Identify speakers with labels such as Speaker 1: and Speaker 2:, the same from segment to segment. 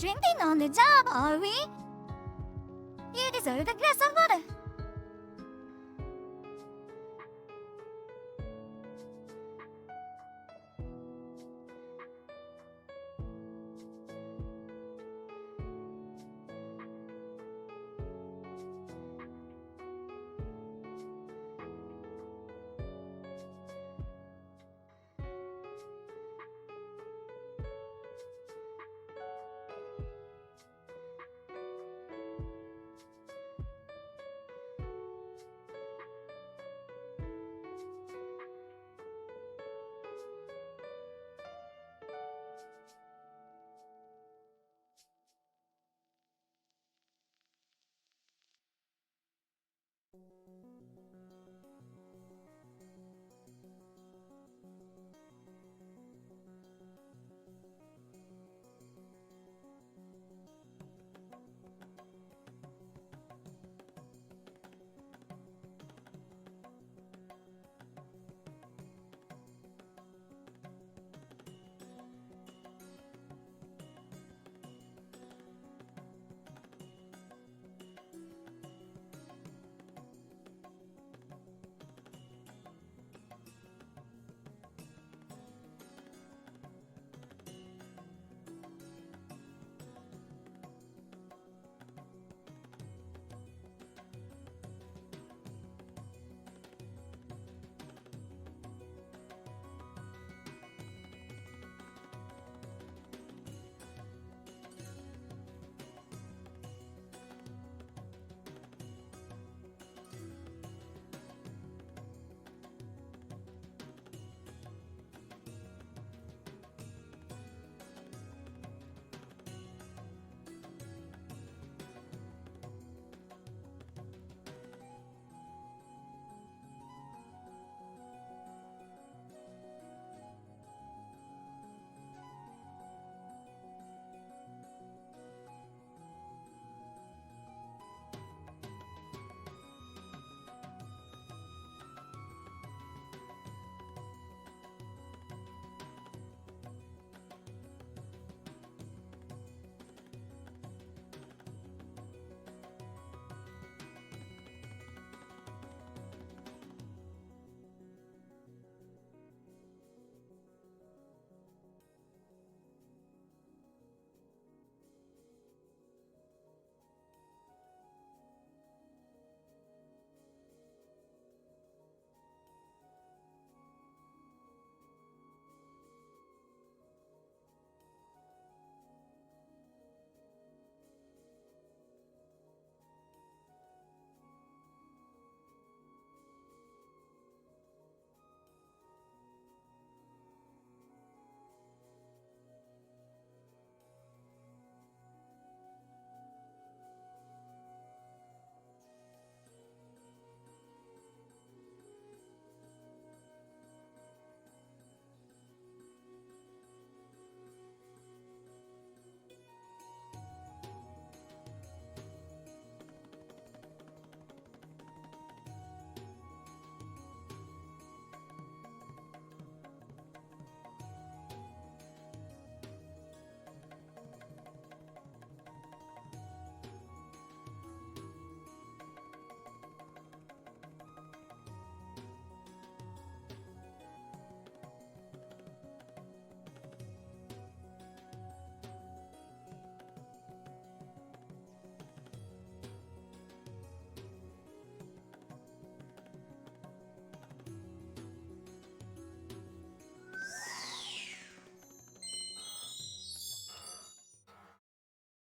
Speaker 1: Drinking on the job, are we? You deserve a glass of water.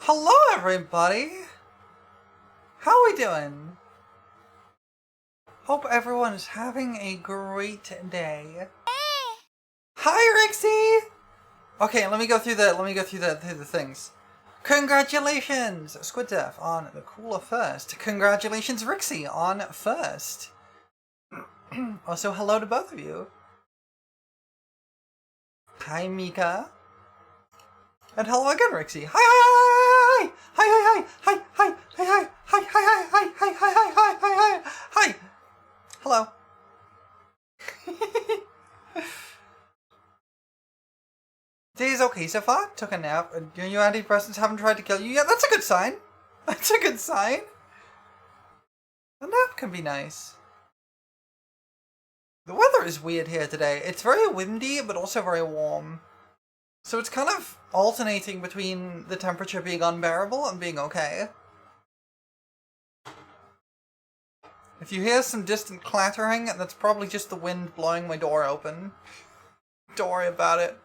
Speaker 2: Hello everybody! How are we doing? Hope everyone's having a great day. Hi Rixie! Okay, let me go through the things. Congratulations, Squid Death on the cooler first. Congratulations, Rixie on first. Also, hello to both of you. Hi Mika. And hello again, Rixie. Hi, hi, hi, hi, hi, hi, hi, hi, hi, hi, hi, hi, hi, hi, hi, hi, hi, hi, hi. Hello. Day's okay so far. Took a nap. Your antidepressants haven't tried to kill you yet. That's a good sign. That's a good sign. A nap can be nice. The weather is weird here today. It's very windy, but also very warm. So it's kind of alternating between the temperature being unbearable and being okay. If you hear some distant clattering, that's probably just the wind blowing my door open. Don't worry about it.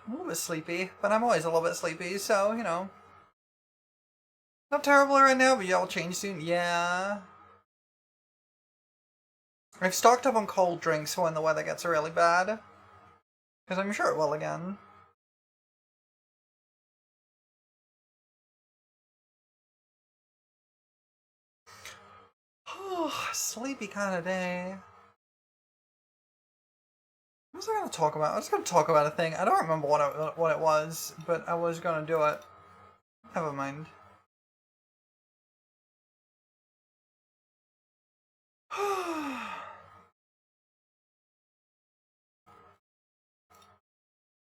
Speaker 2: I'm a little bit sleepy, but I'm always a little bit sleepy, so, you know. Not terrible right now, but y'all change soon. Yeah. I've stocked up on cold drinks when the weather gets really bad. Because I'm sure it will again. Sleepy kind of day. What was I going to talk about? I was going to talk about a thing. I don't remember what it was, but I was going to do it. Never mind.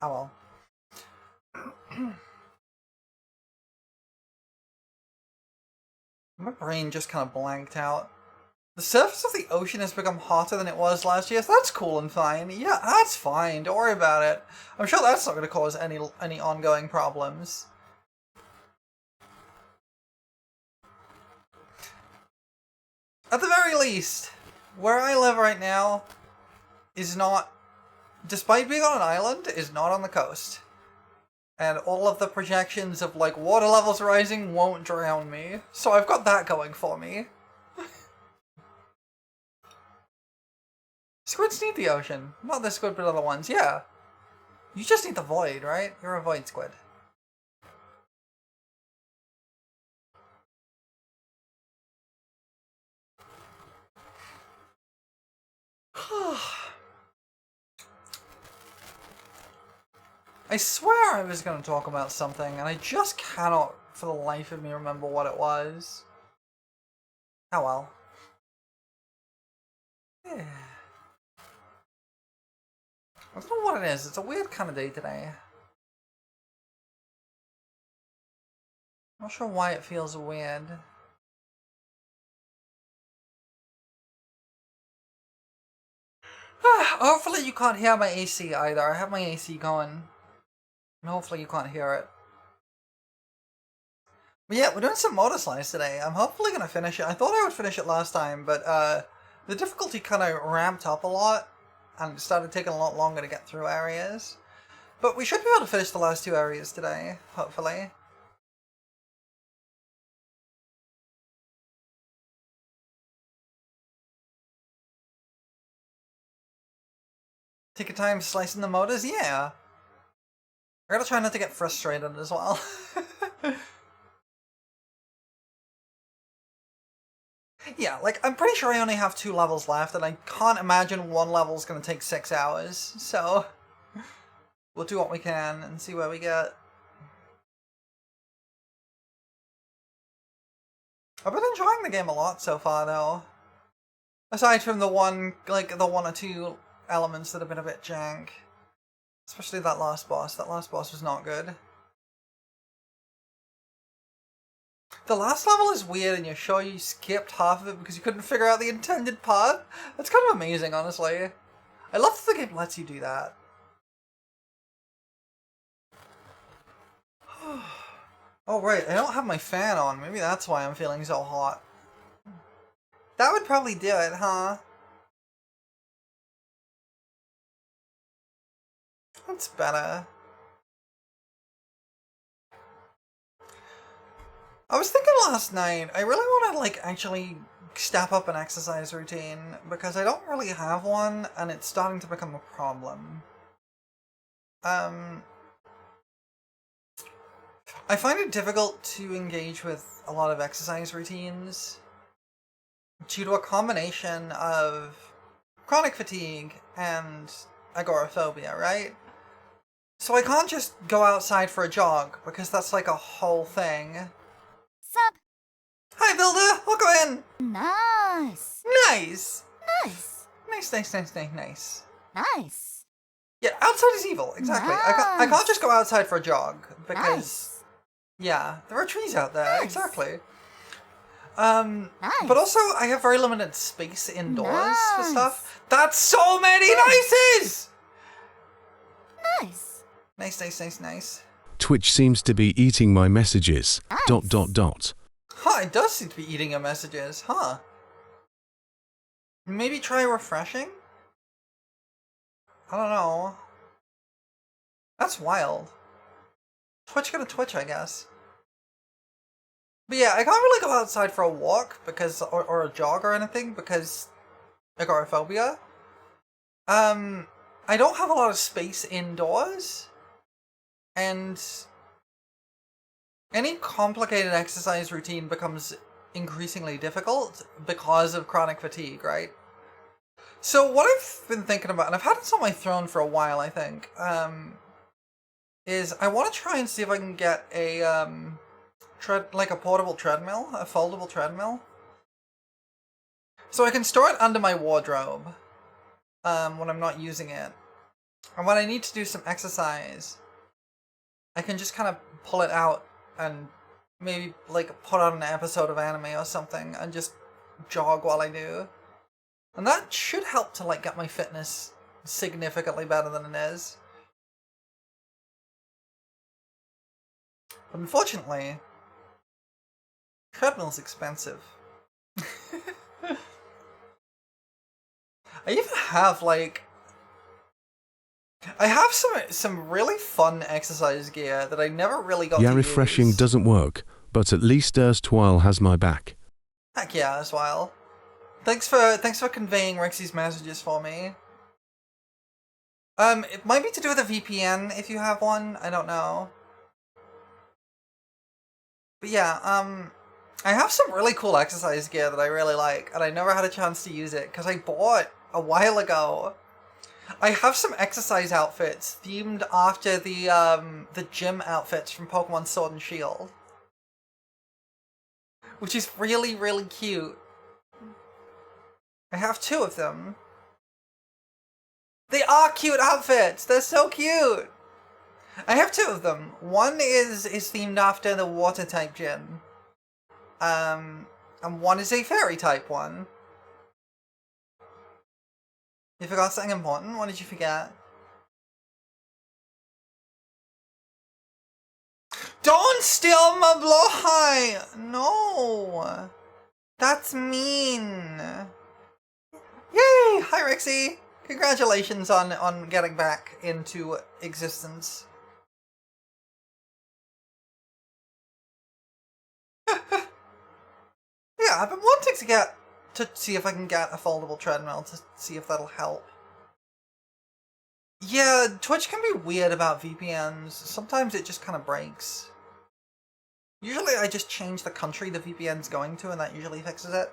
Speaker 2: Oh well. My brain just kind of blanked out. The surface of the ocean has become hotter than it was last year, so that's cool and fine. Yeah, that's fine. Don't worry about it. I'm sure that's not going to cause any ongoing problems. At the very least, where I live right now is not, despite being on an island, is not on the coast. And all of the projections of, like, water levels rising won't drown me. So I've got that going for me. Squids need the ocean. Not this squid, but other ones. Yeah. You just need the void, right? You're a void squid. I swear I was going to talk about something, and I just cannot, for the life of me, remember what it was. Oh well. Yeah. I don't know what it is. It's a weird kind of day today. Not sure why it feels weird. Hopefully you can't hear my AC either. I have my AC going. And hopefully you can't hear it. But yeah, we're doing some Motorslice today. I'm hopefully going to finish it. I thought I would finish it last time, but the difficulty kind of ramped up a lot. And it started taking a lot longer to get through areas. But we should be able to finish the last two areas today, hopefully. Take your time slicing the motors? Yeah. I gotta try not to get frustrated as well. Yeah, like, I'm pretty sure I only have 2 levels left, and I can't imagine one level's gonna take 6 hours, so we'll do what we can and see where we get. I've been enjoying the game a lot so far, though. Aside from the one or two elements that have been a bit jank. Especially that last boss. That last boss was not good. The last level is weird, and you're sure you skipped half of it because you couldn't figure out the intended part? That's kind of amazing, honestly. I love that the game lets you do that. Oh right, I don't have my fan on. Maybe that's why I'm feeling so hot. That would probably do it, huh? That's better. I was thinking last night, I really want to, like, actually step up an exercise routine, because I don't really have one, and it's starting to become a problem. I find it difficult to engage with a lot of exercise routines due to a combination of chronic fatigue and agoraphobia, right? So I can't just go outside for a jog, because that's like a whole thing.
Speaker 1: Sup?
Speaker 2: Hi, Builder! Welcome in!
Speaker 1: Nice.
Speaker 2: Nice!
Speaker 1: Nice.
Speaker 2: Nice.
Speaker 1: Nice.
Speaker 2: Yeah, outside is evil. Exactly. I can't just go outside for a jog because
Speaker 1: Nice.
Speaker 2: yeah, there are trees out there.
Speaker 1: Nice.
Speaker 2: Exactly.
Speaker 1: Nice.
Speaker 2: But also I have very limited space indoors for
Speaker 1: Nice.
Speaker 2: stuff. That's so many nices.
Speaker 1: Nice.
Speaker 2: Nice.
Speaker 3: Twitch seems to be eating my messages.
Speaker 1: Nice.
Speaker 2: Huh, it does seem to be eating your messages, huh? Maybe try refreshing? I don't know. That's wild. Twitch gonna Twitch, I guess. But yeah, I can't really go outside for a walk because, or a jog or anything because agoraphobia. I don't have a lot of space indoors, and any complicated exercise routine becomes increasingly difficult because of chronic fatigue, right? So what I've been thinking about, and I've had this on my throne for a while, I think, is I want to try and see if I can get a, like a portable treadmill, a foldable treadmill. So I can store it under my wardrobe, when I'm not using it. And when I need to do some exercise, I can just kind of pull it out and maybe, like, put on an episode of anime or something and just jog while I do. And that should help to, like, get my fitness significantly better than it is. But unfortunately, treadmill's expensive. I even have, like... I have some really fun exercise gear that I never really got to use.
Speaker 3: refreshing doesn't work, but at least erstwhile has my back.
Speaker 2: Heck yeah, as well. Thanks for conveying Rixie's messages for me. It might be to do with a VPN if you have one. I don't know. But yeah, I have some really cool exercise gear that I really like, and I never had a chance to use it because I bought a while ago. I have some exercise outfits themed after the gym outfits from Pokemon Sword and Shield, which is really, really cute. I have 2 of them. They are cute outfits! They're so cute! I have 2 of them. One is themed after the water type gym. And one is a fairy type one. You forgot something important? What did you forget? Don't steal my blowhigh! No! That's mean! Yay! Hi, Rixie! Congratulations on getting back into existence. Yeah, I've been wanting to see if I can get a foldable treadmill to see if that'll help. Yeah, Twitch can be weird about VPNs. Sometimes it just kind of breaks. Usually I just change the country the VPN's going to and that usually fixes it.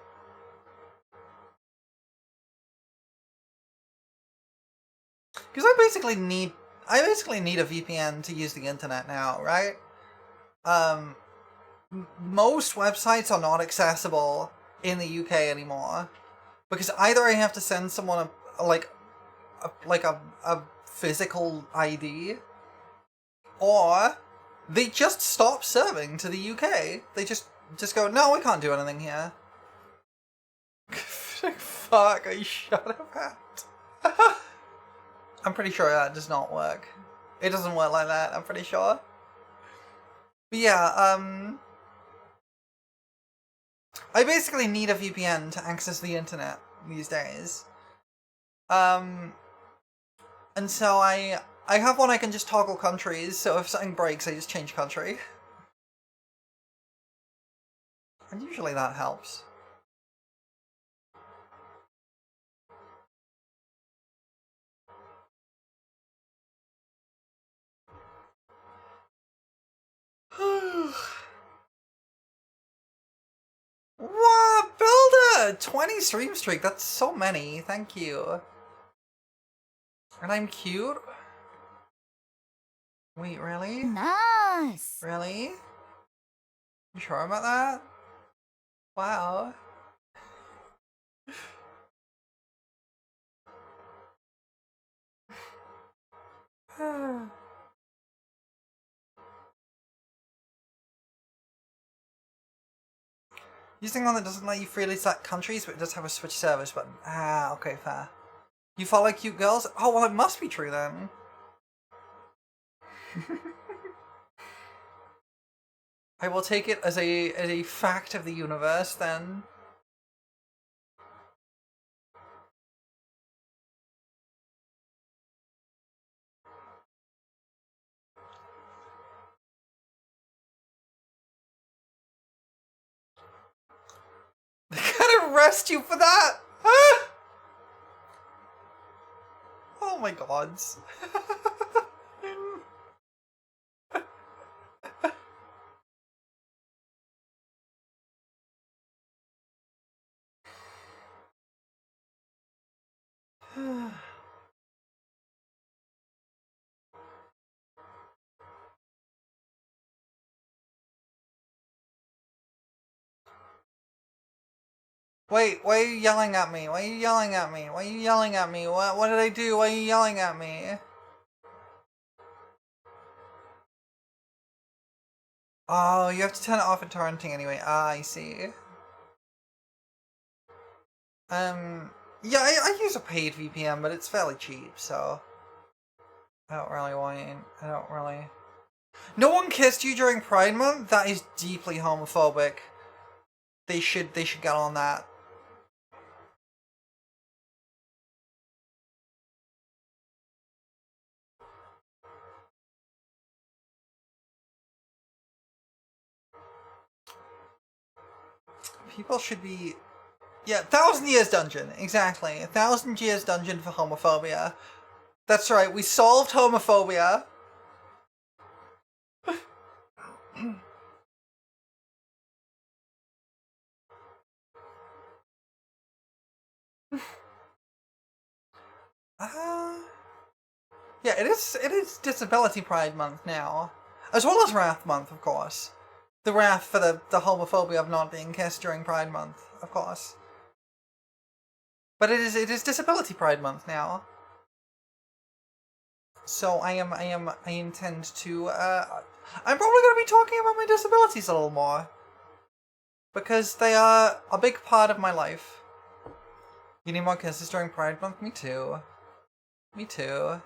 Speaker 2: Because I basically need a VPN to use the internet now, right? Most websites are not accessible in the UK anymore because either I have to send someone a physical ID, or they just stop serving to the UK. They just go, no, we can't do anything here. Fuck, are you shut up at? I'm pretty sure that does not work. It doesn't work like that, I'm pretty sure. But yeah, I basically need a VPN to access the internet these days. And so I have one I can just toggle countries, so if something breaks, I just change country. And usually that helps. Wow, Builder! 20 stream streak, that's so many, thank you. And I'm cute? Wait, really?
Speaker 1: Nice.
Speaker 2: Really? You sure about that? Wow. Using one that doesn't let you freely select countries, but it does have a switch service button. Ah, okay, fair. You follow cute girls? Oh, well, it must be true then. I will take it as a fact of the universe then. They gotta arrest you for that! Oh my gods. Wait, why are you yelling at me? Why are you yelling at me? Why are you yelling at me? What did I do? Why are you yelling at me? Oh, you have to turn it off at torrenting anyway. Ah, I see. Yeah, I use a paid VPN, but it's fairly cheap, so I don't really. No one kissed you during Pride Month? That is deeply homophobic. They should get on that. People should be... Yeah, 1,000 Years Dungeon, exactly. 1,000 Years Dungeon for homophobia. That's right, we solved homophobia. Yeah, it is Disability Pride Month now. As well as Wrath Month, of course. The wrath for the homophobia of not being kissed during Pride Month, of course. But it is Disability Pride Month now. So I intend to I'm probably gonna be talking about my disabilities a little more. Because they are a big part of my life. You need more kisses during Pride Month? Me too. Me too.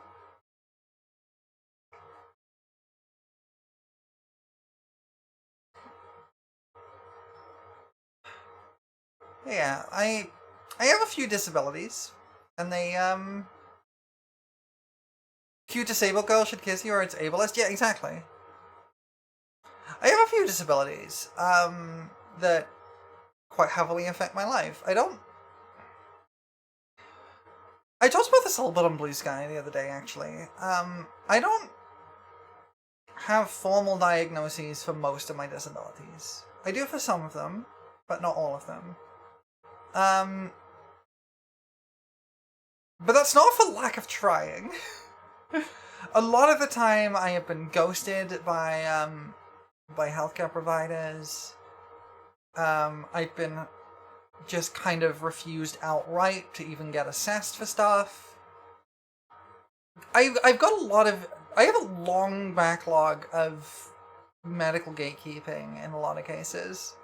Speaker 2: Yeah, I have a few disabilities. And they, cute disabled girl should kiss you or it's ableist? Yeah, exactly. I have a few disabilities, that quite heavily affect my life. I talked about this a little bit on Blue Sky the other day, actually. I don't have formal diagnoses for most of my disabilities. I do for some of them, but not all of them. But that's not for lack of trying. A lot of the time I have been ghosted by healthcare providers. I've been just kind of refused outright to even get assessed for stuff. I've got I have a long backlog of medical gatekeeping in a lot of cases.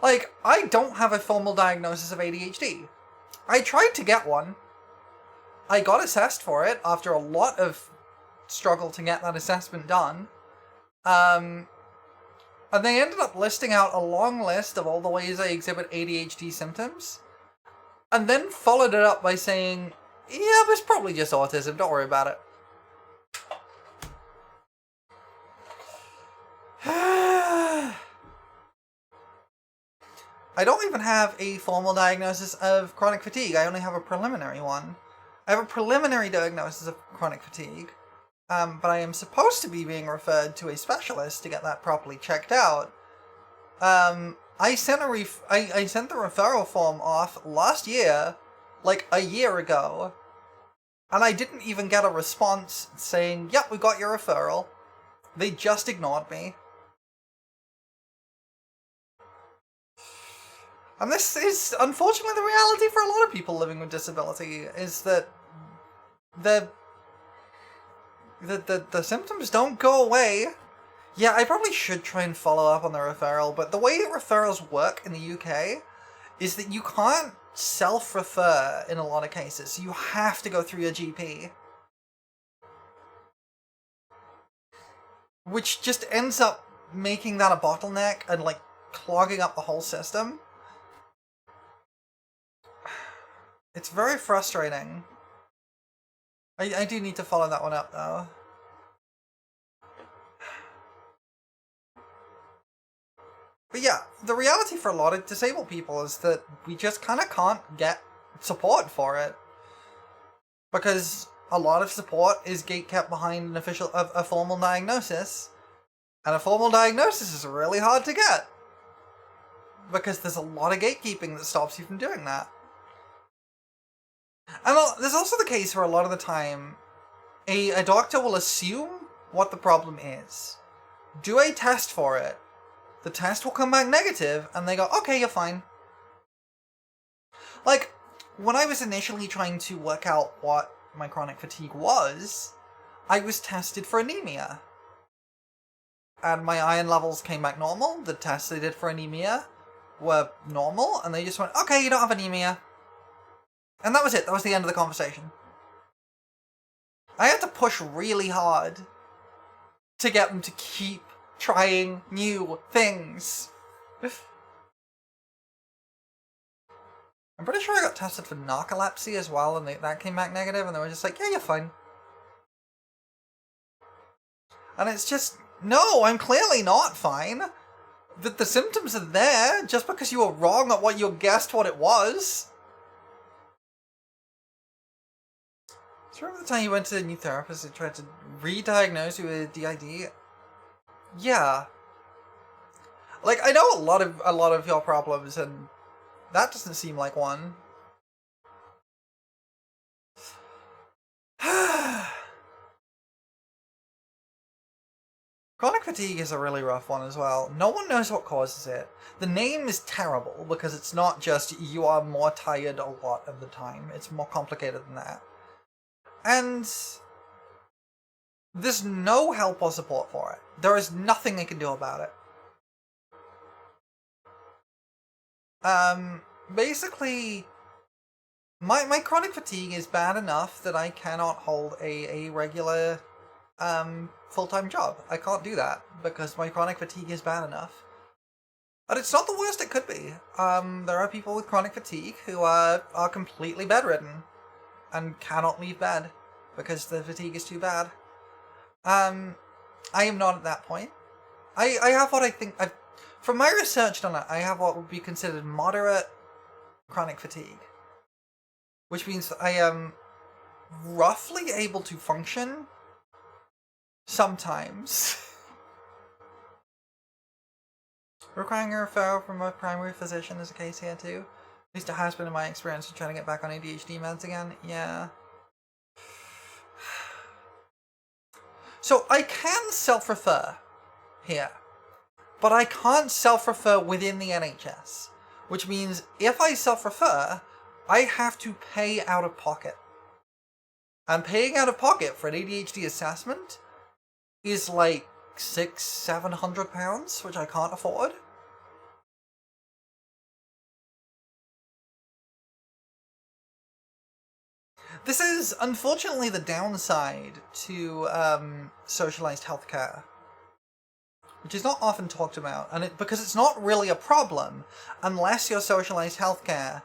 Speaker 2: Like, I don't have a formal diagnosis of ADHD. I tried to get one. I got assessed for it after a lot of struggle to get that assessment done. And they ended up listing out a long list of all the ways I exhibit ADHD symptoms. And then followed it up by saying, yeah, but it's probably just autism, don't worry about it. I don't even have a formal diagnosis of chronic fatigue. I only have a preliminary one. I have a preliminary diagnosis of chronic fatigue, but I am supposed to be being referred to a specialist to get that properly checked out. I sent the referral form off last year, like a year ago, and I didn't even get a response saying, yep, we got your referral. They just ignored me. And this is, unfortunately, the reality for a lot of people living with disability, is that the symptoms don't go away. Yeah, I probably should try and follow up on the referral, but the way referrals work in the UK is that you can't self-refer in a lot of cases. You have to go through your GP. Which just ends up making that a bottleneck and, like, clogging up the whole system. It's very frustrating. I do need to follow that one up, though. But yeah, the reality for a lot of disabled people is that we just kind of can't get support for it. Because a lot of support is gatekept behind a formal diagnosis. And a formal diagnosis is really hard to get. Because there's a lot of gatekeeping that stops you from doing that. And there's also the case where a lot of the time, a doctor will assume what the problem is, do a test for it, the test will come back negative, and they go, okay, you're fine. Like, when I was initially trying to work out what my chronic fatigue was, I was tested for anemia. And my iron levels came back normal, the tests they did for anemia were normal, and they just went, okay, you don't have anemia. And that was it, that was the end of the conversation. I had to push really hard to get them to keep trying new things. I'm pretty sure I got tested for narcolepsy as well, and that came back negative, and they were just like, yeah, you're fine. And it's just, no, I'm clearly not fine. The symptoms are there, just because you were wrong at what you guessed what it was. Do you remember the time you went to a new therapist and tried to re-diagnose you with DID? Yeah. Like, I know a lot of your problems, and that doesn't seem like one. Chronic fatigue is a really rough one as well. No one knows what causes it. The name is terrible because it's not just you are more tired a lot of the time. It's more complicated than that. And there's no help or support for it. There is nothing they can do about it. Basically, my chronic fatigue is bad enough that I cannot hold a regular full-time job. I can't do that because my chronic fatigue is bad enough. But it's not the worst it could be. There are people with chronic fatigue who are completely bedridden and cannot leave bed because the fatigue is too bad. I am not at that point. I have what I think... From my research on it, I have what would be considered moderate chronic fatigue. Which means I am roughly able to function sometimes. Requiring a referral from a primary physician is a case here too. At least it has been in my experience of trying to get back on ADHD meds again. Yeah. So I can self-refer here, but I can't self-refer within the NHS. Which means if I self-refer, I have to pay out of pocket. And paying out of pocket for an ADHD assessment is like £600-700, which I can't afford. This is unfortunately the downside to socialized healthcare, which is not often talked about, and because it's not really a problem unless your socialized healthcare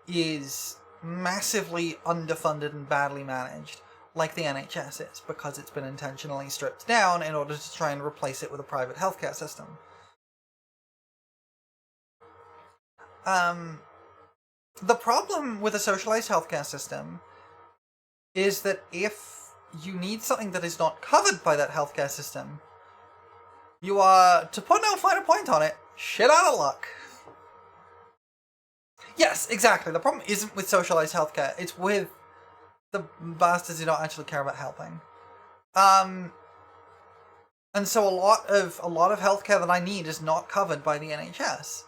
Speaker 2: is massively underfunded and badly managed, like the NHS is, because it's been intentionally stripped down in order to try and replace it with a private healthcare system. The problem with a socialized healthcare system is that if you need something that is not covered by that healthcare system, you are, to put no finer point on it, shit out of luck. Yes, exactly. The problem isn't with socialized healthcare. It's with the bastards who don't actually care about helping. And so a lot of healthcare that I need is not covered by the NHS.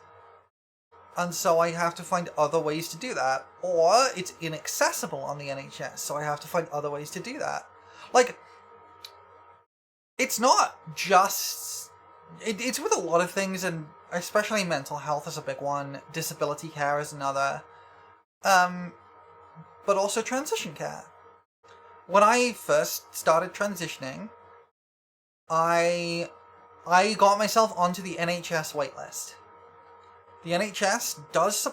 Speaker 2: And so I have to find other ways to do that. Or it's inaccessible on the NHS, so I have to find other ways to do that. Like, it's not just it's with a lot of things, and especially mental health is a big one. Disability care is another. But also transition care. When I first started transitioning, I got myself onto the NHS waitlist. The NHS does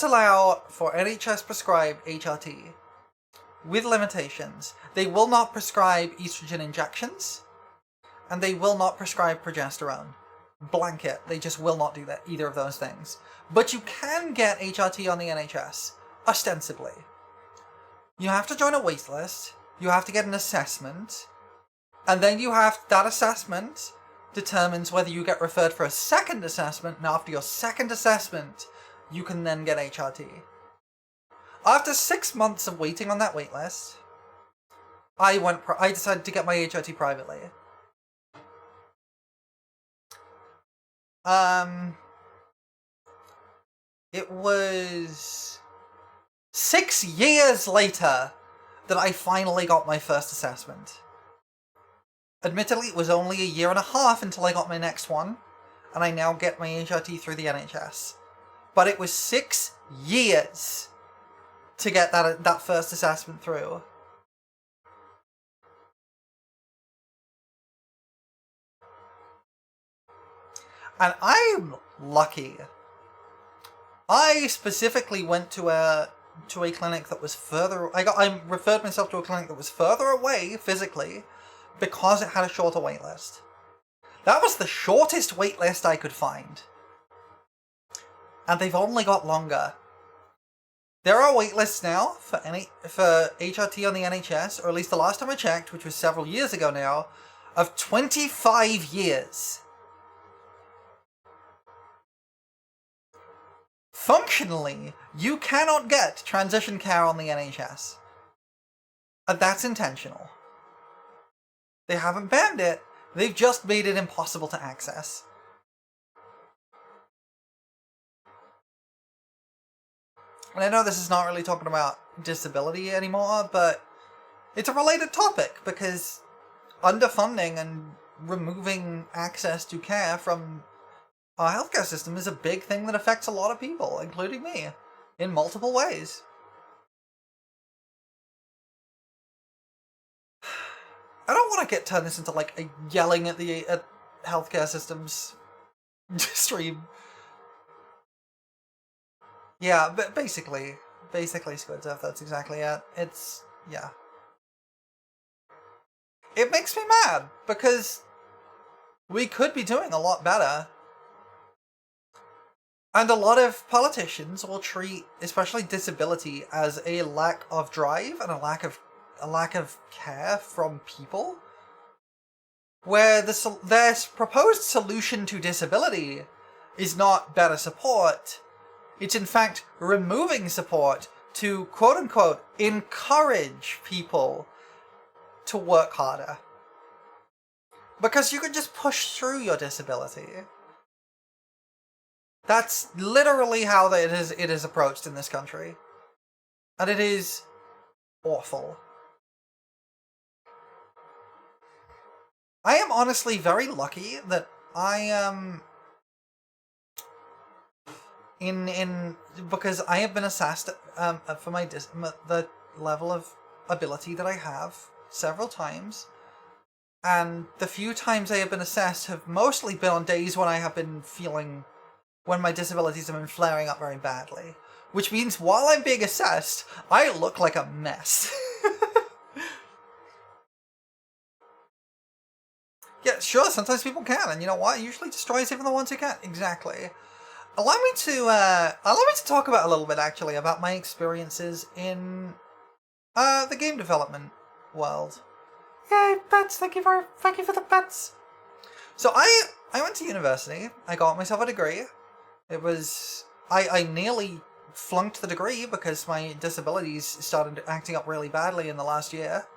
Speaker 2: allow for NHS prescribed HRT with limitations. They will not prescribe estrogen injections, and they will not prescribe progesterone. Blanket. They just will not do that, either of those things. But you can get HRT on the NHS, ostensibly. You have to join a waitlist, you have to get an assessment, and then that assessment determines whether you get referred for a second assessment, and after your second assessment, you can then get HRT. After 6 months of waiting on that waitlist, I decided to get my HRT privately. It was 6 years later that I finally got my first assessment. Admittedly, it was only a year and a half until I got my next one, and I now get my HRT through the NHS. But it was 6 years to get that first assessment through. And I'm lucky. I specifically went to a clinic that was further. I referred myself to a clinic that was further away physically because it had a shorter wait list. That was the shortest wait list I could find. And they've only got longer. There are wait lists now for HRT on the NHS, or at least the last time I checked, which was several years ago now, of 25 years. Functionally, you cannot get transition care on the NHS. And that's intentional. They haven't banned it, they've just made it impossible to access. And I know this is not really talking about disability anymore, but it's a related topic, because underfunding and removing access to care from our healthcare system is a big thing that affects a lot of people, including me, in multiple ways. I don't want to turn this into like a yelling at the healthcare systems stream. Yeah, but basically Squid Stuff, that's exactly it. Yeah. It makes me mad, because we could be doing a lot better. And a lot of politicians will treat, especially disability, as a lack of drive and a lack of care from people. Where their proposed solution to disability is not better support. It's in fact removing support to, quote-unquote, encourage people to work harder. Because you can just push through your disability. That's literally how it is approached in this country. And it is awful. I am honestly very lucky that I am... because I have been assessed for the level of ability that I have several times, and the few times I have been assessed have mostly been on days when I have been feeling, when my disabilities have been flaring up very badly, which means while I'm being assessed, I look like a mess. Yeah, sure, sometimes people can, and you know what? It usually destroys even the ones who can't. Exactly. Allow me to talk about a little bit, actually, about my experiences in the game development world. Yay, pets! Thank you for the pets. So I went to university. I got myself a degree. It was I nearly flunked the degree because my disabilities started acting up really badly in the last year.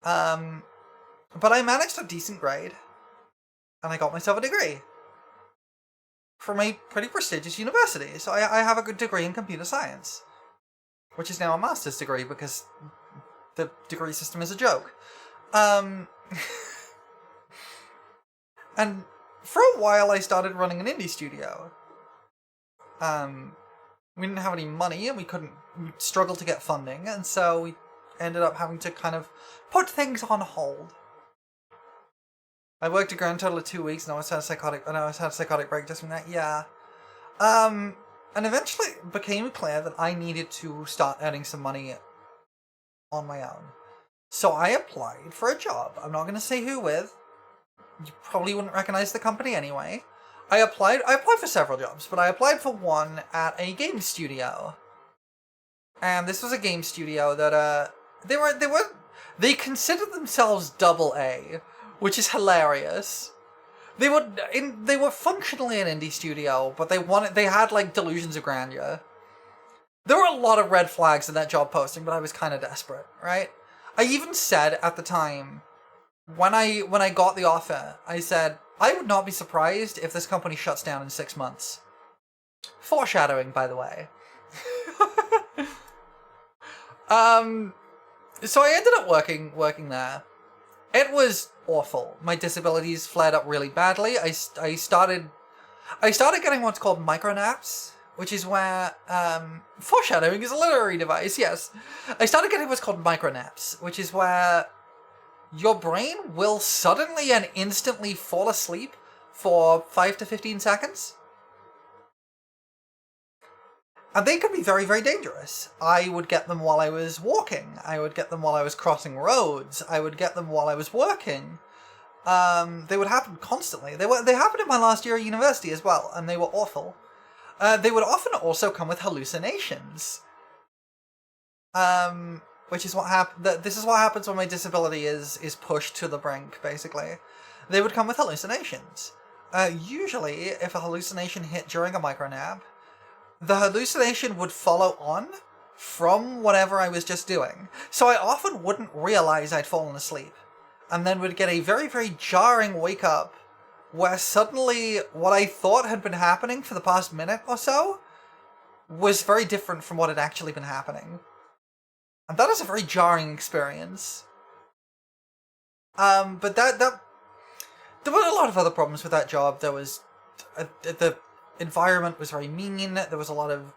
Speaker 2: But I managed a decent grade, and I got myself a degree from a pretty prestigious university. So I have a good degree in computer science, which is now a master's degree because the degree system is a joke. And And for a while I started running an indie studio. We didn't have any money and we struggled to get funding, and so we ended up having to kind of put things on hold. I worked a grand total of 2 weeks and I had a psychotic break just from that, yeah. And eventually it became clear that I needed to start earning some money on my own. So I applied for a job. I'm not going to say who with. You probably wouldn't recognize the company anyway. I applied for several jobs, but I applied for one at a game studio. And this was a game studio that, they considered themselves AA, which is hilarious. They were functionally an indie studio, but they had like delusions of grandeur. There were a lot of red flags in that job posting, but I was kind of desperate, right? I even said at the time, when I got the offer, I said, I would not be surprised if this company shuts down in 6 months. Foreshadowing, by the way. So I ended up working there. It was awful. My disabilities flared up really badly. I started getting what's called micronaps, which is where, foreshadowing is a literary device, yes. I started getting what's called micronaps, which is where your brain will suddenly and instantly fall asleep for 5 to 15 seconds. And they could be very, very dangerous. I would get them while I was walking. I would get them while I was crossing roads. I would get them while I was working. They would happen constantly. They happened in my last year at university as well, and they were awful. They would often also come with hallucinations. Which is what this is what happens when my disability is pushed to the brink, basically. They would come with hallucinations. Usually, if a hallucination hit during a micronap, the hallucination would follow on from whatever I was just doing. So I often wouldn't realize I'd fallen asleep, and then would get a very, very jarring wake up where suddenly what I thought had been happening for the past minute or so was very different from what had actually been happening. And that is a very jarring experience. But there were a lot of other problems with that job. There was the environment was very mean. There was a lot of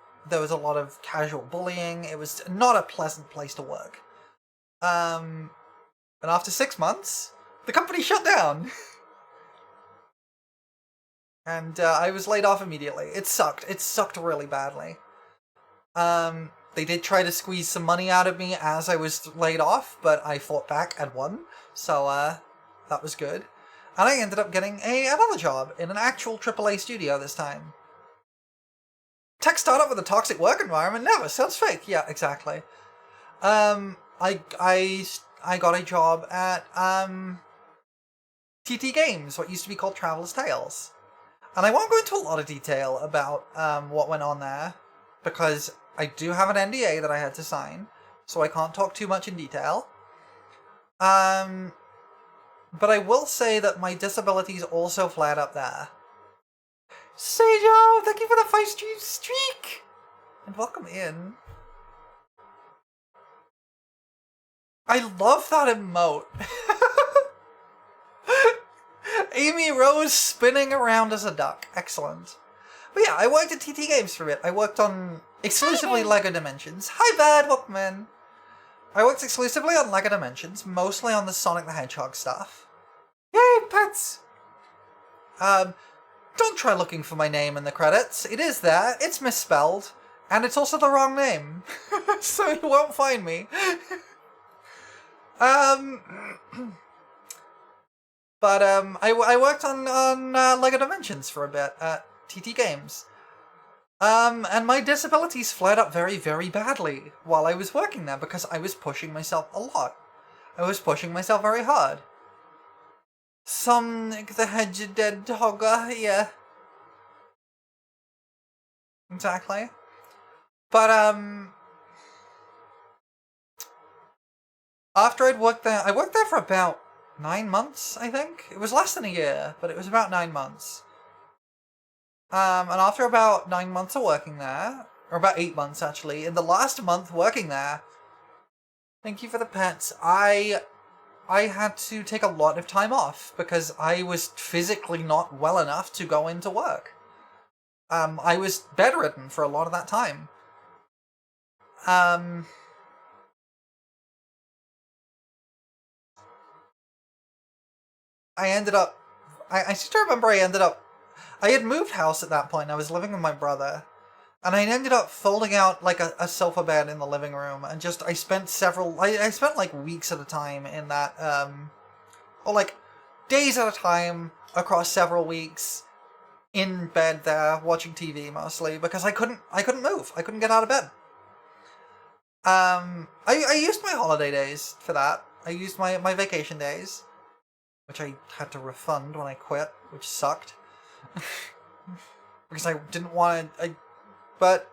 Speaker 2: casual bullying. It was not a pleasant place to work. And after 6 months, the company shut down. And I was laid off immediately. It sucked. It sucked really badly. They did try to squeeze some money out of me as I was laid off, but I fought back and won. So that was good. And I ended up getting another job in an actual AAA studio this time. Tech startup with a toxic work environment? Never. Sounds fake. Yeah, exactly. I got a job at TT Games, what used to be called Traveler's Tales. And I won't go into a lot of detail about what went on there, because I do have an NDA that I had to sign, so I can't talk too much in detail. But I will say that my disabilities also flared up there. Seijo, thank you for the 5-stream streak! And welcome in. I love that emote. Amy Rose spinning around as a duck. Excellent. But yeah, I worked at TT Games for a bit. I worked on exclusively LEGO Dimensions. Hi, Bad, welcome in. I worked exclusively on LEGO Dimensions, mostly on the Sonic the Hedgehog stuff. Yay, pets! Don't try looking for my name in the credits. It is there, it's misspelled, and it's also the wrong name. So you won't find me. But I worked on LEGO Dimensions for a bit at TT Games. And my disabilities flared up very, very badly while I was working there because I was pushing myself a lot. I was pushing myself very hard. Sonic the Hedgehog, yeah. Exactly. But, after I worked there for about 9 months, I think. It was less than a year, but it was about 9 months. And after about 9 months of working there, or about 8 months actually, in the last month working there, thank you for the pets, I I had to take a lot of time off because I was physically not well enough to go into work. I was bedridden for a lot of that time. I seem to remember I had moved house at that point. I was living with my brother. And I ended up folding out like a sofa bed in the living room, and just I spent like weeks at a time in that, or like days at a time across several weeks in bed there watching TV mostly because I couldn't move. I couldn't get out of bed. I used my holiday days for that. I used my vacation days, which I had to refund when I quit, which sucked because I didn't want to. But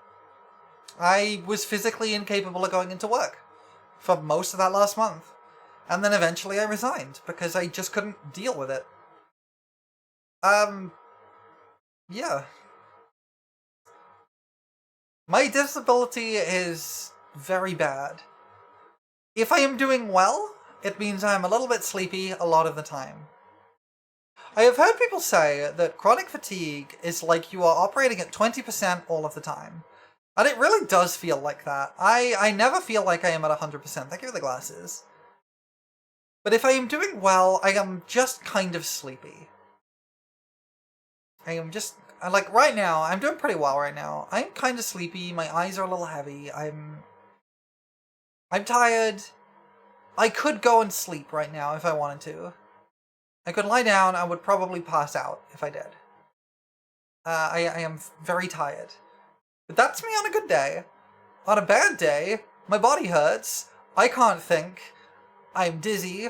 Speaker 2: I was physically incapable of going into work for most of that last month. And then eventually I resigned because I just couldn't deal with it. Yeah. My disability is very bad. If I am doing well, it means I'm a little bit sleepy a lot of the time. I have heard people say that chronic fatigue is like you are operating at 20% all of the time. And it really does feel like that. I never feel like I am at 100%. Thank you for the glasses. But if I am doing well, I am just kind of sleepy. I am just... Like, right now, I'm doing pretty well right now. I'm kind of sleepy. My eyes are a little heavy. I'm tired. I could go and sleep right now if I wanted to. I could lie down, I would probably pass out if I did. I am very tired. But that's me on a good day. On a bad day, my body hurts, I can't think, I'm dizzy,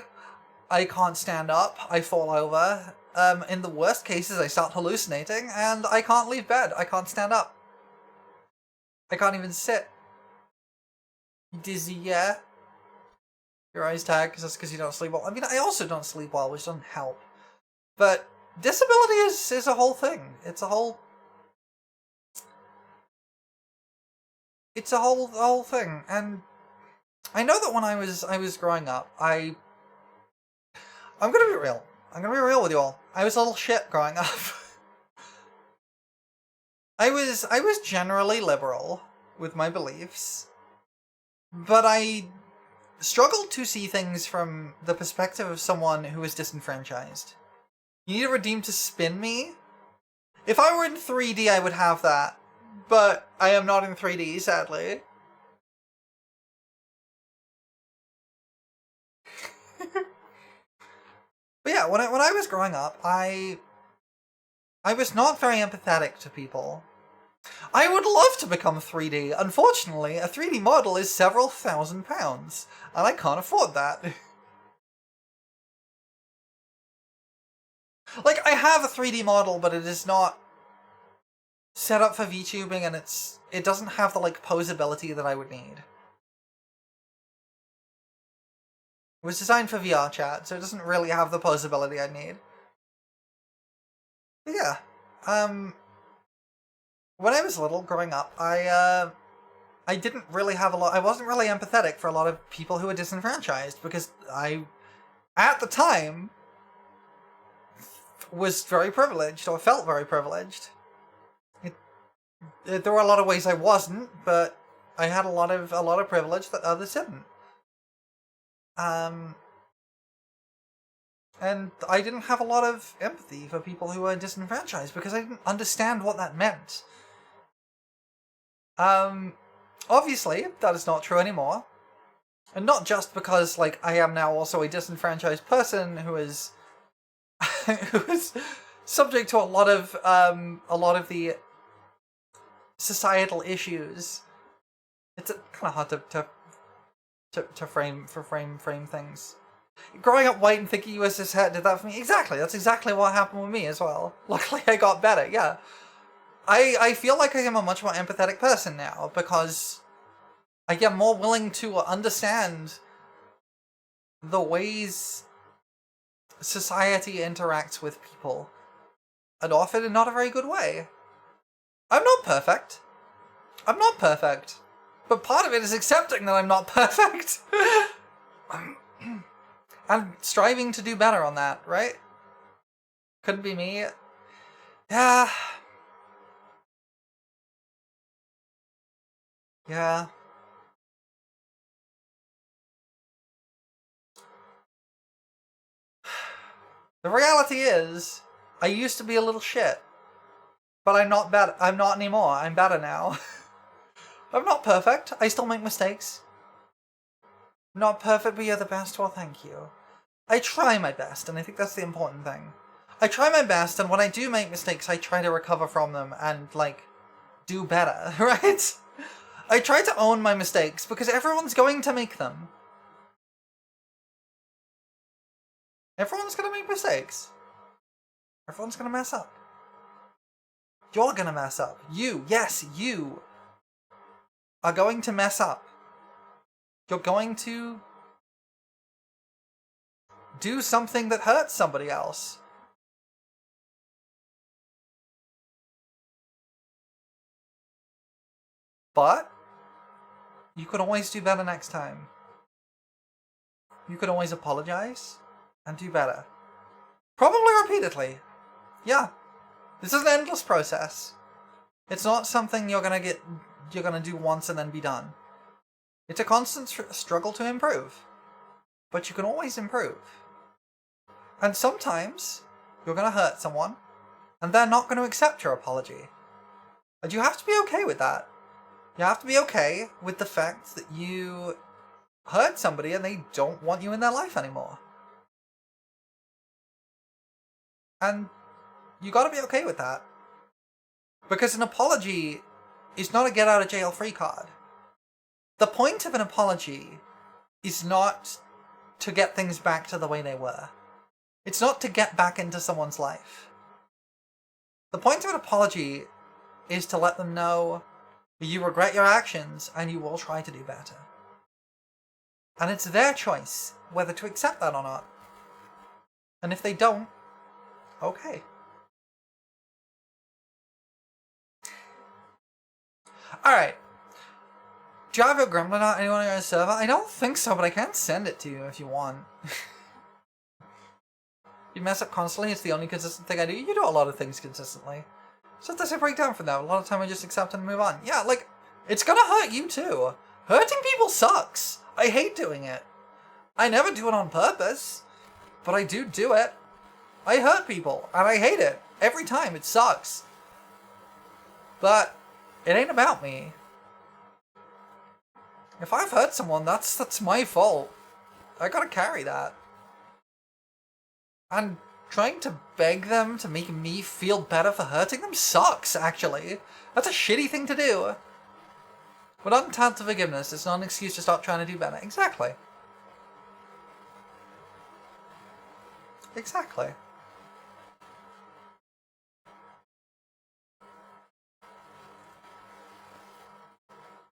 Speaker 2: I can't stand up, I fall over. In the worst cases, I start hallucinating, and I can't leave bed, I can't stand up. I can't even sit. Dizzy, yeah? Your eyes tired because you don't sleep well. I mean, I also don't sleep well, which doesn't help. But disability is a whole thing. It's a whole thing. And I know that when I was growing up, I'm gonna be real. I'm gonna be real with you all. I was a little shit growing up. I was generally liberal with my beliefs, but I struggled to see things from the perspective of someone who is disenfranchised. You need a redeem to spin me? If I were in 3D, I would have that. But I am not in 3D, sadly. But yeah, when I was growing up, I was not very empathetic to people. I would love to become 3D. Unfortunately, a 3D model is several £1,000s, and I can't afford that. Like, I have a 3D model, but it is not set up for VTubing, and it doesn't have the, like, posability that I would need. It was designed for VR chat, so it doesn't really have the posability I need. But yeah, when I was little, growing up, I didn't really have I wasn't really empathetic for a lot of people who were disenfranchised, because I, at the time, was very privileged, or felt very privileged. There were a lot of ways I wasn't, but I had a lot of privilege that others didn't. And I didn't have a lot of empathy for people who were disenfranchised because I didn't understand what that meant. Obviously, that is not true anymore. And not just because, like, I am now also a disenfranchised person who is who is subject to a lot of the societal issues. It's kind of hard to frame things. Growing up white and thinking you was this hat did that for me. Exactly, that's exactly what happened with me as well. Luckily, I got better. Yeah, I feel like I am a much more empathetic person now because I get more willing to understand the ways society interacts with people, and often in not a very good way. I'm not perfect. But part of it is accepting that I'm not perfect. And striving to do better on that, right? Couldn't be me. Yeah. Yeah. The reality is, I used to be a little shit. But I'm not bad. I'm not anymore. I'm better now. I'm not perfect. I still make mistakes. Not perfect, but you're the best. Well, thank you. I try my best, and I think that's the important thing. I try my best, and when I do make mistakes, I try to recover from them and, like, do better, right? I try to own my mistakes, because everyone's going to make them. Everyone's gonna make mistakes. Everyone's gonna mess up. You're gonna mess up. You, yes, you are going to mess up. You're going to do something that hurts somebody else. But you can always do better next time. You can always apologize and do better. Probably repeatedly. Yeah. This is an endless process. It's not something you're gonna do once and then be done. It's a constant struggle to improve. But you can always improve. And sometimes you're gonna hurt someone and they're not gonna accept your apology. And you have to be okay with that. You have to be okay with the fact that you hurt somebody and they don't want you in their life anymore. And you gotta be okay with that. Because an apology is not a get out of jail free card. The point of an apology is not to get things back to the way they were. It's not to get back into someone's life. The point of an apology is to let them know you regret your actions and you will try to do better. And it's their choice whether to accept that or not. And if they don't, okay. Alright. Do you have your gremlin out anyone on your server? I don't think so, but I can send it to you if you want. You mess up constantly, it's the only consistent thing I do. You do a lot of things consistently. So it doesn't break down from that. A lot of time I just accept and move on. Yeah, like, it's gonna hurt you too. Hurting people sucks. I hate doing it. I never do it on purpose, but I do it. I hurt people, and I hate it. Every time, it sucks. But it ain't about me. If I've hurt someone, that's my fault. I gotta carry that. And trying to beg them to make me feel better for hurting them sucks, actually. That's a shitty thing to do. We're not entitled to forgiveness. It's not an excuse to stop trying to do better. Exactly. Exactly.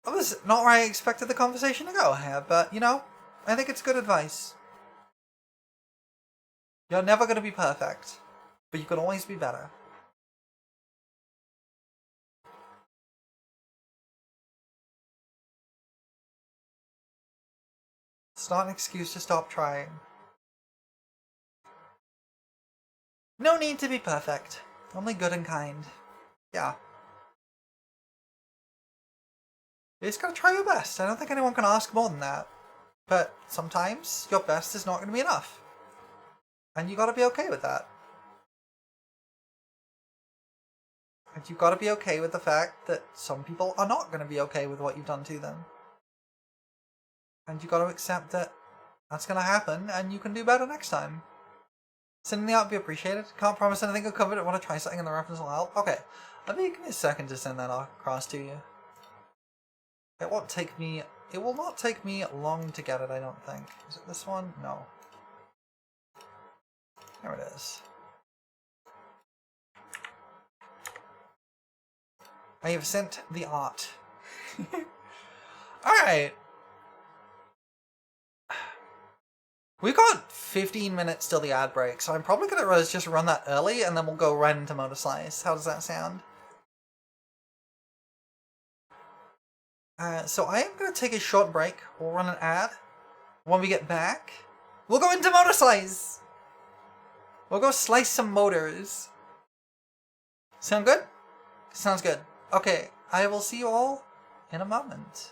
Speaker 2: That was not where I expected the conversation to go here, but, you know, I think it's good advice. You're never going to be perfect, but you can always be better. It's not an excuse to stop trying. No need to be perfect. Only good and kind. Yeah. You just gotta try your best. I don't think anyone can ask more than that. But sometimes your best is not going to be enough. And you gotta be okay with that. And you gotta be okay with the fact that some people are not gonna be okay with what you've done to them. And you gotta accept that that's gonna happen and you can do better next time. Sending the out would be appreciated. Can't promise anything will cover it. Want to try something and the reference will help? Okay. Give me a second to send that across to you. It won't take me... It will not take me long to get it, I don't think. Is it this one? No. There it is. I have sent the art. Alright. We've got 15 minutes till the ad break, so I'm probably going to just run that early, and then we'll go right into Motorslice. How does that sound? So I am going to take a short break. We'll run an ad. When we get back, We'll go into Motorslice. We'll go slice some motors. Sound good? Sounds good. Okay, I will see you all in a moment.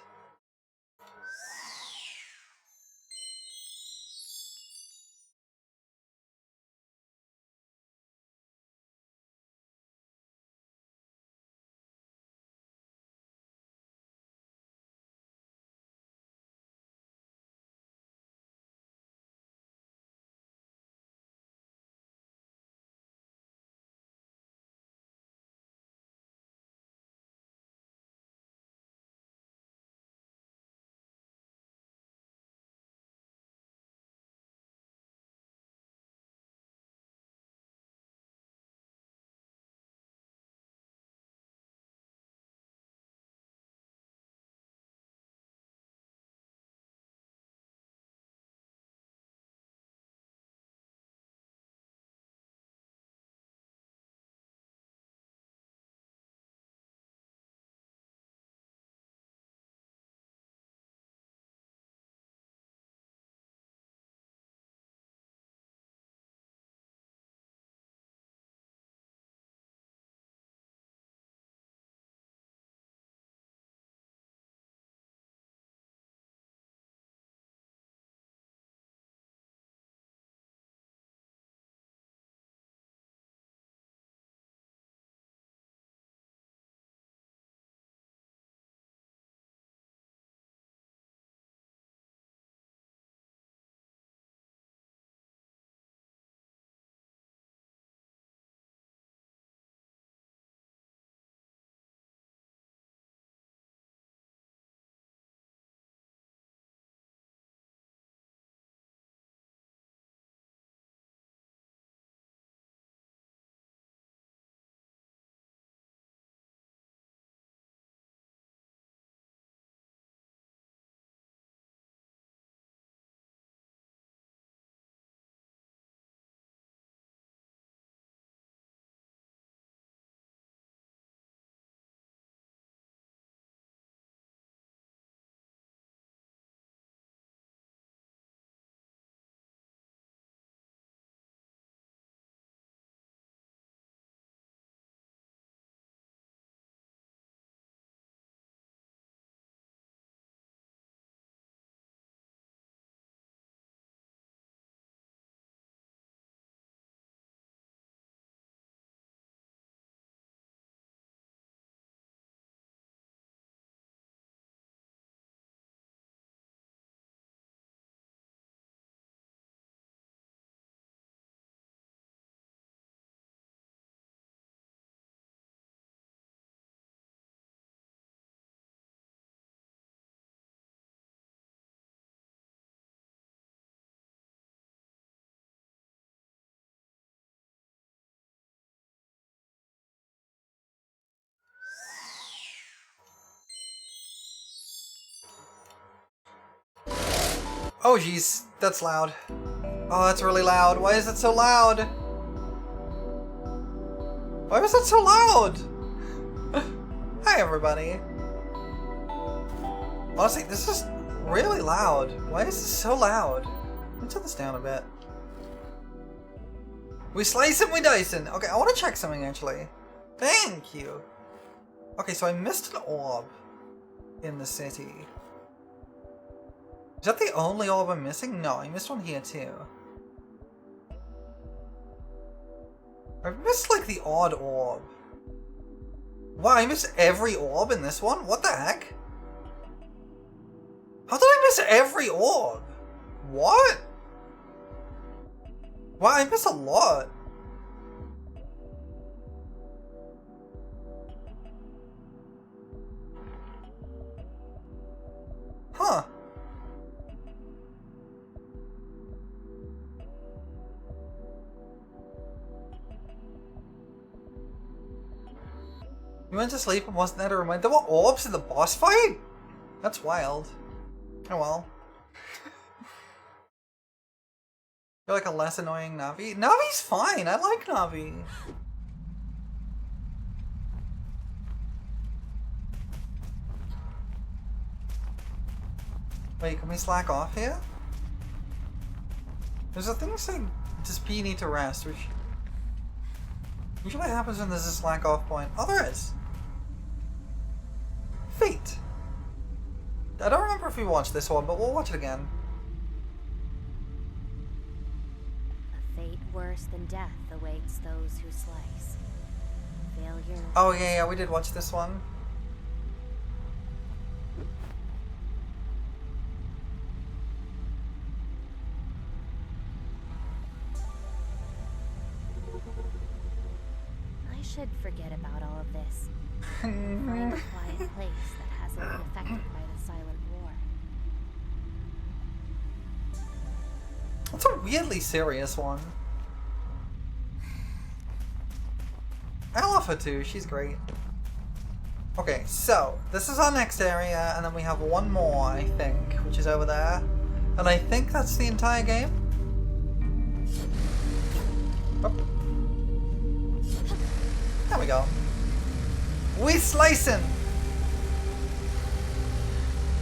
Speaker 2: Oh jeez, that's loud. Oh, that's really loud. Why is it so loud? Why was it so loud? Hi everybody. Honestly, this is really loud. Why is this so loud? Let me turn this down a bit. We slice and we dicing. Okay, I want to check something actually. Thank you. Okay, so I missed an orb in the city. Is that the only orb I'm missing? No, I missed one here too. I missed like the odd orb. Wow, I missed every orb in this one? What the heck? How did I miss every orb? What? Wow, I missed a lot. Huh. You went to sleep and wasn't there to remind— there were orbs in the boss fight? That's wild. Oh well. You're like a less annoying Navi? Navi's fine, I like Navi. Wait, can we slack off here? There's a thing saying does P need to rest, which usually happens when there's a slack off point. Oh, there is. Fate. I don't remember if we watched this one, but we'll watch it again.
Speaker 4: A fate worse than death awaits those who slice. Failure.
Speaker 2: Oh yeah, we did watch this one.
Speaker 4: I should forget about all of this. Find a quiet place that hasn't been affected by the silent war.
Speaker 2: It's a weirdly serious one. I love her too, she's great. Okay, so this is our next area, and then we have one more, I think, which is over there. And I think that's the entire game. Oh. There we go. We slicing!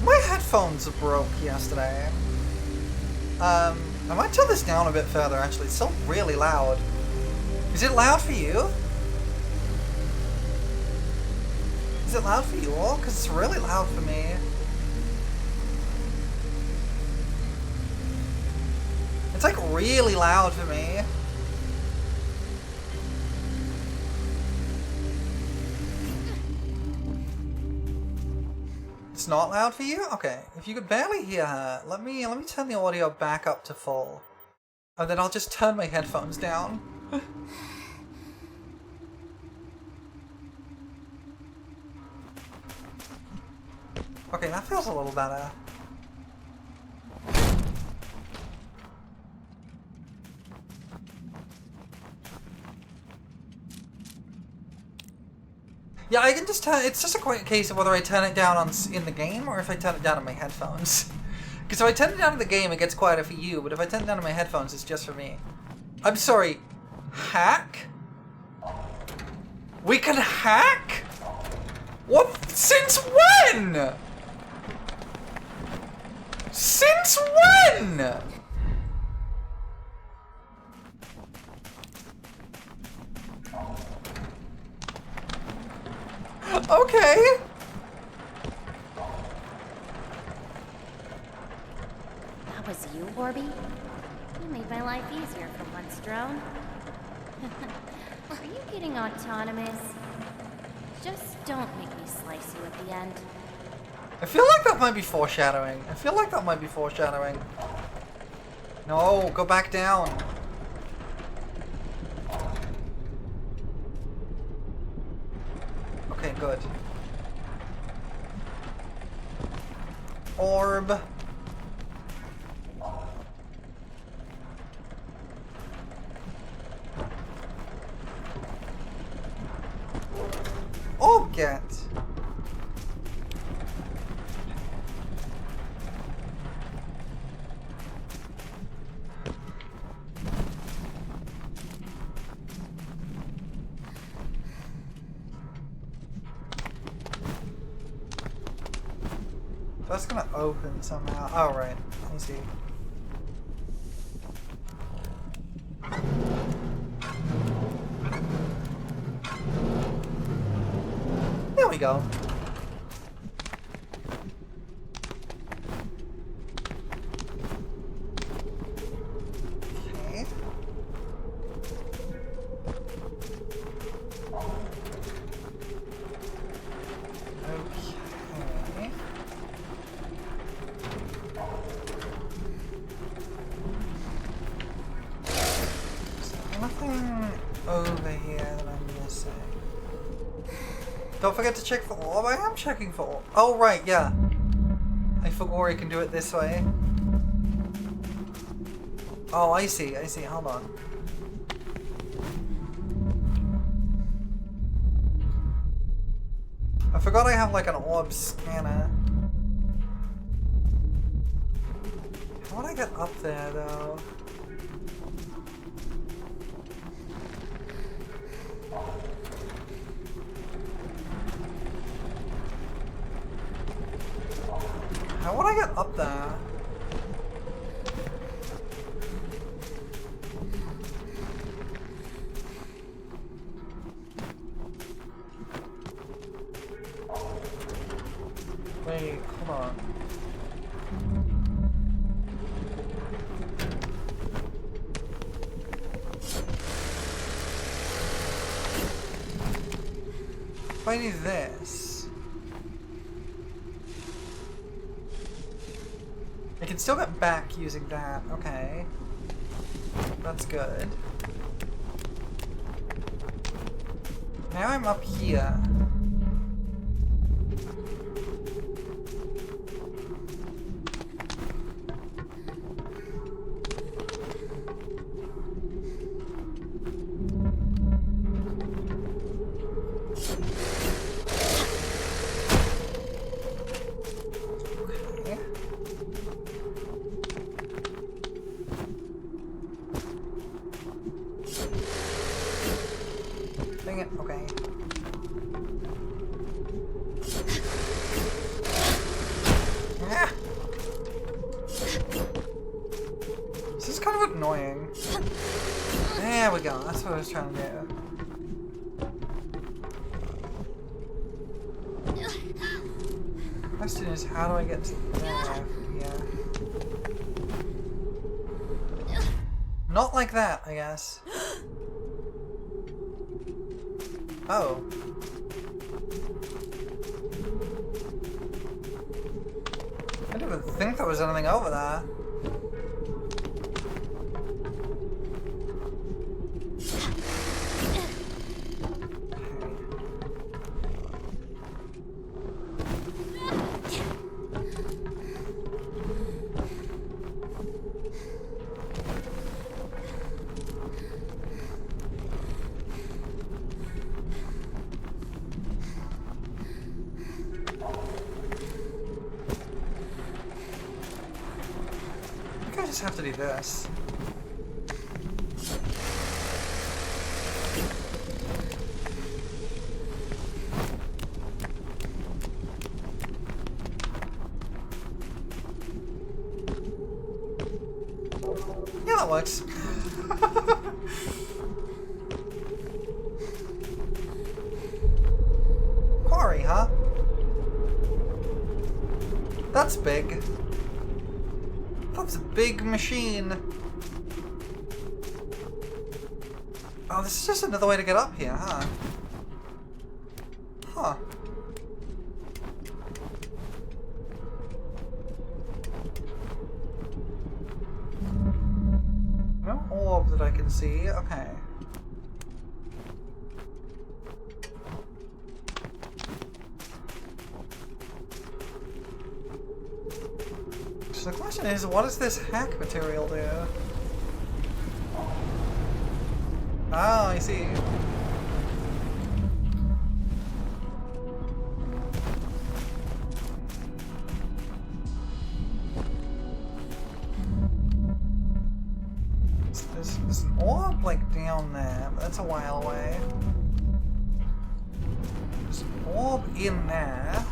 Speaker 2: My headphones broke yesterday. I might turn this down a bit further actually, it's still really loud. Is it loud for you? Is it loud for you all? Because it's really loud for me. It's like really loud for me. It's not loud for you? Okay. If you could barely hear her, let me turn the audio back up to full. And then I'll just turn my headphones down. Okay, that feels a little better. Yeah, I can just turn. It's just a quick case of whether I turn it down in the game or if I turn it down on my headphones. Because if I turn it down in the game, it gets quieter for you, but if I turn it down on my headphones, it's just for me. I'm sorry. Hack? We can hack? What? Since when? Since when? Okay.
Speaker 4: That was you, Orby? You made my life easier for once, drone. Are you getting autonomous? Just don't make me slice you at the end.
Speaker 2: I feel like that might be foreshadowing. No, go back down. Okay, good. Orb. Oh, get. That's gonna open somehow. Oh, right. Let me see. There we go. Okay. Okay. Nothing over here that I'm missing. Don't forget to check for orb. I am checking for orb. Oh, right, yeah. I forgot you can do it this way. Oh, I see. Hold on. I forgot I have like an orb scanner. How would I get up there though? How would I get up there? If I do this, I can still get back using that. Okay. That's good. Now I'm up here. Dang it, okay. Ah! This is kind of annoying. There we go, that's what I was trying to do. The question is, how do I get to there? Yeah. Not like that, I guess. Oh. I didn't even think there was anything over there. I just have to do this. Yeah, that works. Quarry, huh? That's big. That's a big machine. Oh, this is just another way to get up here, huh? Huh. No orb that I can see. Okay. So the question is, what does this hack material do? Oh, I see. There's an orb like down there, but that's a while away. There's an orb in there.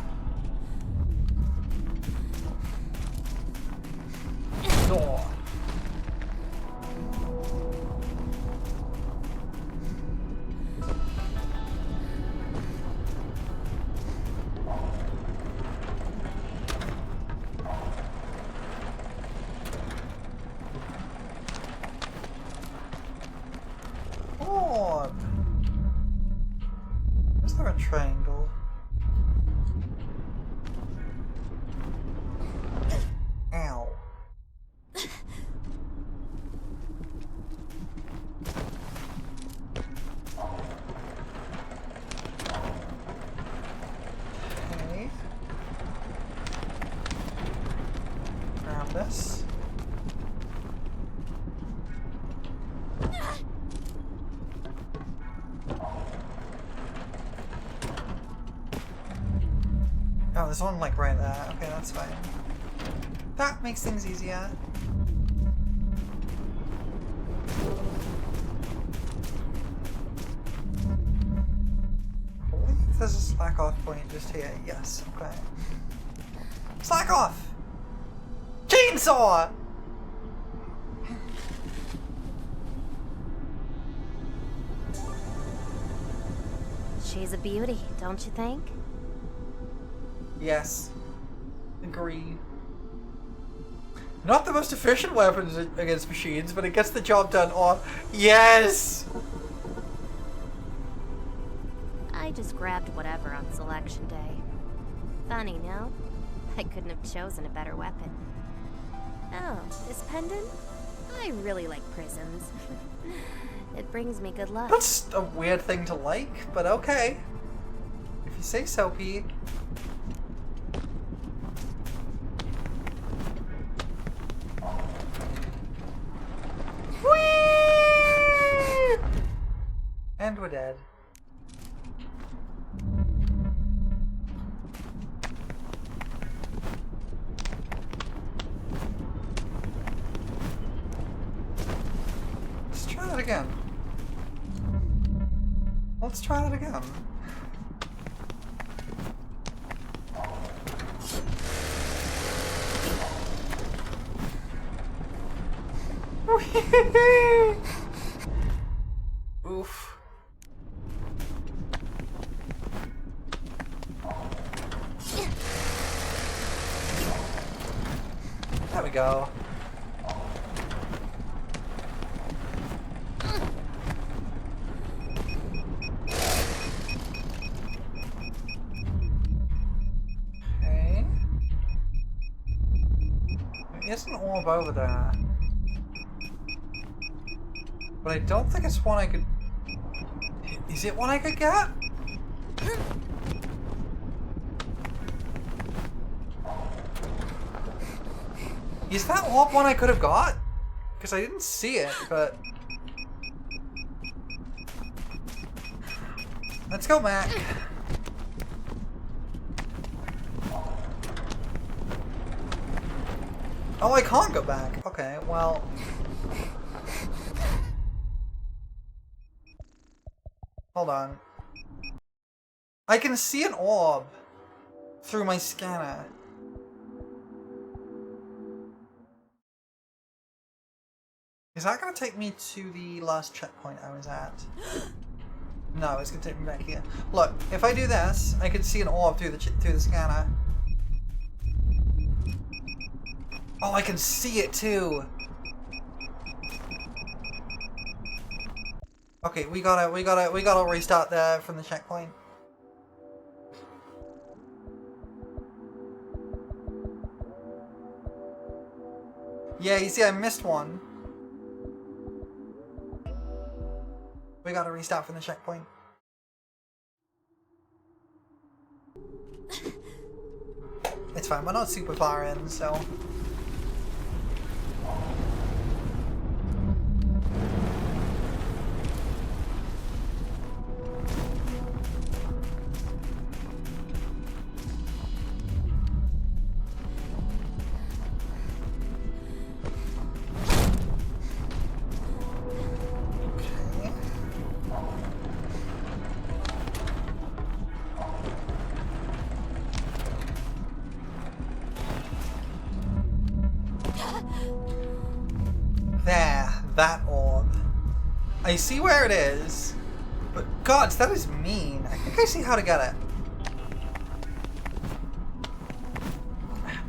Speaker 2: Door. Orb. Is there a triangle? Ow. Okay. Grab this. Oh, there's one like right there. Okay, that's fine. That makes things easier. I believe there's a slack off point just here. Yes, okay. Slack off! Chainsaw!
Speaker 4: She's a beauty, don't you think?
Speaker 2: Yes. Agree. Not the most efficient weapons against machines, but it gets the job done. Oh, yes!
Speaker 4: I just grabbed whatever on selection day. Funny, no? I couldn't have chosen a better weapon. Oh, this pendant? I really like prisms. It brings me good luck.
Speaker 2: That's a weird thing to like, but okay. If you say so, Pete. Whee! And we're dead. Let's try that again. Let's try that again. Oof. There we go. Okay. There's an orb over there. But I don't think it's one I could... Is it one I could get? Is that orb one I could have got? Because I didn't see it, but... Let's go back. Oh, I can't go back. Okay, well... Hold on. I can see an orb through my scanner. Is that going to take me to the last checkpoint I was at? No, it's going to take me back here. Look, if I do this, I can see an orb through the scanner. Oh, I can see it too. Okay, we gotta restart there from the checkpoint. Yeah, you see, I missed one. We gotta restart from the checkpoint. It's fine, we're not super far in, so... That orb. I see where it is, but God, that is mean. I think I see how to get it.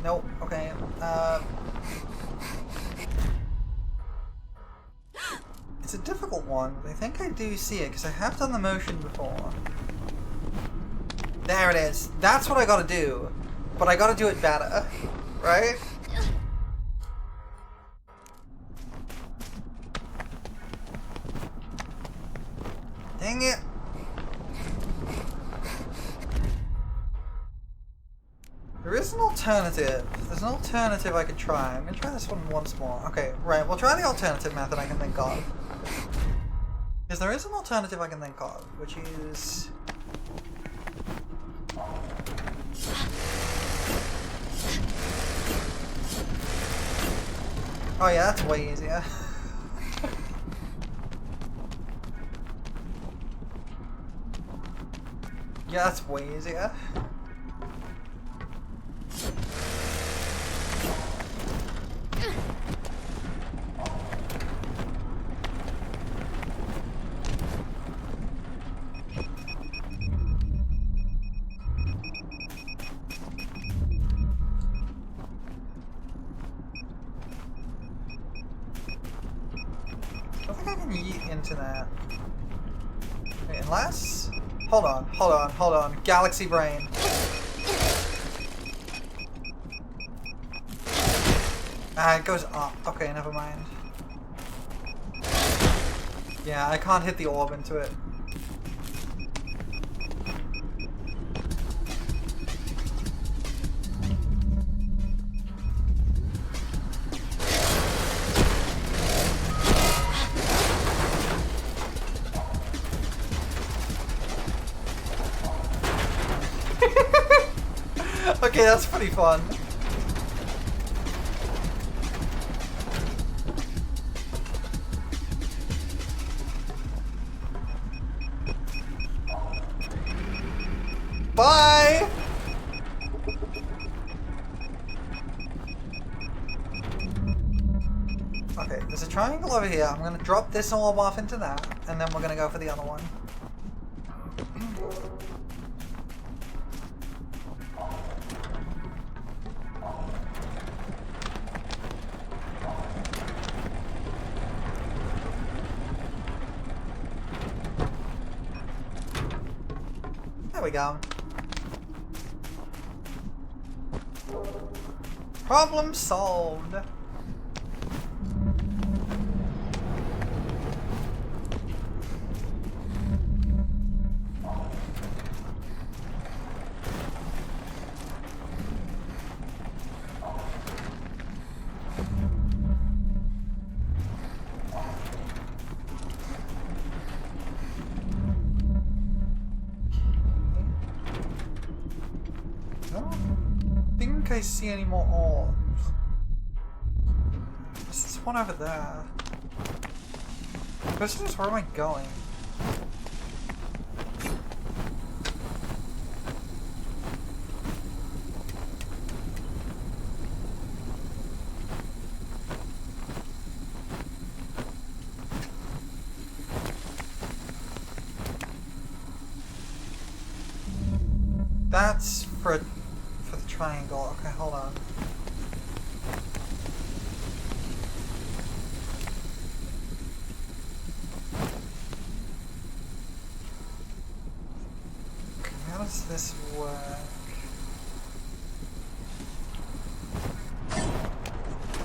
Speaker 2: Nope. Okay. It's a difficult one, but I think I do see it because I have done the motion before. There it is. That's what I gotta do, but I gotta do it better, right? Dang it! There is an alternative. There's an alternative I could try. I'm gonna try this one once more. Okay, right, we'll try the alternative method I can think of. Because there is an alternative I can think of, which is... Oh yeah, that's way easier. Yeah, that's way easier. I don't think I can yeet into that. Wait, unless... Hold on. Galaxy brain. Ah, it goes up. Okay, never mind. Yeah, I can't hit the orb into it. Okay, that's pretty fun. Bye! Okay, there's a triangle over here. I'm gonna drop this orb off into that, and then we're gonna go for the other one. There we go. Problem solved. I think I see any more orbs. There's one over there. Question is, where am I going? That's for the triangle. Okay, hold on. Okay, how does this work?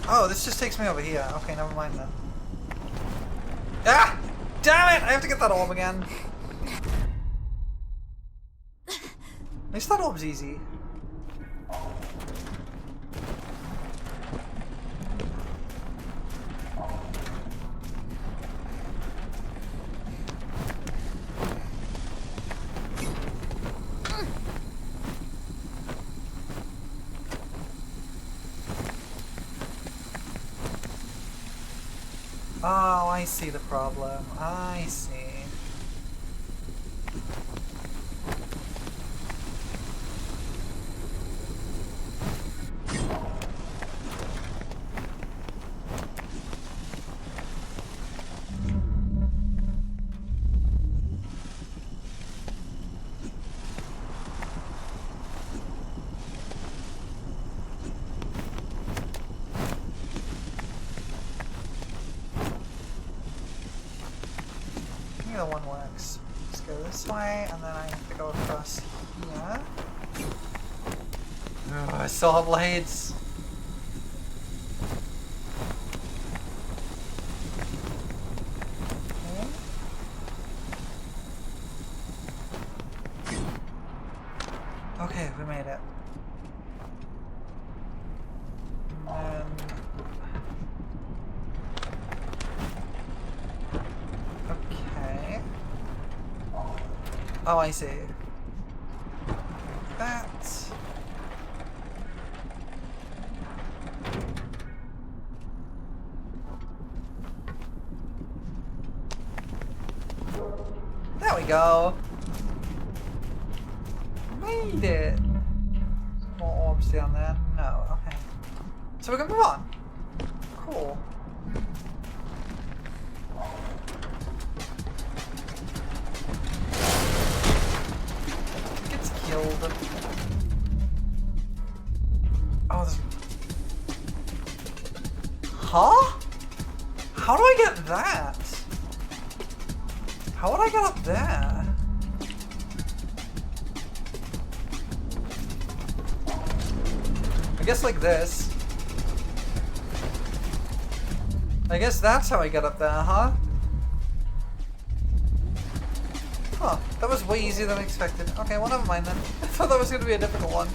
Speaker 2: Oh, this just takes me over here. Okay, never mind then. Ah! Damn it! I have to get that orb again. At least that orb's easy. Oh, I see the problem. I see. Neither one works. Let's go this way, and then I have to go across here. Oh, I still have blades. Okay, we made it. And okay. Oh, I see. That. There we go. Made it. More orbs down there? No, okay. So we're gonna move on. Cool. Gets killed. Oh, there's... Huh? How do I get that? How would I get up there? I guess like this. I guess that's how I get up there, huh? Huh, that was way easier than expected. Okay, well never mind then. I thought that was going to be a difficult one.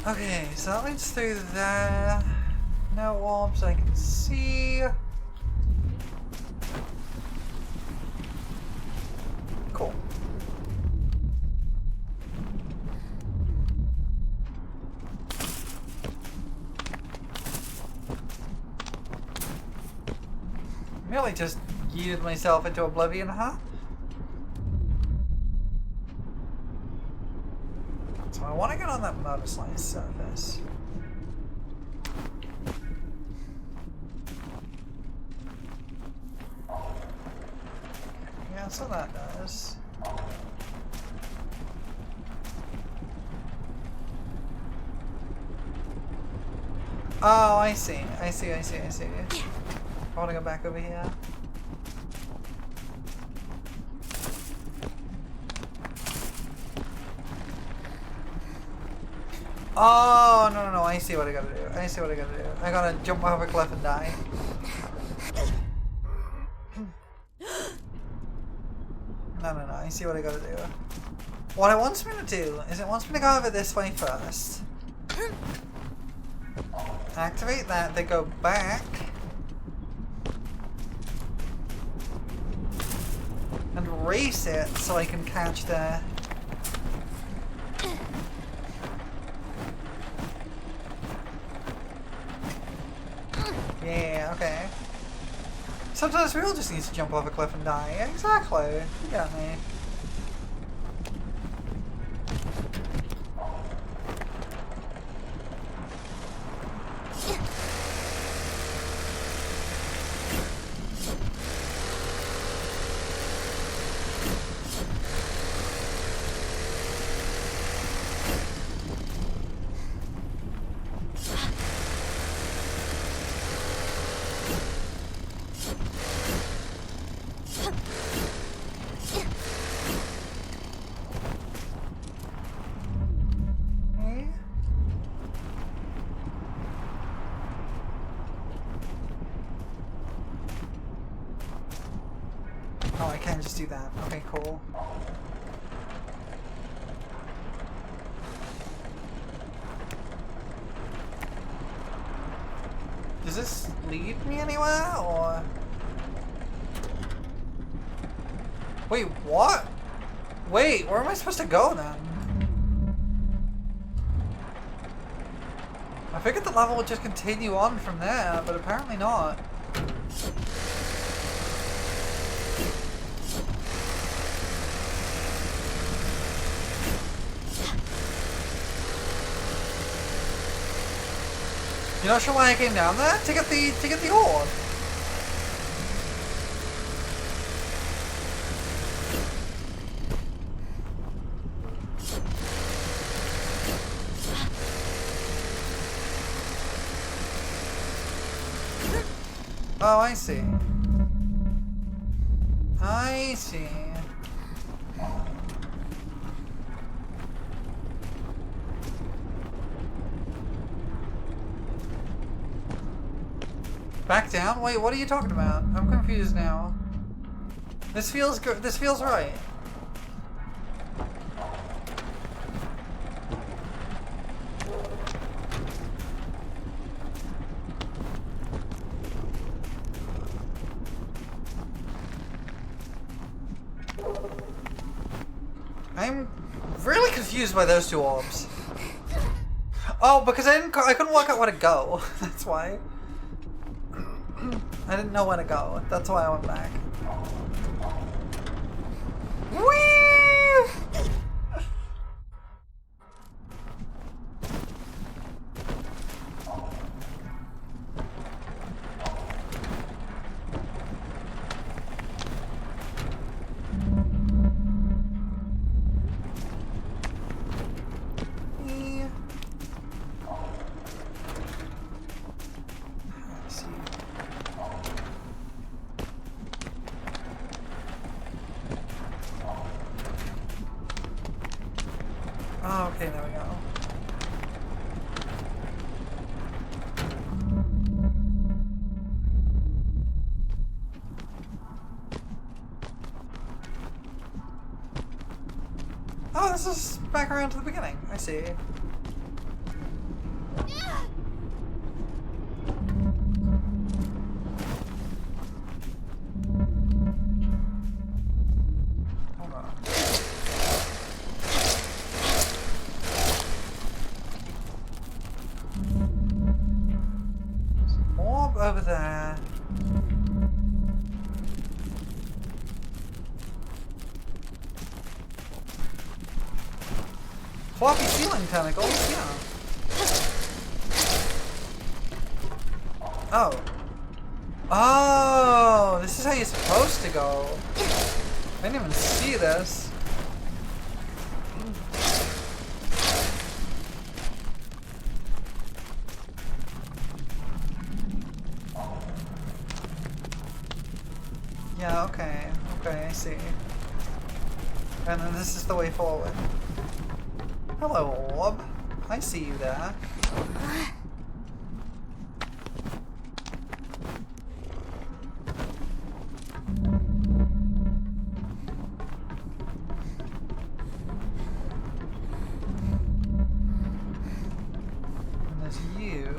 Speaker 2: Okay, so that leads through there. No orbs I can see. Cool. Really just yeeted myself into oblivion, huh? So I want to get on that Motorslice surface. Yeah, so that does. Oh, I see. I see. I want to go back over here. Oh, no, I see what I gotta do. I gotta jump off a cliff and die. No, I see what I gotta do. What it wants me to do is it wants me to go over this way first. Activate that, then go back. And race it so I can catch the... Yeah, okay. Sometimes we all just need to jump off a cliff and die. Exactly. You got me. Oh, I can just do that. Okay, cool. Does this lead me anywhere, or...? Wait, what? Wait, where am I supposed to go then? I figured the level would just continue on from there, but apparently not. You're not sure why I came down there? To get the orb. Oh, I see. I see. Back down? Wait, what are you talking about? I'm confused now. This feels good. This feels right. I'm really confused by those two orbs. Oh, because I couldn't work out where to go. That's why. I didn't know where to go. That's why I went back. Whee! Okay, there we go. Oh, this is back around to the beginning. I see. Hold on. There's an orb over there. Floppy ceiling tentacles, yeah. Oh. Oh, this is how you're supposed to go. I didn't even see this. Yeah, okay. Okay, I see. And then this is the way forward. Hello, orb. I see you there. And there's you.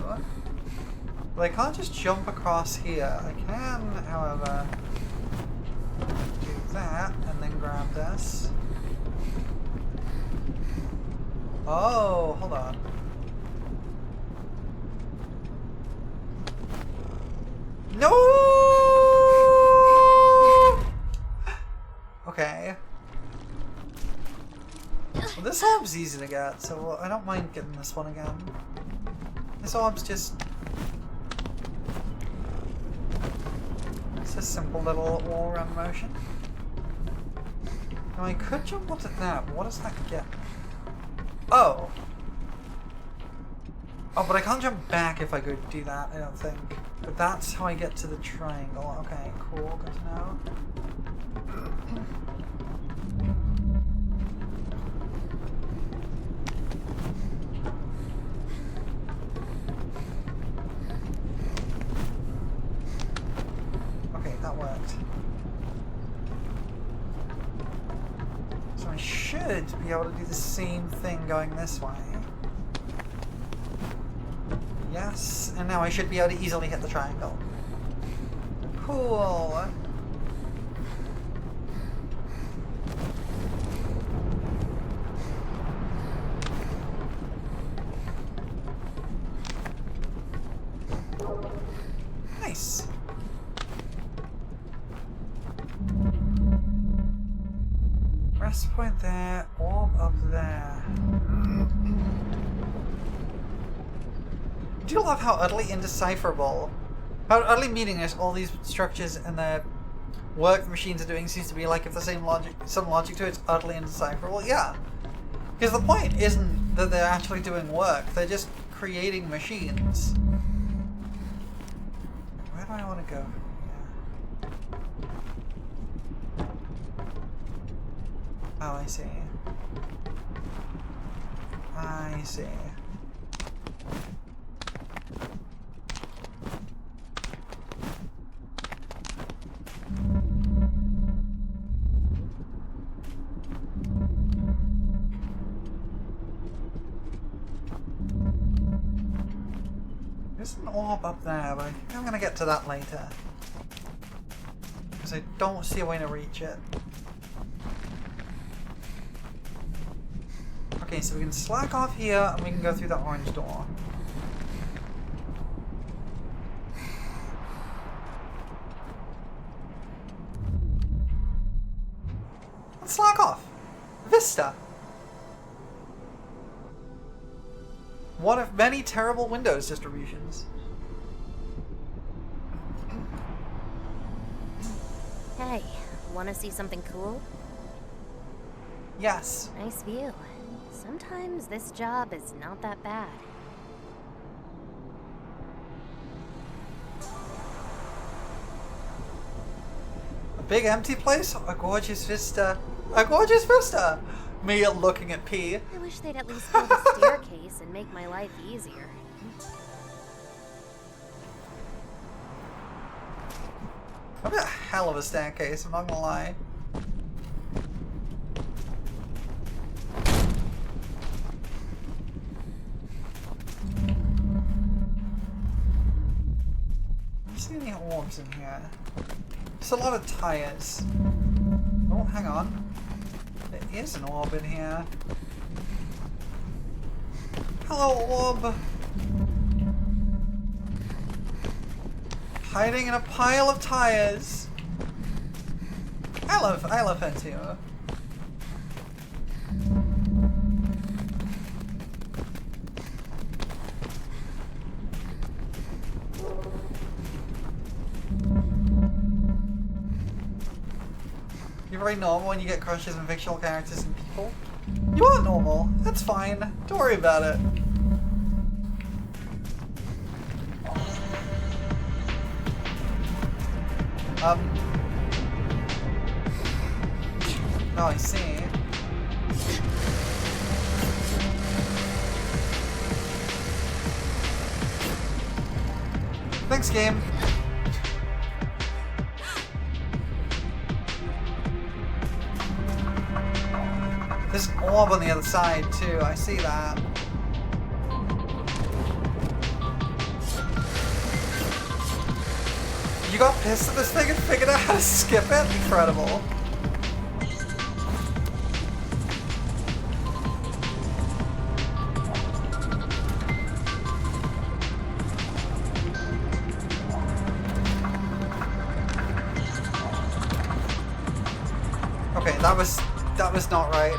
Speaker 2: But I can't just jump across here. I can, however, do that and then grab this. Oh, hold on. No! Okay. Well, this orb's easy to get, so I don't mind getting this one again. This orb's just... It's a simple little all-around motion. Now I could jump onto that, but what does that get? Oh. Oh, but I can't jump back if I go do that, I don't think. But that's how I get to the triangle. Okay, cool, good to know. Okay, that worked. So I should be able to do the same thing going this way. Yes, and now I should be able to easily hit the triangle. Cool. Nice. Rest point there, orb up there. I do love how utterly indecipherable, how utterly meaningless all these structures and the work the machines are doing seems to be. Like, if the same logic, some logic to it, it's utterly indecipherable. Yeah, because the point isn't that they're actually doing work; they're just creating machines. Where do I want to go? Oh, I see. I see. There's an orb up there, but I think I'm gonna get to that later. Because I don't see a way to reach it. Okay, so we can slack off here and we can go through that orange door. Let's slack off. Vista. One of many terrible Windows distributions.
Speaker 4: Hey, wanna see something cool?
Speaker 2: Yes.
Speaker 4: Nice view. Sometimes this job is not that bad.
Speaker 2: A big empty place? A gorgeous vista. A gorgeous vista! Me looking at P.
Speaker 4: I wish they'd at least build a staircase and make my life easier.
Speaker 2: That'd be a hell of a staircase, I'm not gonna lie. Do you see any orbs in here? There's a lot of tires. Oh, hang on. There is an orb in here. Hello, orb! Hiding in a pile of tires. I love her too. You're very normal when you get crushes on fictional characters and people. You are normal. That's fine. Don't worry about it. Oh, I see. Thanks, game. There's an orb on the other side, too. I see that. You got pissed at this thing and figured out how to skip it? Incredible. Okay, that was not right.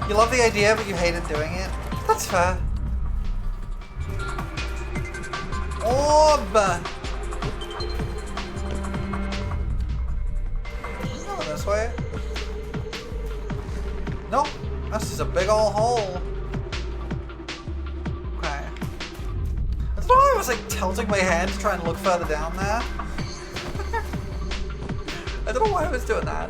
Speaker 2: You love the idea, but you hated doing it. That's fair. Orb! Go this way. Nope. That's just a big ol' hole. Okay. I don't know why I was like tilting my head to try and look further down there. I don't know why I was doing that.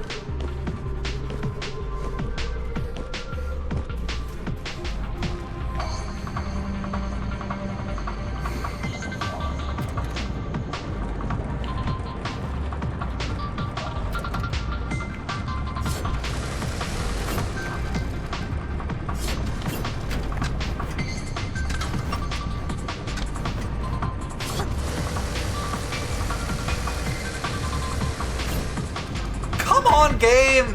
Speaker 2: Come on, game!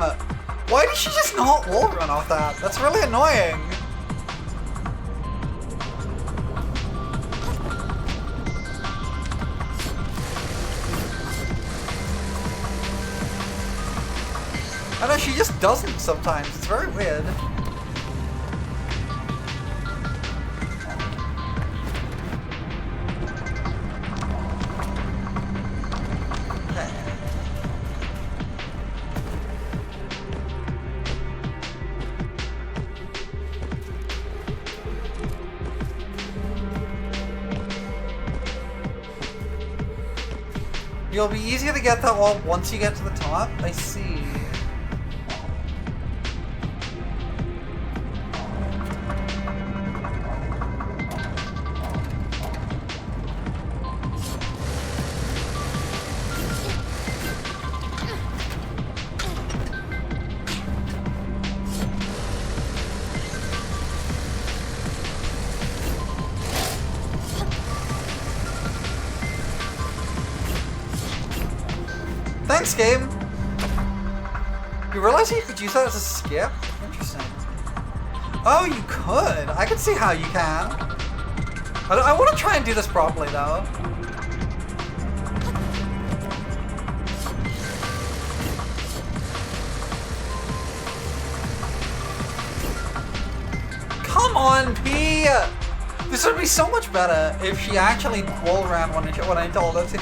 Speaker 2: Why did she just not wall run off that? That's really annoying. I know, she just doesn't sometimes. It's very weird. It'll be easier to get that wall once you get to the top. I see. Thanks, game! You realize you could use that as a skip? Interesting. Oh, you could! I can see how you can. I want to try and do this properly, though. on, P! This would be so much better if she actually wall ran when I told her to.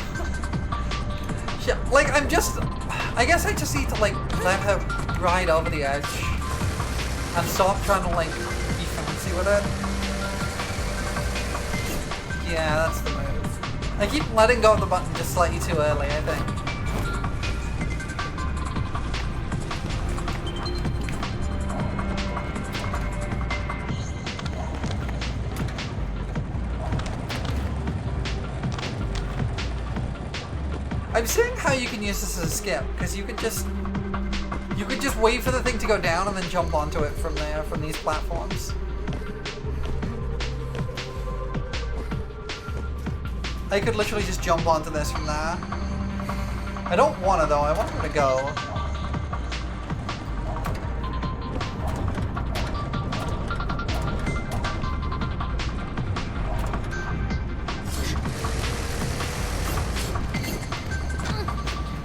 Speaker 2: Like, I guess I just need to, like, let her ride over the edge and stop trying to, like, be fancy with it. Yeah, that's the move. I keep letting go of the button just slightly too early, I think. I'm seeing how you can use this as a skip, because you could just wait for the thing to go down and then jump onto it from there, from these platforms. I could literally just jump onto this from there. I don't want to though, I want her to go.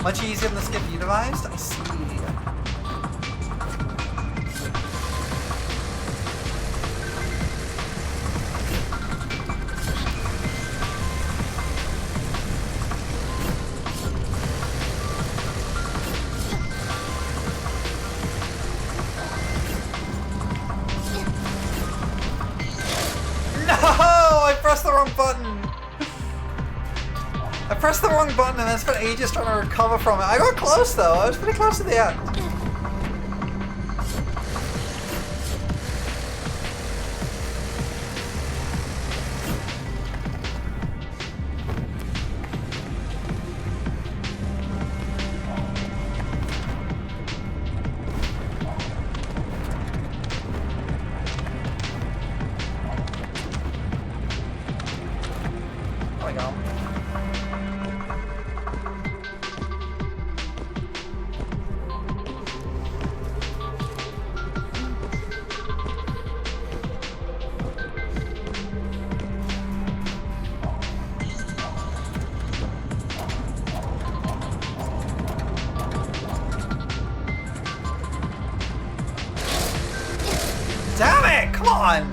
Speaker 2: Much easier than the skip you devised? I see. No! I pressed the wrong button! I pressed the wrong button and then spent ages trying to recover from it. I got close though, I was pretty close to the end. There we go. Damn it! Come on!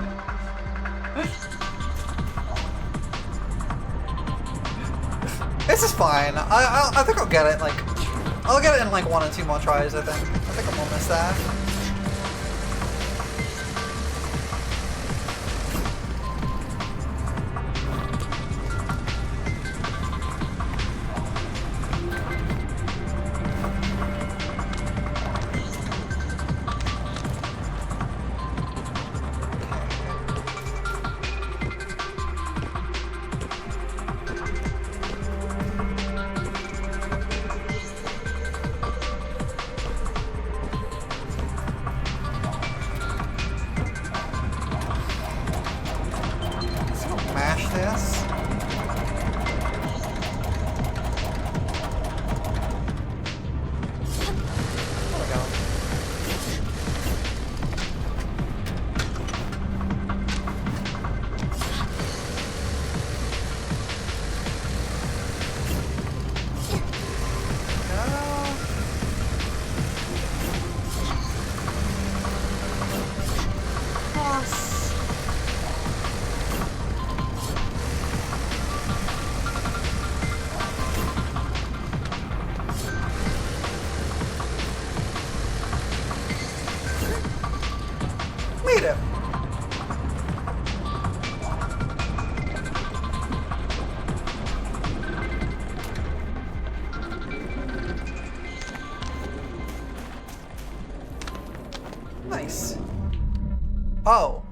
Speaker 2: This is fine. I think I'll get it. Like, I'll get it in like 1 or 2 more tries. I think I won't miss that. Mash this. There we go. Meet him. Nice. Oh.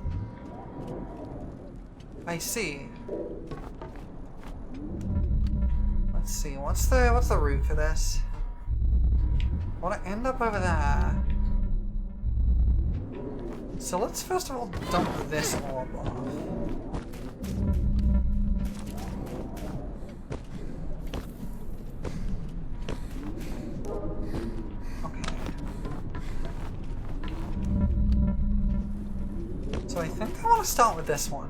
Speaker 2: I see. Let's see. What's the route for this? I want to end up over there. So let's first of all dump this orb off. Okay. So I think I want to start with this one.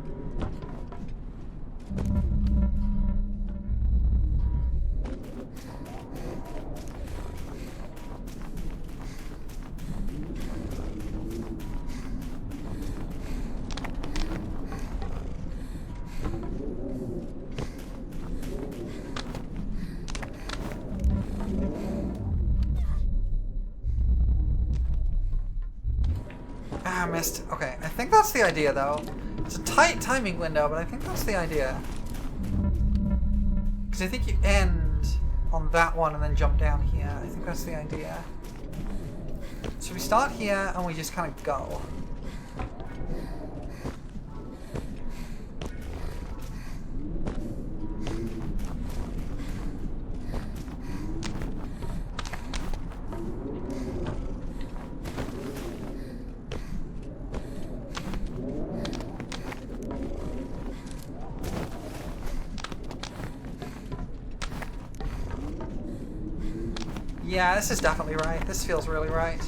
Speaker 2: missed. Okay, I think that's the idea, though. It's a tight timing window, but I think that's the idea. Because I think you end on that one and then jump down here. I think that's the idea. So we start here and we just kind of go. Yeah, this is definitely right. This feels really right.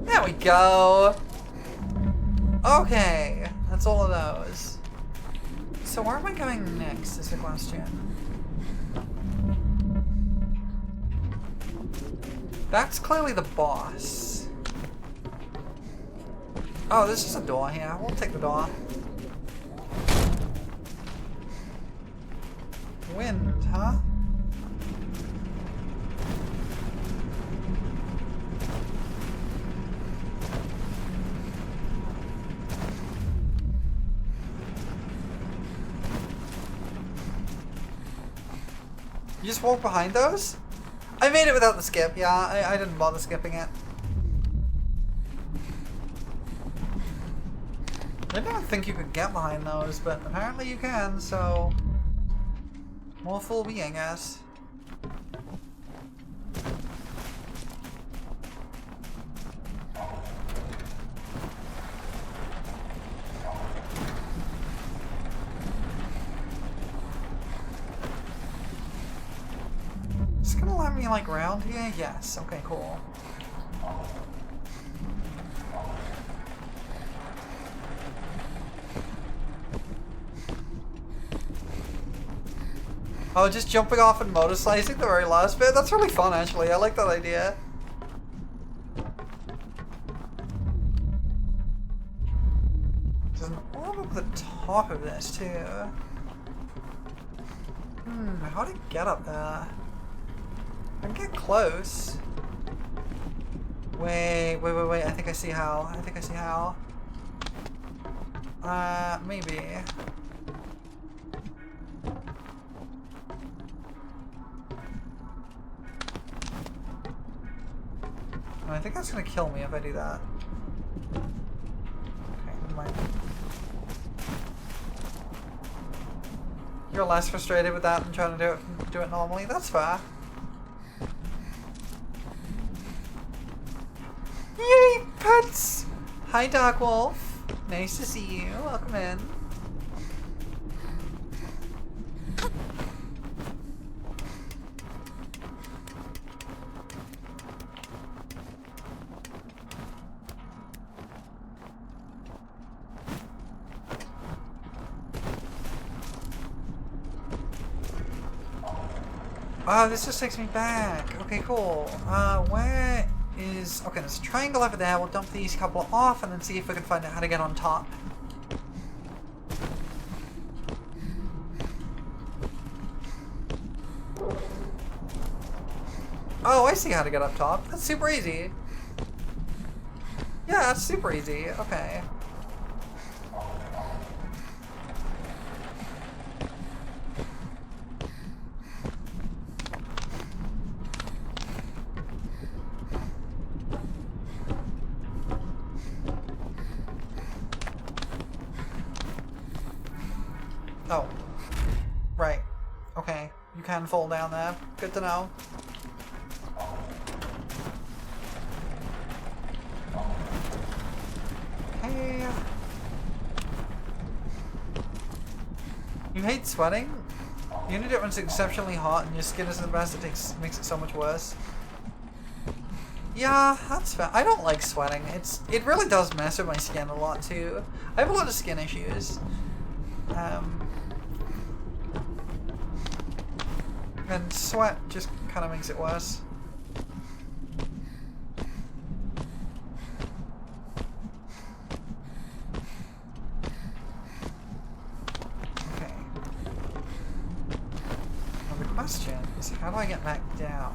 Speaker 2: There we go! Okay, that's all of those. So where am I going next is the question. That's clearly the boss. Oh, there's just a door here. We'll take the door. Wind, huh? You just walk behind those? I made it without the skip, yeah. I didn't bother skipping it. I didn't think you could get behind those, but apparently you can, so... More fool me, I guess. It's gonna let me, like, round here? Yes. Okay, cool. Oh, just jumping off and motorslicing the very last bit? That's really fun, actually. I like that idea. There's an orb up the top of this, too. How do you get up there? I can get close. Wait. I think I see how. Maybe. I think that's gonna kill me if I do that. Okay, never mind. You're less frustrated with that than trying to do it normally. That's fair. Yay, pets! Hi, Dark Wolf. Nice to see you. Welcome in. Oh, this just takes me back. Okay, cool. Where is... Okay, there's a triangle over there. We'll dump these couple off and then see if we can find out how to get on top. Oh, I see how to get up top. That's super easy. Yeah, that's super easy. Okay. Oh. Right. Okay. You can fall down there. Good to know. Hey. You hate sweating? You need it when it's exceptionally hot and your skin isn't the best, it makes it so much worse. Yeah, that's fair. I don't like sweating. It really does mess with my skin a lot too. I have a lot of skin issues. And sweat just kind of makes it worse. Okay. Now the How do I get back down?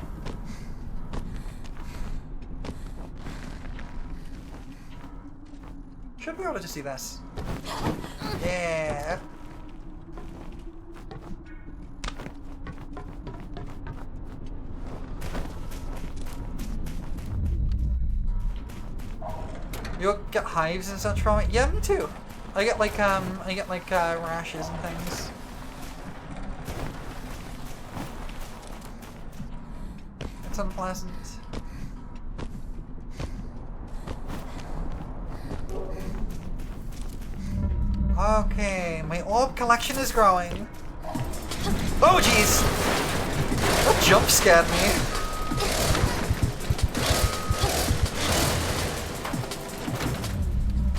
Speaker 2: Should be able to just do this. Yeah. You get hives and such from it? Yeah, me too. I get like rashes and things. It's unpleasant. Okay, my orb collection is growing. Oh jeez! That jump scared me.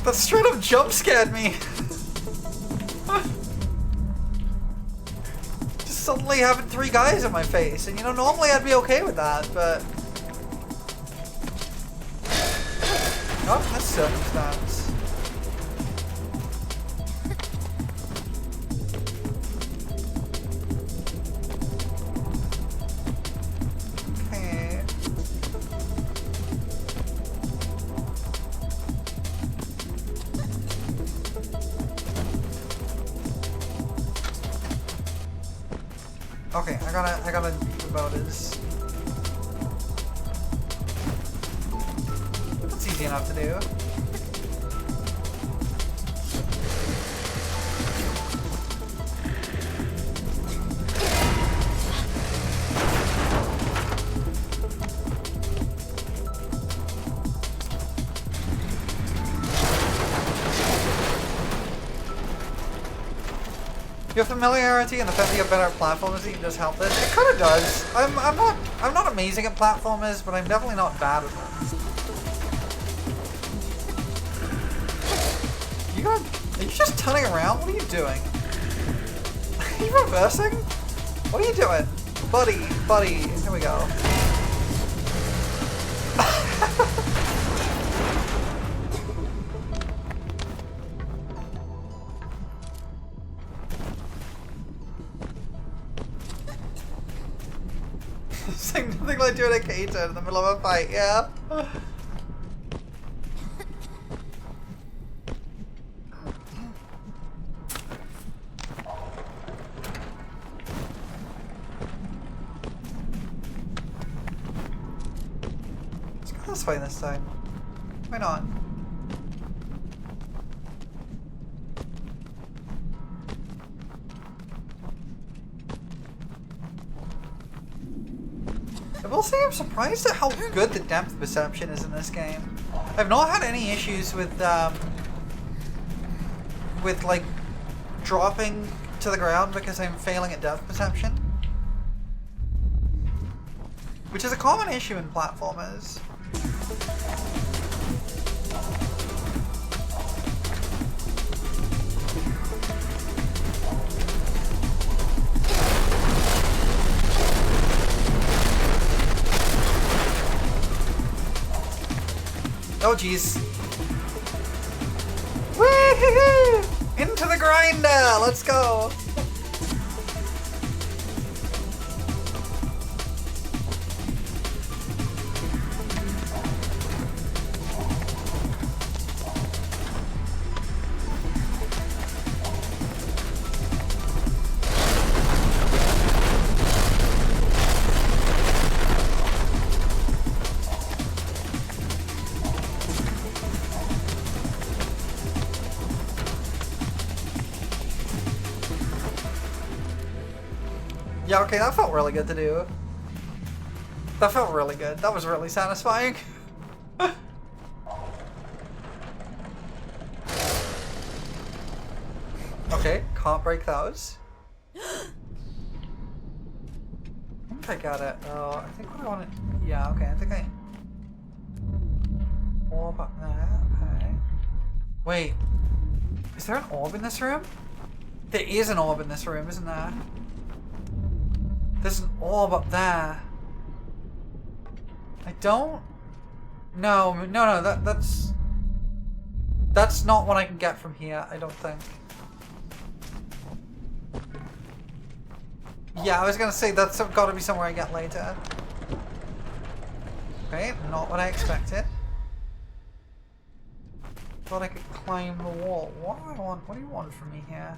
Speaker 2: That straight up jump scared me. Just suddenly having 3 guys in my face, and you know, normally I'd be okay with that, but not in this circumstance. Okay, I gotta think about this. That's easy enough to do. Your familiarity and the fact that you're better at platformers even does help this. It kind of does. I'm not amazing at platformers, but I'm definitely not bad at them. Are you just turning around? What are you doing? Are you reversing? What are you doing? Buddy, here we go. Nothing like doing a K-turn in the middle of a fight, yeah? Let's go this way this time. Why not? I will say I'm surprised at how good the depth perception is in this game. I've not had any issues with like dropping to the ground because I'm failing at depth perception, which is a common issue in platformers. Oh jeez. Woo-hoo-hoo! Into the grinder! Let's go! Yeah, okay, that felt really good to do. That felt really good. That was really satisfying. Okay, can't break those. I think I got it. Oh, I think what I want to... Yeah, okay, I think I... Orb up there, okay. Wait. Is there an orb in this room? There is an orb in this room, isn't there? There's an orb up there. I don't... No, that's not what I can get from here, I don't think. Yeah, I was gonna say that's gotta be somewhere I get later. Okay, not what I expected. Thought I could climb the wall. What do I want? What do you want from me here?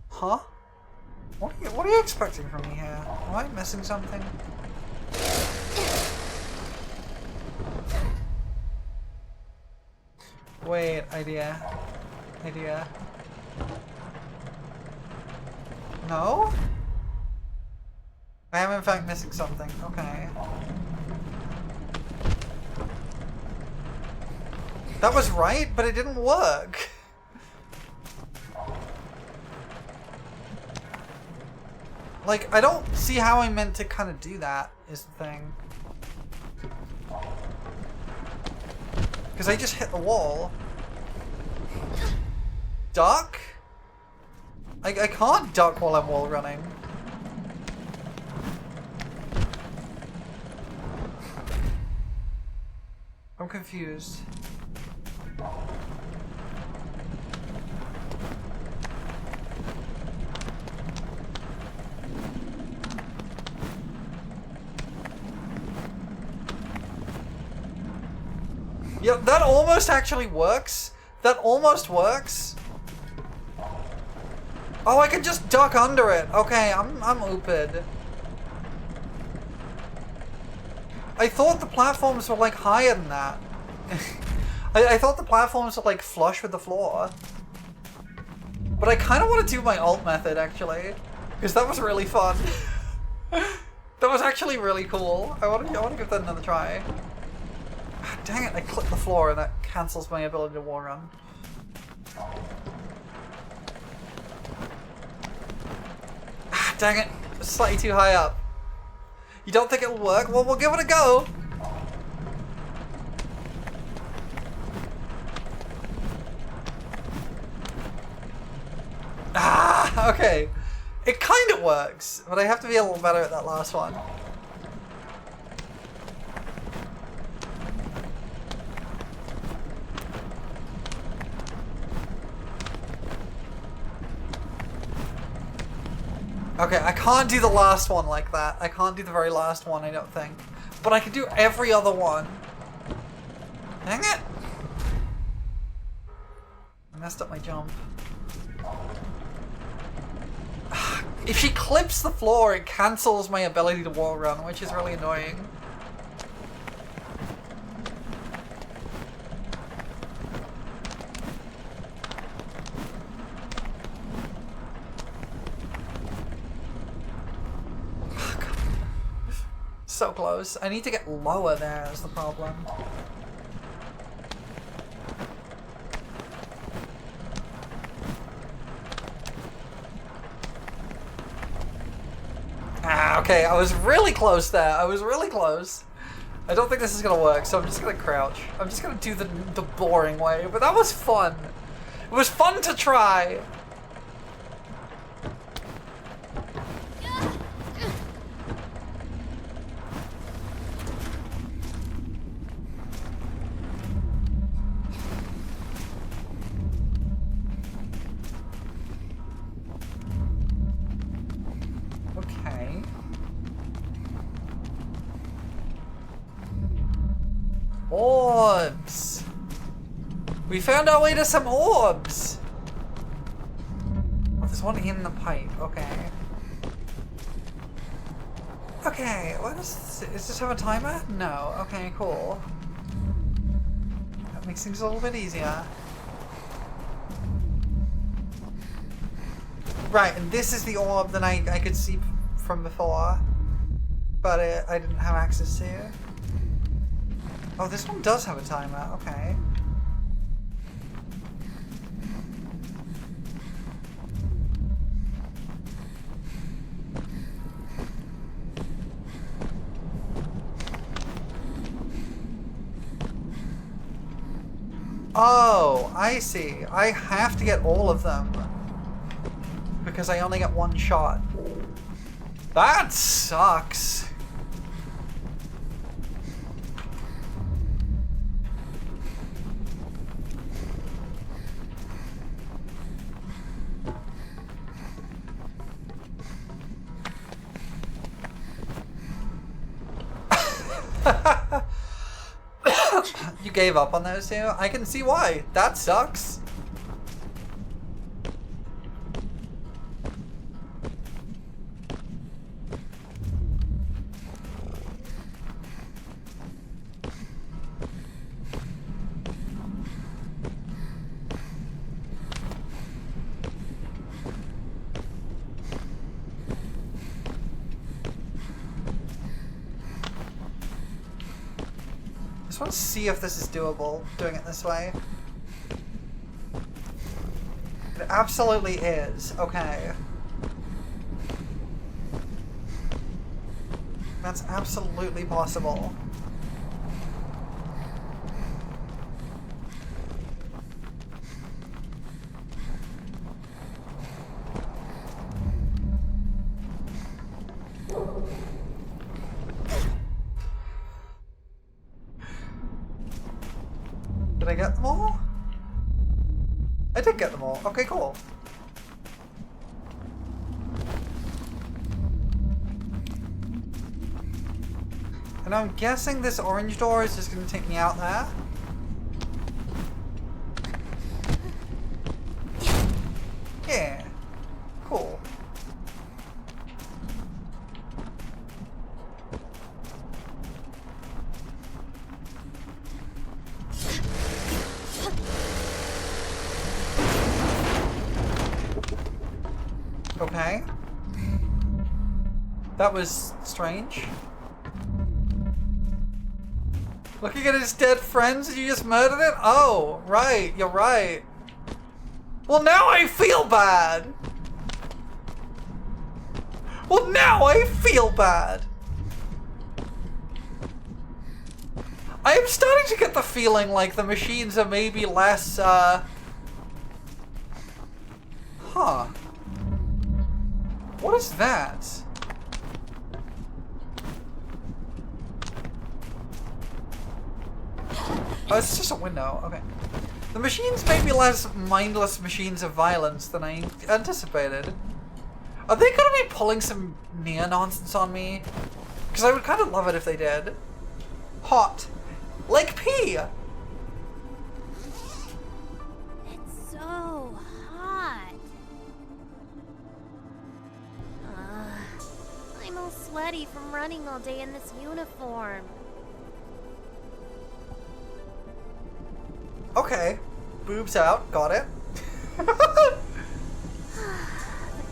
Speaker 2: Huh? What are you expecting from me here? Am I missing something? Wait, idea. No? I am in fact missing something. Okay. That was right, but it didn't work. Like, I don't see how I meant to kind of do that, is the thing. Because I just hit the wall. Duck? I can't duck while I'm wall running. I'm confused. Yeah, that almost actually works. That almost works. Oh, I could just duck under it. Okay, I'm ooped. I thought the platforms were like higher than that. I thought the platforms were like flush with the floor. But I kind of want to do my alt method actually, because that was really fun. That was actually really cool. I want to give that another try. Dang it! I clipped the floor and that cancels my ability to wall run. Dang it! It's slightly too high up. You don't think it'll work? Well, we'll give it a go. Ah, okay. It kind of works, but I have to be a little better at that last one. Okay, I can't do the last one like that. I can't do the very last one, I don't think. But I can do every other one. Dang it! I messed up my jump. If she clips the floor, it cancels my ability to wall run, which is really annoying. So close. I need to get lower there is the problem. Ah, okay, I was really close there. I was really close. I don't think this is gonna work, so I'm just gonna crouch. I'm just gonna do the boring way, but that was fun. It was fun to try. Orbs! We found our way to some orbs! Oh, there's one in the pipe, okay. Okay, what is this have a timer? No, okay, cool. That makes things a little bit easier. Right, and this is the orb that I could see from before, but I didn't have access to. Oh, this one does have a timer, okay. Oh, I see. I have to get all of them because I only get one shot. That sucks. You gave up on those two? I can see why. That sucks. I just want to see if this is doable, doing it this way. It absolutely is. Okay. That's absolutely possible. Did I get them all? I did get them all. Okay, cool. And I'm guessing this orange door is just going to take me out there. Yeah. Cool. Okay. That was strange. Looking at his dead friends, you just murdered it? Oh, right, you're right. Well, now I feel bad. Well, now I feel bad. I am starting to get the feeling like the machines are maybe less, Huh. What is that? Oh, it's just a window. Okay. The machines may be less mindless machines of violence than I anticipated. Are they gonna be pulling some near nonsense on me? Because I would kind of love it if they did. Hot. Like pee!
Speaker 4: It's so hot. I'm all sweaty from running all day in this uniform.
Speaker 2: Okay. Boobs out. Got it.
Speaker 4: The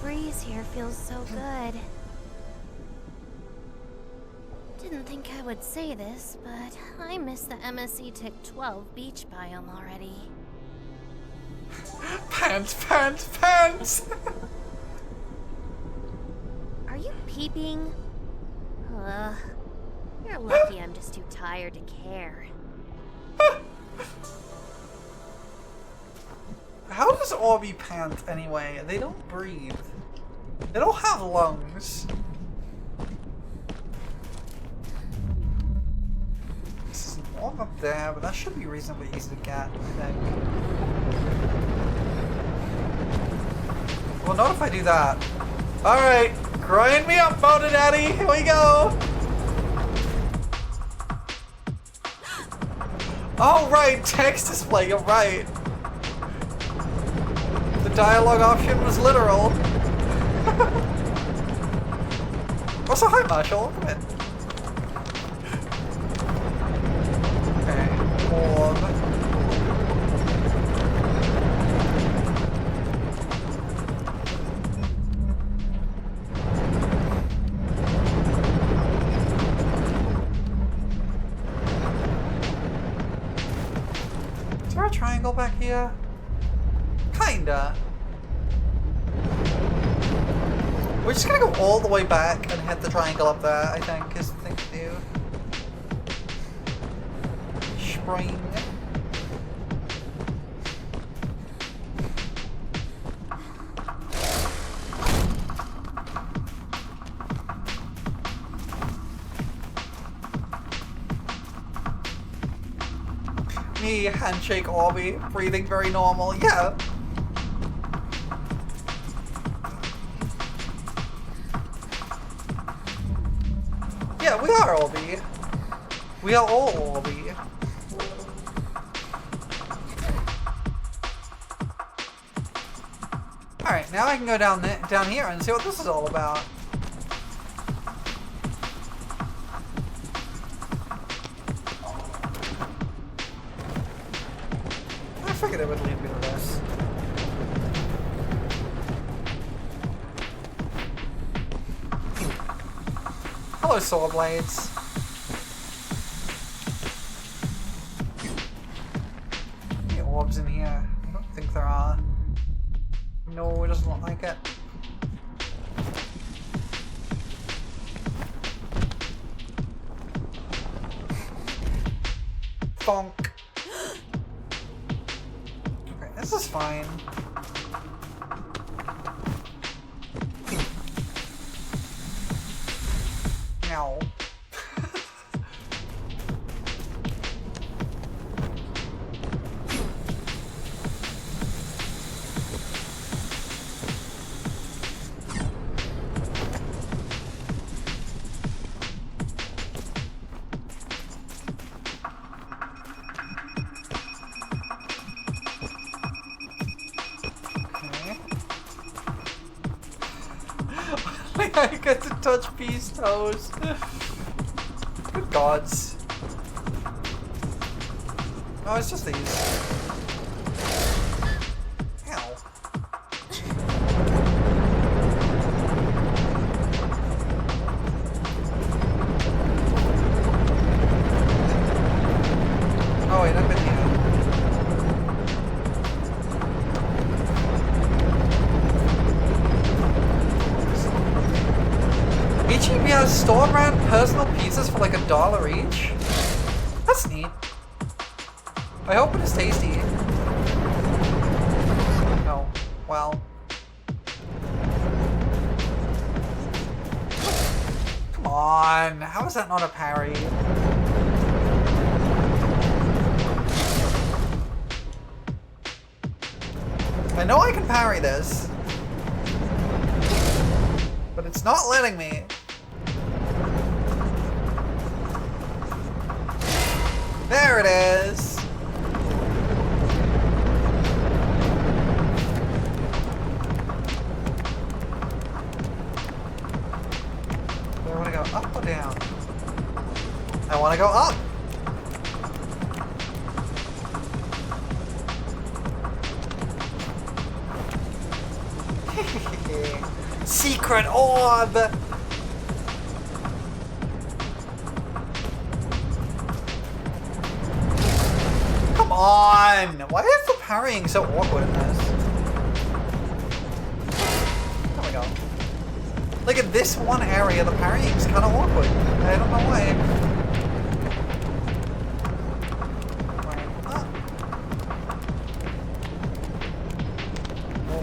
Speaker 4: breeze here feels so good. Didn't think I would say this, but I miss the MSC Tick 12 beach biome already.
Speaker 2: Pants, pants, pants!
Speaker 4: Are you peeping? You're lucky I'm just too tired to care.
Speaker 2: How does Orby pant anyway? They don't breathe. They don't have lungs. This is warm up there, but that should be reasonably easy to get, I think. Well, not if I do that. Alright, grind me up, Motor Daddy! Here we go! Oh, right, text display, you're right. The dialogue option was literal. Also, hi, Marshall. Come in. Okay, orb. Is there a triangle back here? Kinda. We're just gonna go all the way back and hit the triangle up there, I think, is the thing to do. Spring. Me, handshake Orby, breathing very normal, yeah. Yeah, we are Orby. We are all Orby. Alright, now I can go down here and see what this is all about. I figured it would lead me to this. Hello, saw blades. Any orbs in here? I don't think there are. No, it doesn't look like it. Bonk. Okay, this is fine. No. I get to touch B's toes. Good gods. Oh, it's just these. Ow. Oh wait, I've been here. HEB has store brand personal pizzas for like $1 each. That's neat. I hope it is tasty. Oh, well. Come on, how is that not a parry? I know I can parry this, but it's not letting me. There it is. Do I want to go up or down? I want to go up. Secret orb. Come on! Why is the parrying so awkward in this? There we go. Like in this one area, the parrying's kind of awkward. I don't know why.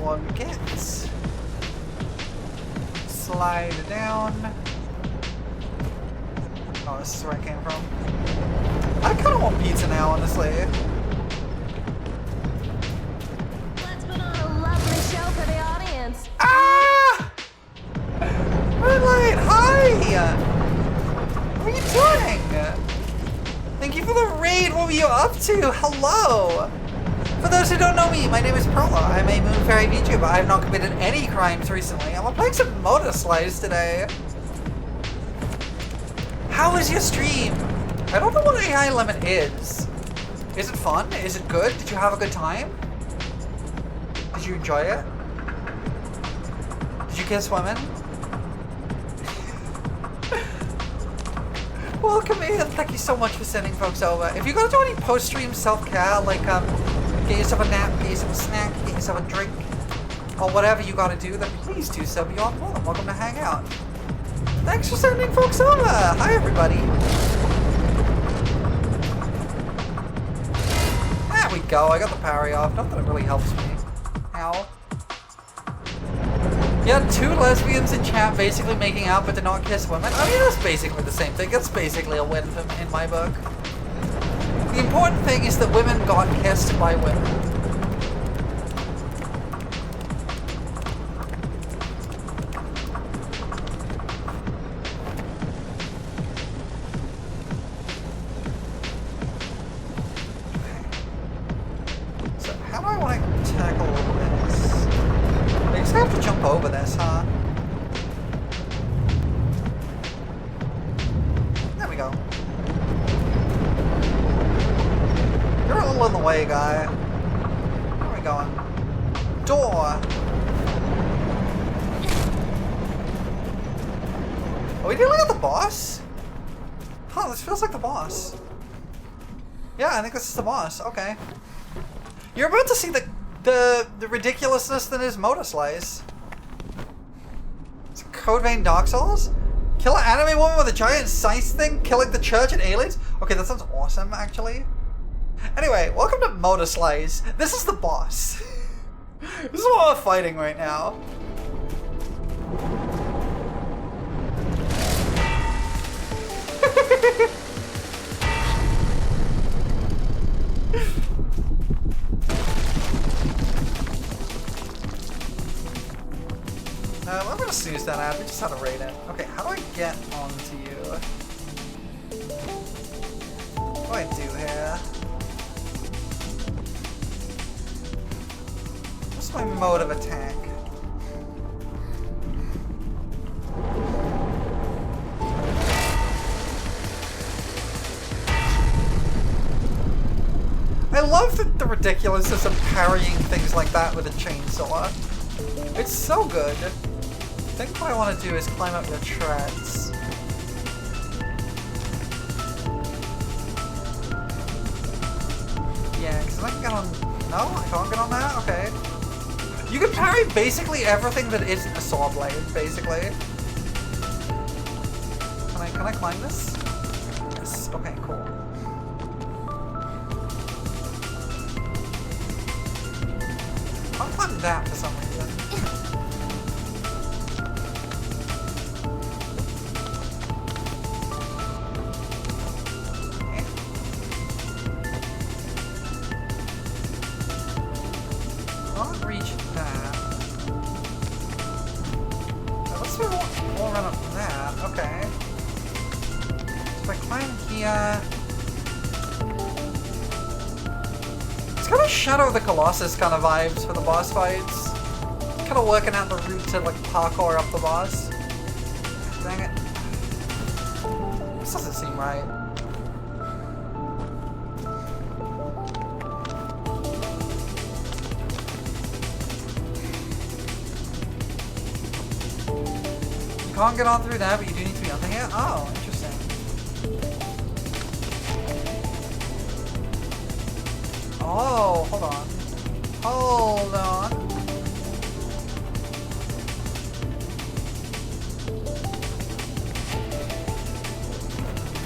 Speaker 2: One gets. Slide down. Oh, this is where I came from. I kind of want pizza now, honestly.
Speaker 5: Let's put on a lovely show for the audience.
Speaker 2: Ah! Red light, hi! What are you doing? Thank you for the raid. What were you up to? Hello! For those who don't know me, my name is Perla. I'm a Moon Fairy VTuber. I have not committed any crimes recently. I'm playing some Motorslice today. How was your stream? I don't know what AI limit is. Is it fun? Is it good? Did you have a good time? Did you enjoy it? Did you kiss women? Welcome in. Thank you so much for sending folks over. If you're gonna do any post-stream self-care, like get yourself a nap, get yourself a snack, get yourself a drink, or whatever you gotta do, then please do so. You're more than welcome to hang out. Thanks for sending folks over. Hi, everybody. There we go. I got the parry off. Not that it really helps me. Ow. You had two lesbians in chat basically making out but did not kiss women. I mean, that's basically the same thing. That's basically a win in my book. The important thing is that women got kissed by women. over this, huh? There we go. You're a little in the way, guy. Where are we going? Door! Are we dealing with the boss? Huh, this feels like the boss. Yeah, I think this is the boss. Okay. You're about to see the ridiculousness that is Motorslice. It's a code vein Dark Souls? Kill an anime woman with a giant scythe thing, killing the church and aliens? Okay, that sounds awesome, actually. Anyway, welcome to Motorslice. This is the boss. This is what we're fighting right now. I'm gonna snooze that app. We just had to rate it. Okay, how do I get onto you? What do I do here? What's my mode of attack? I love the ridiculousness of parrying things like that with a chainsaw. It's so good. I think what I want to do is climb up your treads. Yeah, because I can get on... No, I can't get on that? Okay. You can parry basically everything that isn't a saw blade, basically. Can I climb this? Yes. Okay, cool. I'll climb that for some reason. Can't reach that. Let's do more run up that. Okay. So if I climb here. It's kind of Shadow of the Colossus kind of vibes for the boss fights. Kind of working out the route to like parkour up the boss. Dang it. This doesn't seem right. You can't get on through there, but you do need to be under here? Oh, interesting. Oh, hold on. Hold on.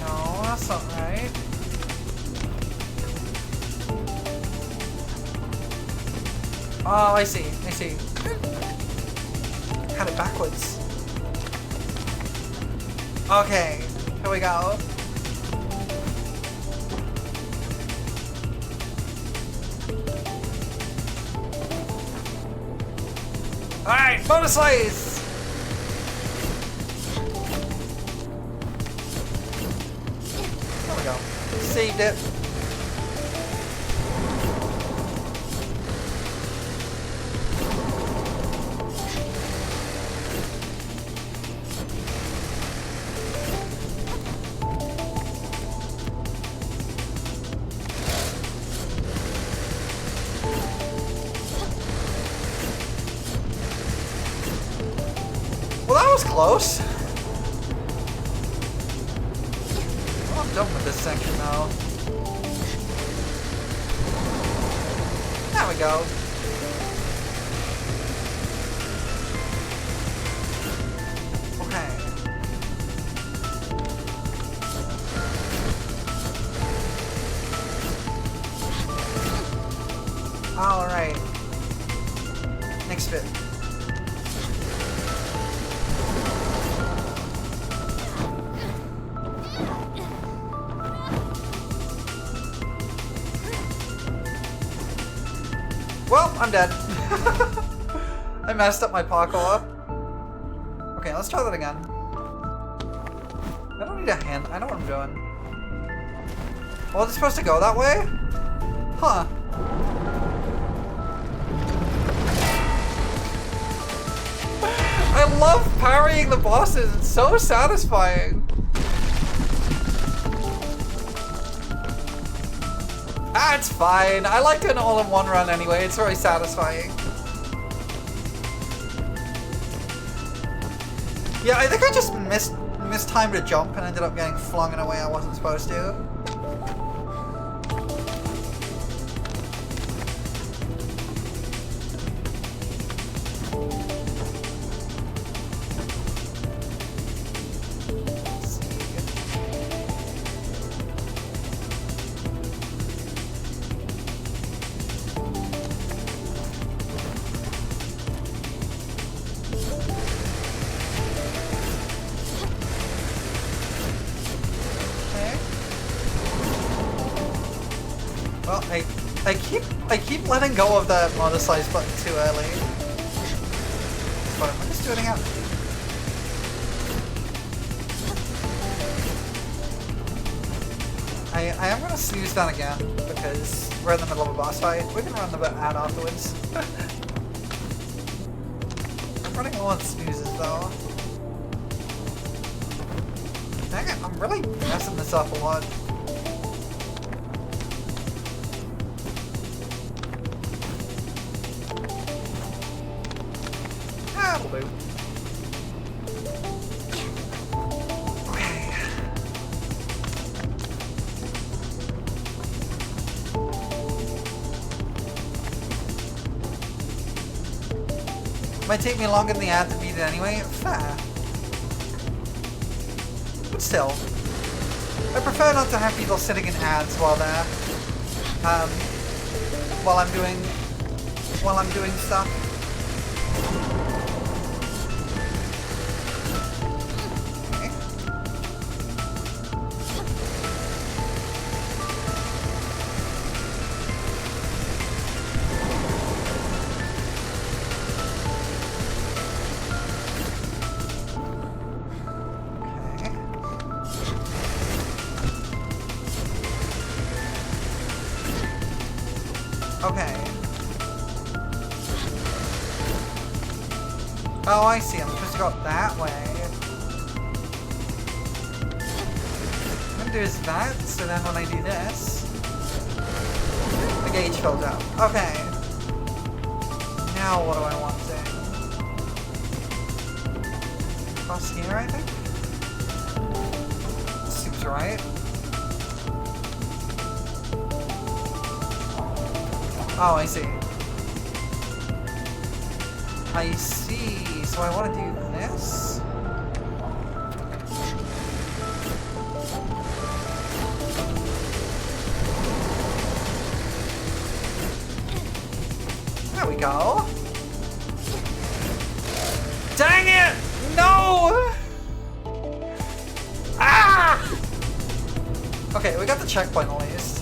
Speaker 2: No, that's not right. Oh, I see. I see. Had it backwards. Okay, here we go. Alright, Motorslice! There we go. Saved it. Well, that was close. Well, I'm done with this section now. There we go. Okay. All right. Next bit. Well, I'm dead. I messed up my parkour. Okay, let's try that again. I don't need a hand. I know what I'm doing. Oh, it's supposed to go that way? Huh. love parrying the bosses. It's so satisfying. Ah, it's fine. I like doing it all in one run anyway. It's very satisfying. Yeah, I think I just mistimed a jump and ended up getting flung in a way I wasn't supposed to. Well, I keep letting go of the Motorslice button too early. But I'm just doing it again. I am gonna snooze down again because we're in the middle of a boss fight. We can run the ad afterwards. I'm running low on snoozes though. Dang it, I'm really messing this up a lot. That'll do. Okay. Might take me longer than the ad to beat it anyway. Fair. But still. I prefer not to have people sitting in ads while they're while I'm doing stuff. Okay. Oh, I see. I'm supposed to go up that way. And there's that, so then when I do this, the gauge fills up. Okay. Now what do I want to? Across here, I think? Seems right. Oh, I see. I see. So I want to do this. There we go. Dang it! No! Ah! Okay, we got the checkpoint at least.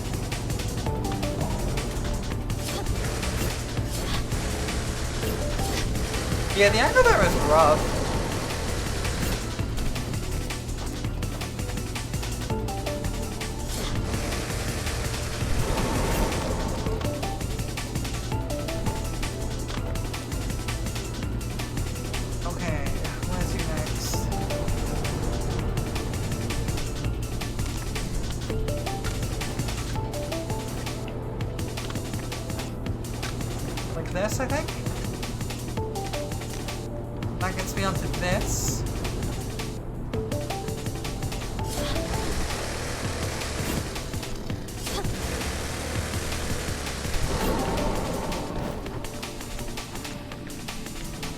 Speaker 2: Yeah, the angle there is rough. Okay, where's you next? Like this, I think? That gets me onto this.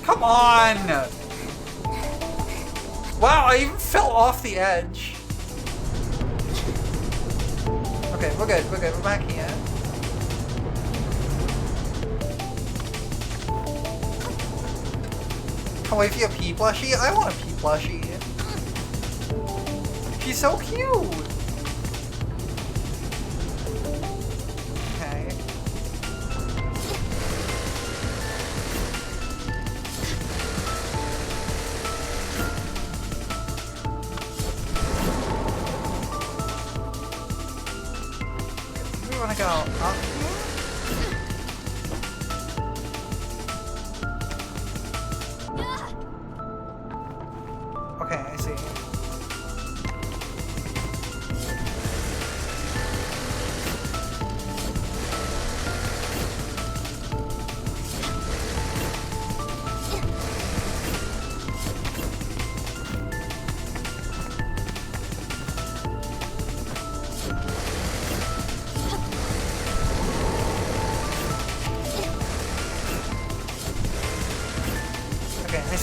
Speaker 2: Come on! Wow, I even fell off the edge. Okay, we're good, we're back here. Can't wait for your pea plushie. I want a pea plushie. She's so cute. Okay. We want to go up here.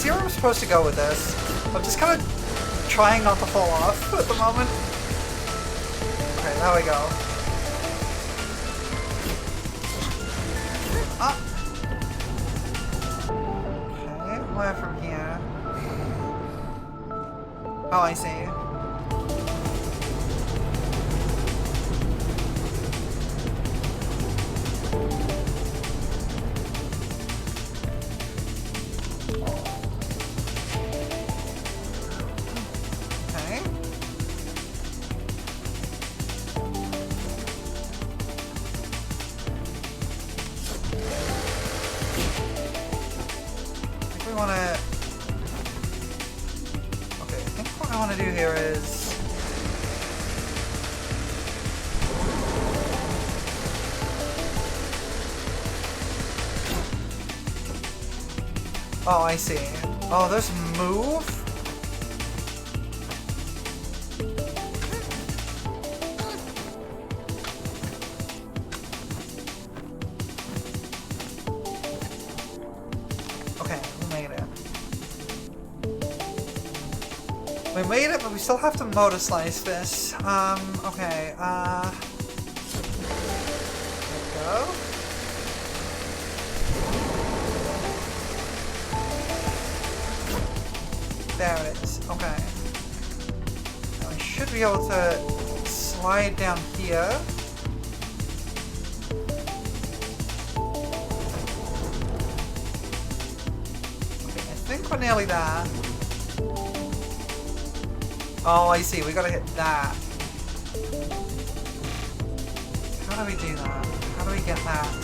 Speaker 2: see where I'm supposed to go with this. I'm just kind of trying not to fall off at the moment. Okay, there we go. Ah. Okay, where from here? Oh, I see. Okay. I think we want to... Okay, I think what I want to do here is... Oh, I see. Oh, there's move? Okay, we made it. We made it, but we still have to Motorslice this. Okay, there we go. There it is. Okay. Now I should be able to slide down here. Okay, I think we're nearly there. Oh, I see. We gotta hit that. How do we do that? How do we get that?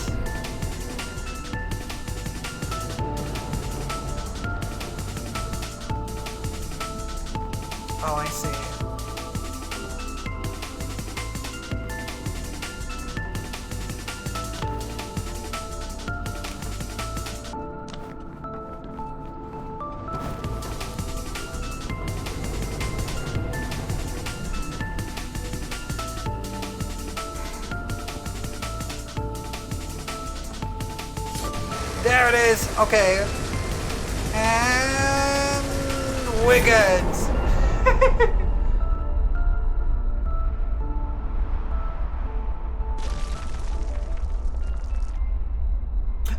Speaker 2: Oh, I see. There it is! Okay. And we're good.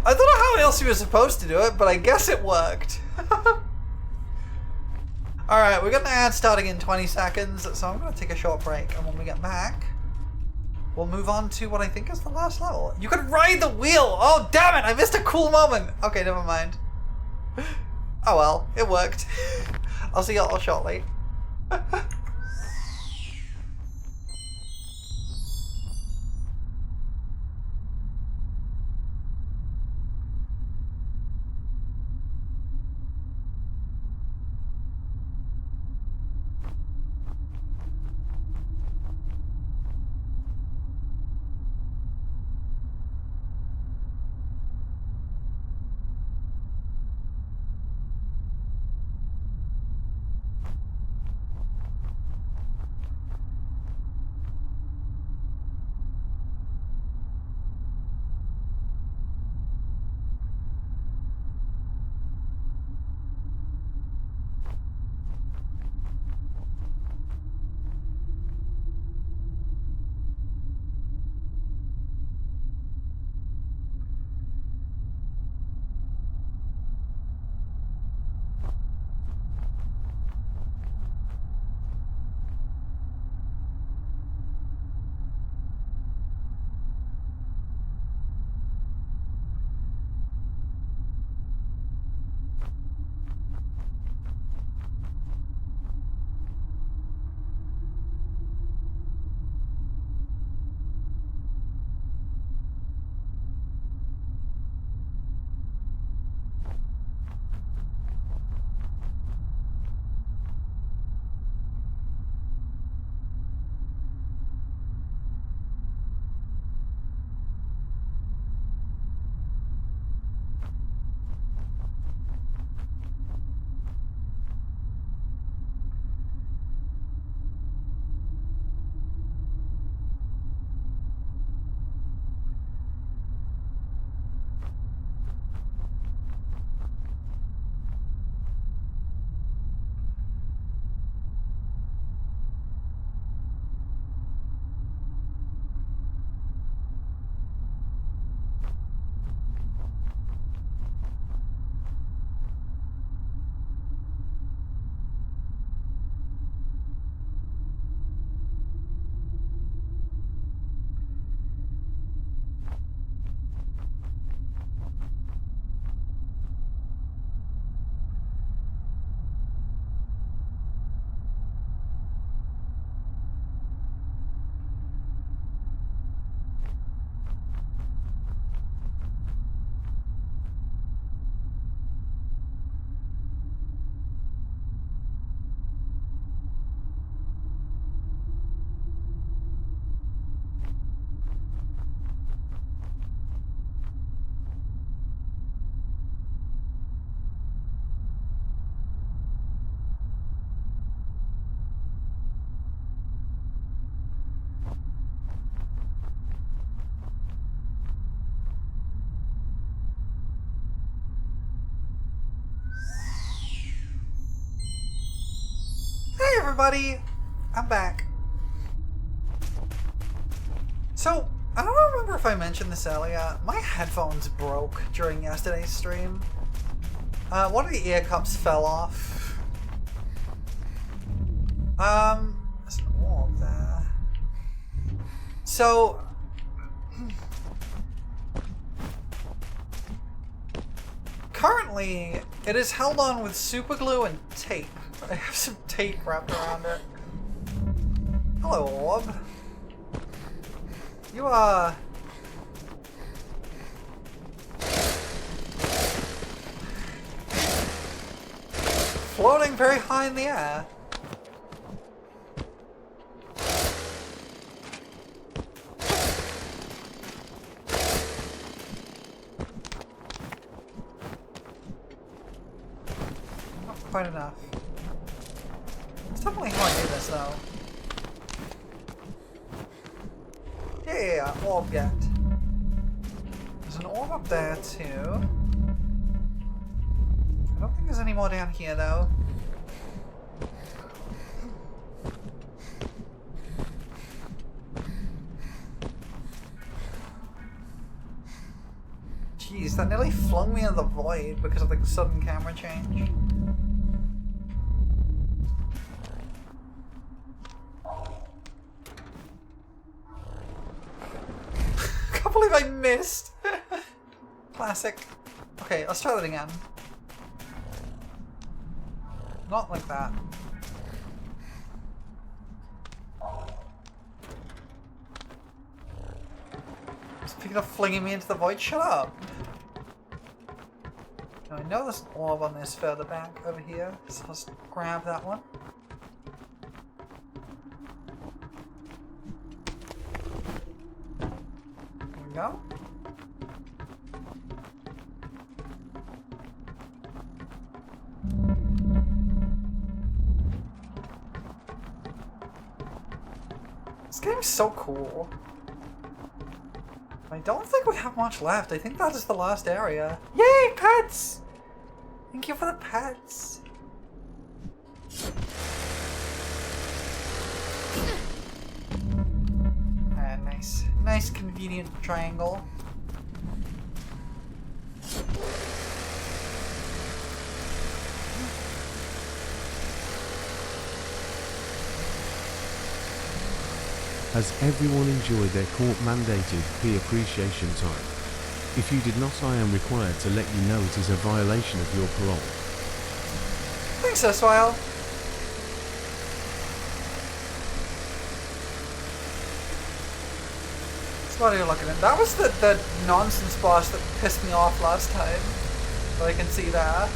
Speaker 2: I don't know how else you were supposed to do it, but I guess it worked. Alright, we're gonna add starting in 20 seconds, so I'm gonna take a short break, and when we get back, we'll move on to what I think is the last level. You can ride the wheel! Oh, damn it! I missed a cool moment! Okay, never mind. Oh well, it worked. I'll see y'all shortly. everybody! I'm back. So, I don't remember if I mentioned this earlier. My headphones broke during yesterday's stream. One of the ear cups fell off. There's an orb there. So... currently, it is held on with super glue and tape. I have some tape wrapped around it. Hello, orb. You are... floating very high in the air. Not quite enough. It's definitely how I do this, though. Yeah, orb get. There's an orb up there, too. I don't think there's any more down here, though. Jeez, that nearly flung me into the void because of the sudden camera change. I can't believe I missed! Classic. Okay, let's try that again. Not like that. Speaking of flinging me into the void, shut up! Now I know there's an orb on this further back over here, so let's grab that one. There we go. This game's so cool. I don't think we have much left. I think that is the last area. Yay, pets! Thank you for the pets. Nice. Nice convenient triangle.
Speaker 3: Has everyone enjoyed their court-mandated fee appreciation time? If you did not, I am required to let you know it is a violation of your parole.
Speaker 2: Thanks, Swile. That's what you're looking at. That was the nonsense boss that pissed me off last time. But I can see that.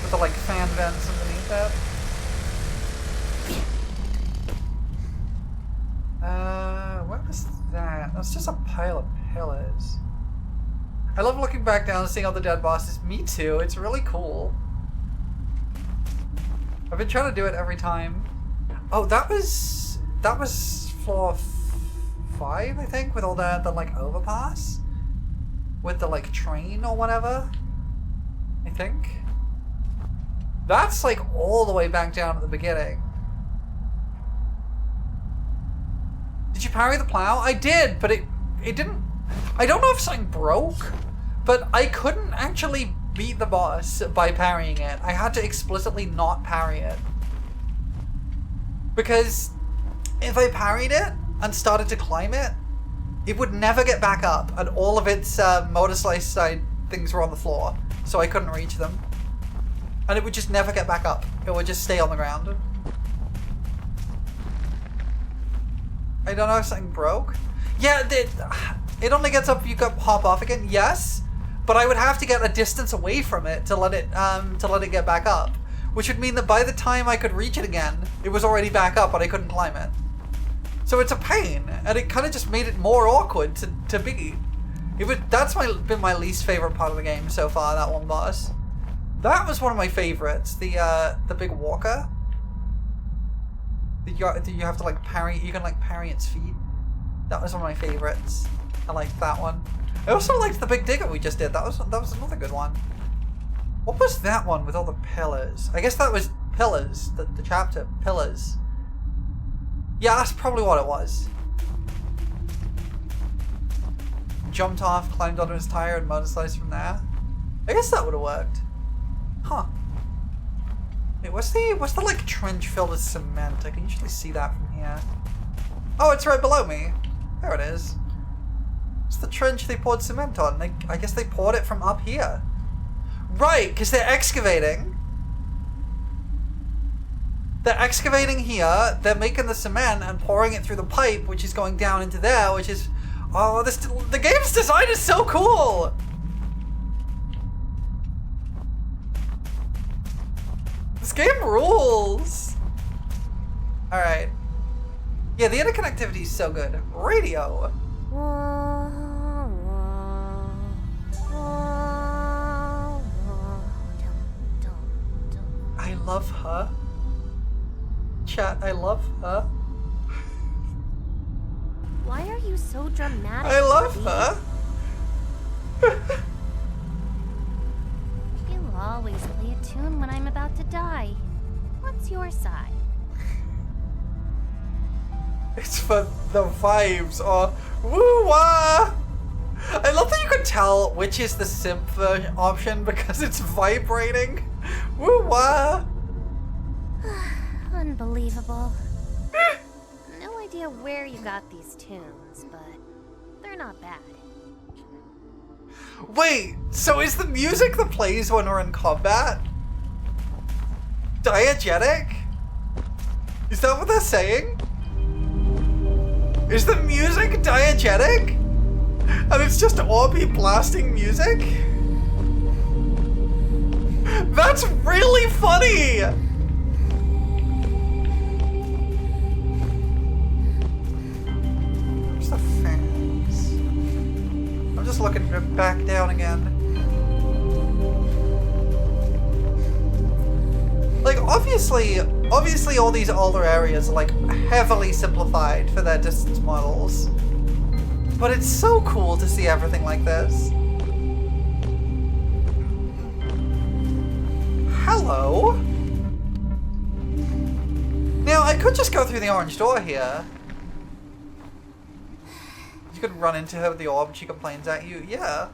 Speaker 2: With the like fan vents underneath it. What was that? That's just a pile of pillars. I love looking back down and seeing all the dead bosses. Me too, it's really cool. I've been trying to do it every time. Oh, that was floor 5, I think, with all the like overpass? With the like train or whatever? I think. That's like all the way back down at the beginning. Did you parry the plow? I did, but it didn't... I don't know if something broke, but I couldn't actually beat the boss by parrying it. I had to explicitly not parry it. Because if I parried it and started to climb it, it would never get back up, and all of its Motorslice side things were on the floor, so I couldn't reach them. And it would just never get back up. It would just stay on the ground. I don't know if something broke. Yeah, it only gets up if you can hop off again. Yes, but I would have to get a distance away from it to let it get back up, which would mean that by the time I could reach it again, it was already back up, but I couldn't climb it. So it's a pain, and it kind of just made it more awkward to beat. That's been my least favorite part of the game so far. That one boss. That was one of my favorites. The big walker. You have to like parry. You can like parry its feet. That was one of my favorites. I liked that one. I also liked the big digger we just did. That was another good one. What was that one with all the pillars? I guess that was pillars. The chapter, pillars. Yeah, that's probably what it was. Jumped off, climbed onto his tire, and Motorslice from there. I guess that would have worked. Huh. Wait, what's the like trench filled with cement? I can usually see that from here. Oh, it's right below me. There it is. It's the trench they poured cement on. I guess they poured it from up here. Right, because they're excavating. They're excavating here, they're making the cement and pouring it through the pipe, which is going down into there, which is... Oh, the game's design is so cool! This game rules! Alright. Yeah, the interconnectivity is so good. Radio! I love her. Chat, I love her.
Speaker 4: Why are you so dramatic?
Speaker 2: I love
Speaker 4: Orby?
Speaker 2: her.
Speaker 4: You always play a tune when I'm about to die. What's your side?
Speaker 2: It's for the vibes or woo-wah! I love that you can tell which is the simp version option because it's vibrating. Woo-wah!
Speaker 4: Unbelievable. No idea where you got these tunes, but they're not bad.
Speaker 2: Wait, so is the music that plays when we're in combat diegetic? Is that what they're saying? Is the music diegetic? And it's just Orby blasting music? That's really funny! Where's the fans? I'm just looking back down again. Like, obviously all these older areas are like heavily simplified for their distance models. But it's so cool to see everything like this. Hello? Now, I could just go through the orange door here. You could run into her with the orb and she complains at you. Yeah.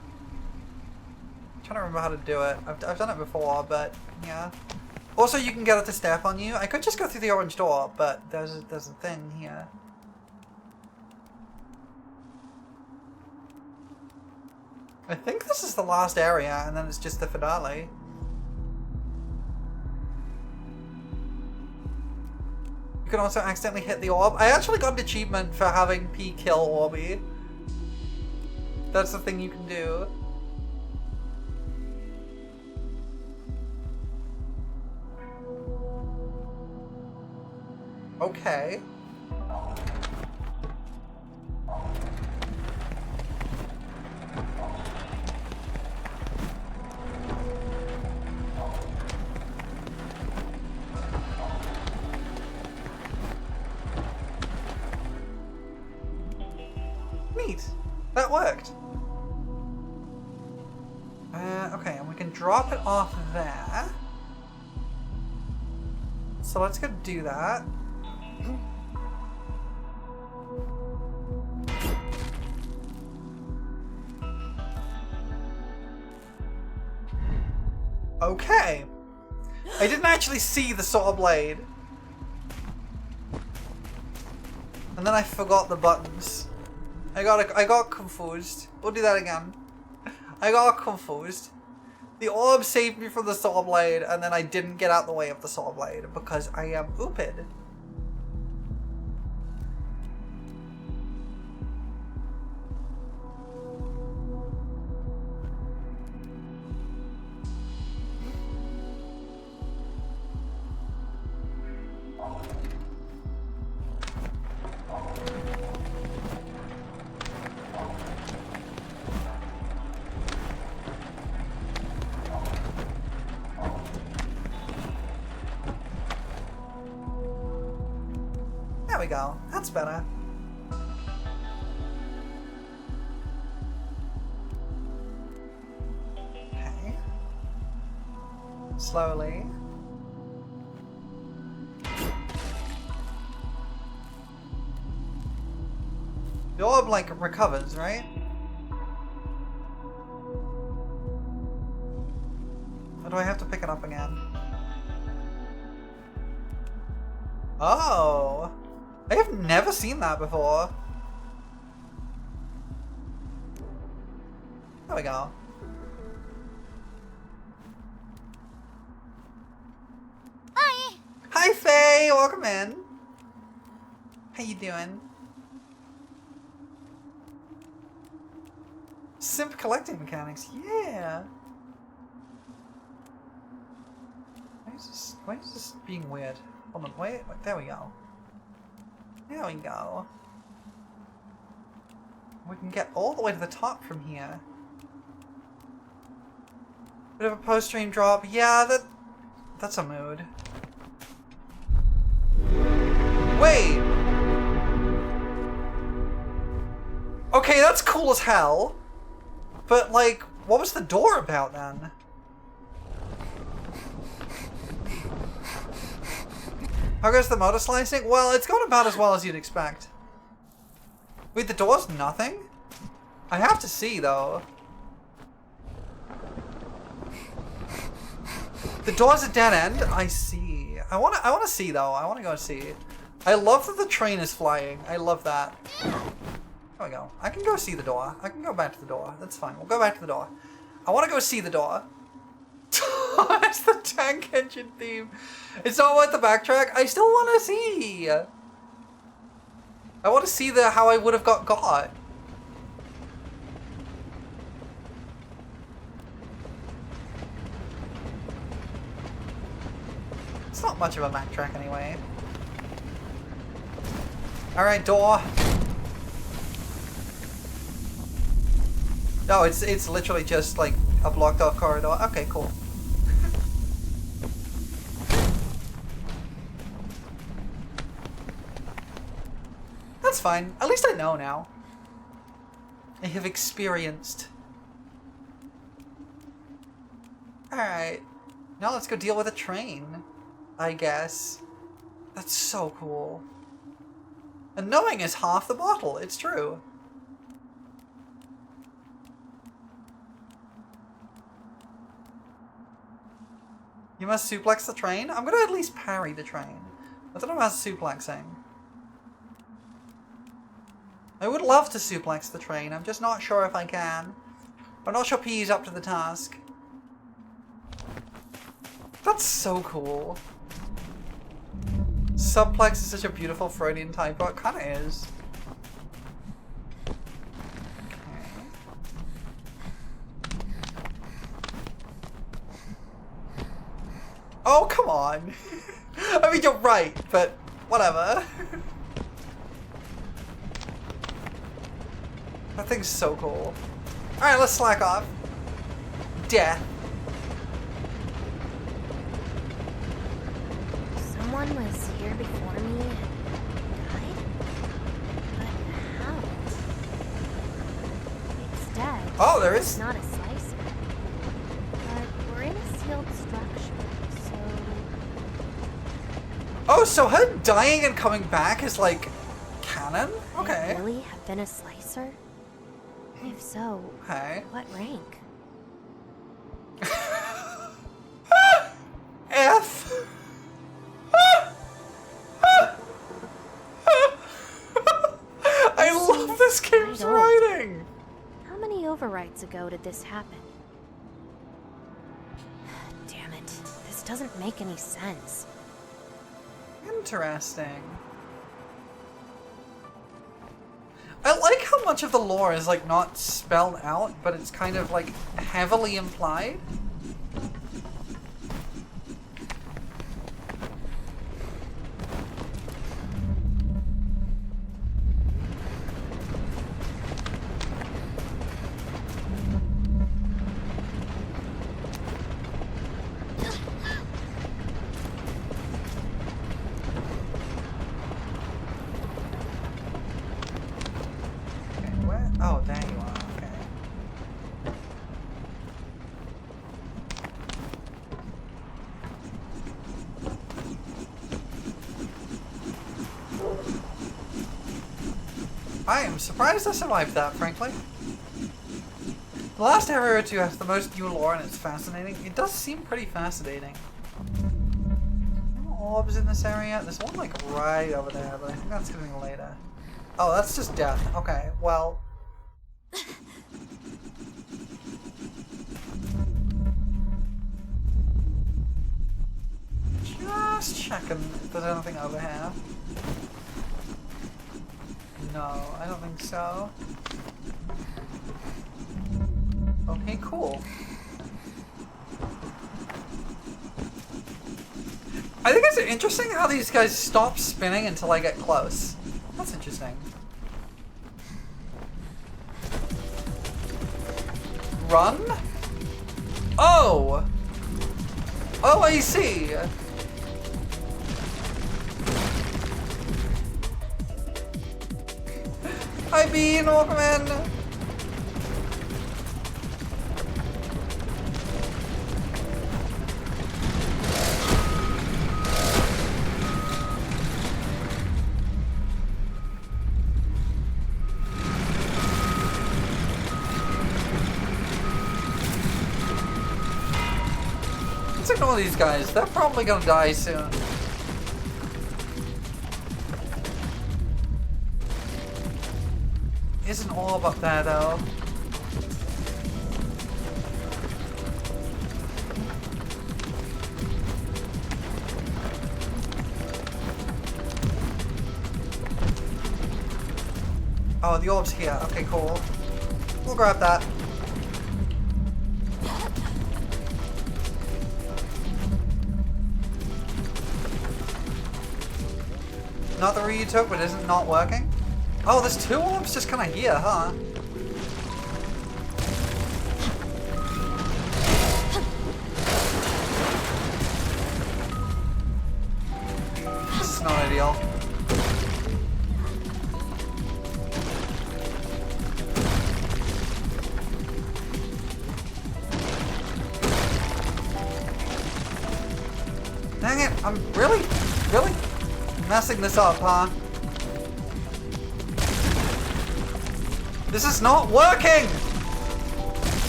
Speaker 2: I'm trying to remember how to do it. I've done it before, but yeah. Also, you can get it to step on you. I could just go through the orange door, but there's a thing here. I think this is the last area, and then it's just the finale. You can also accidentally hit the orb. I actually got an achievement for having P kill Orby. That's the thing you can do. Okay. Neat. That worked. Okay, and we can drop it off there. So let's go do that. Okay. I didn't actually see the saw blade. And then I forgot the buttons. I got confused. We'll do that again. I got confused. The orb saved me from the saw blade, and then I didn't get out the way of the saw blade because I am ooped. There we go. That's better. Okay. Slowly. The orb, like, recovers, right? Or do I have to pick it up again? Oh! I have never seen that before. There we go.
Speaker 1: Hi.
Speaker 2: Hi, Faye! Welcome in. How you doing? Simp collecting mechanics, yeah! Why is this being weird? Hold on, wait, there we go. There we go. We can get all the way to the top from here. Bit of a post-stream drop. Yeah, that's a mood. Wait! Okay, that's cool as hell. But, like, what was the door about then? How goes the motor slicing? Well, it's gone about as well as you'd expect. Wait, the door's nothing? I have to see, though. The door's a dead end? I see. I wanna see, though. I wanna go see. I love that the train is flying. I love that. There we go. I can go see the door. I can go back to the door. That's fine. We'll go back to the door. I want to go see the door. It's the tank engine theme. It's not worth the backtrack. I still want to see. I want to see how I would have got. It's not much of a backtrack anyway. All right, door. No, it's literally just like a blocked off corridor. Okay, cool. That's fine. At least I know now. I have experienced. Alright. Now let's go deal with a train, I guess. That's so cool. And knowing is half the battle. It's true. You must suplex the train? I'm gonna at least parry the train. I don't know about suplexing. I would love to suplex the train, I'm just not sure if I can. I'm not sure P is up to the task. That's so cool. Subplex is such a beautiful Freudian typo. It kinda is. Oh, come on. I mean, you're right, but whatever. That thing's so cool. Alright, let's slack off. Death.
Speaker 4: Someone was here before me and died? But how? It's dead.
Speaker 2: Oh, there
Speaker 4: It's
Speaker 2: is.
Speaker 4: not a slicer. But we're in a sealed structure, so...
Speaker 2: Oh, so her dying and coming back is like canon?
Speaker 4: Could
Speaker 2: Okay.
Speaker 4: it really have been a slicer? If so,
Speaker 2: Okay.
Speaker 4: what rank?
Speaker 2: F. I love this game's
Speaker 4: Quite old.
Speaker 2: writing.
Speaker 4: How many overwrites ago did this happen? Damn it. This doesn't make any sense.
Speaker 2: Interesting. I like how much of the lore is like not spelled out, but it's kind of like heavily implied. Oh, there you are. Okay. I am surprised I survived that, frankly. The last area or two has the most new lore and it's fascinating. It does seem pretty fascinating. No orbs in this area? There's one like right over there, but I think that's coming later. Oh, that's just death. Okay, well. Just checking if there's anything over here. No, I don't think so. Okay, cool. I think it's interesting how these guys stop spinning until I get close. That's interesting. Run? Oh! Oh, I see! Hi, Bean, welcome in! Let's ignore these guys. They're probably gonna die soon. Isn't all about that though. Oh, the orb's here. Okay, cool. We'll grab that. Not the route you took, but isn't not working? Oh, there's two orbs just kind of here, huh? This is not ideal. Dang it, I'm really messing this up, huh? This is not working!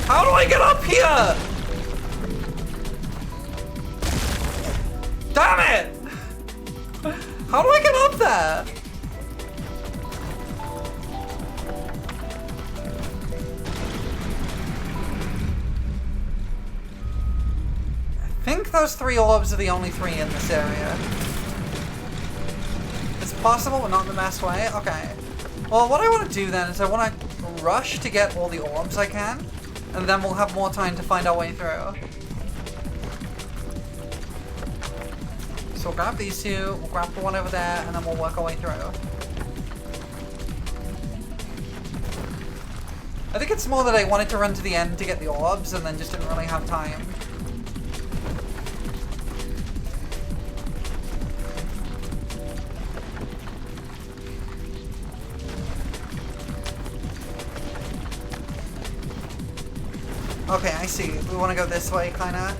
Speaker 2: How do I get up here? Damn it! How do I get up there? I think those three orbs are the only three in this area. It's possible, but not in the best way. Okay. Well, what I want to do then is I want to rush to get all the orbs I can, and then we'll have more time to find our way through. So we'll grab these two, we'll grab the one over there, and then we'll work our way through. I think it's more that I wanted to run to the end to get the orbs, and then just didn't really have time. Okay, I see. We want to go this way, kinda.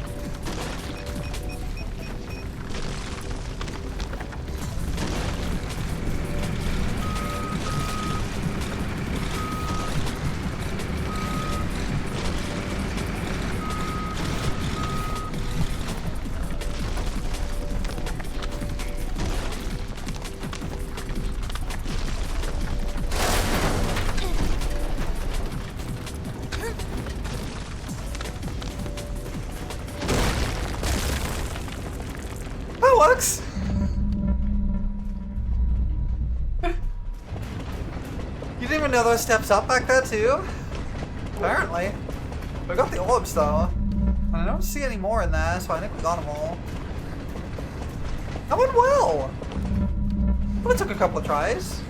Speaker 2: Works. You didn't even know those steps up back there too? Apparently. We got the orbs though. And I don't see any more in there, so I think we got them all. That went well! But it took a couple of tries.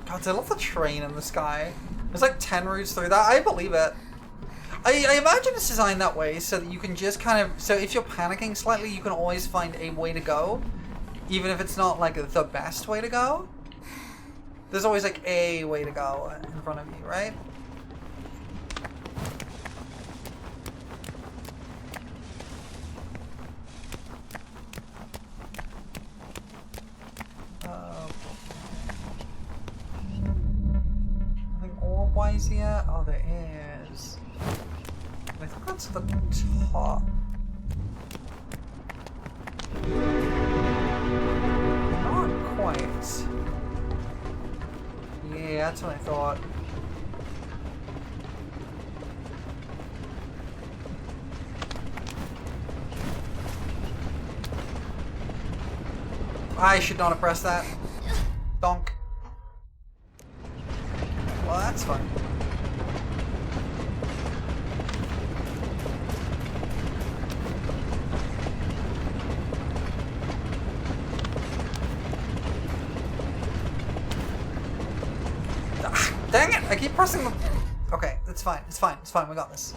Speaker 2: God, I love the train in the sky. There's like 10 routes through that. I believe it. I imagine it's designed that way so that you can just kind of... So if you're panicking slightly, you can always find a way to go. Even if it's not like the best way to go. There's always like a way to go in front of you, right? guys yet? Oh, there is. I think that's the top. Not quite. Yeah, that's what I thought. I should not have pressed that. Donk. Well, that's fun. Ah, dang it! I keep pressing the... Okay, it's fine. It's fine. It's fine. We got this.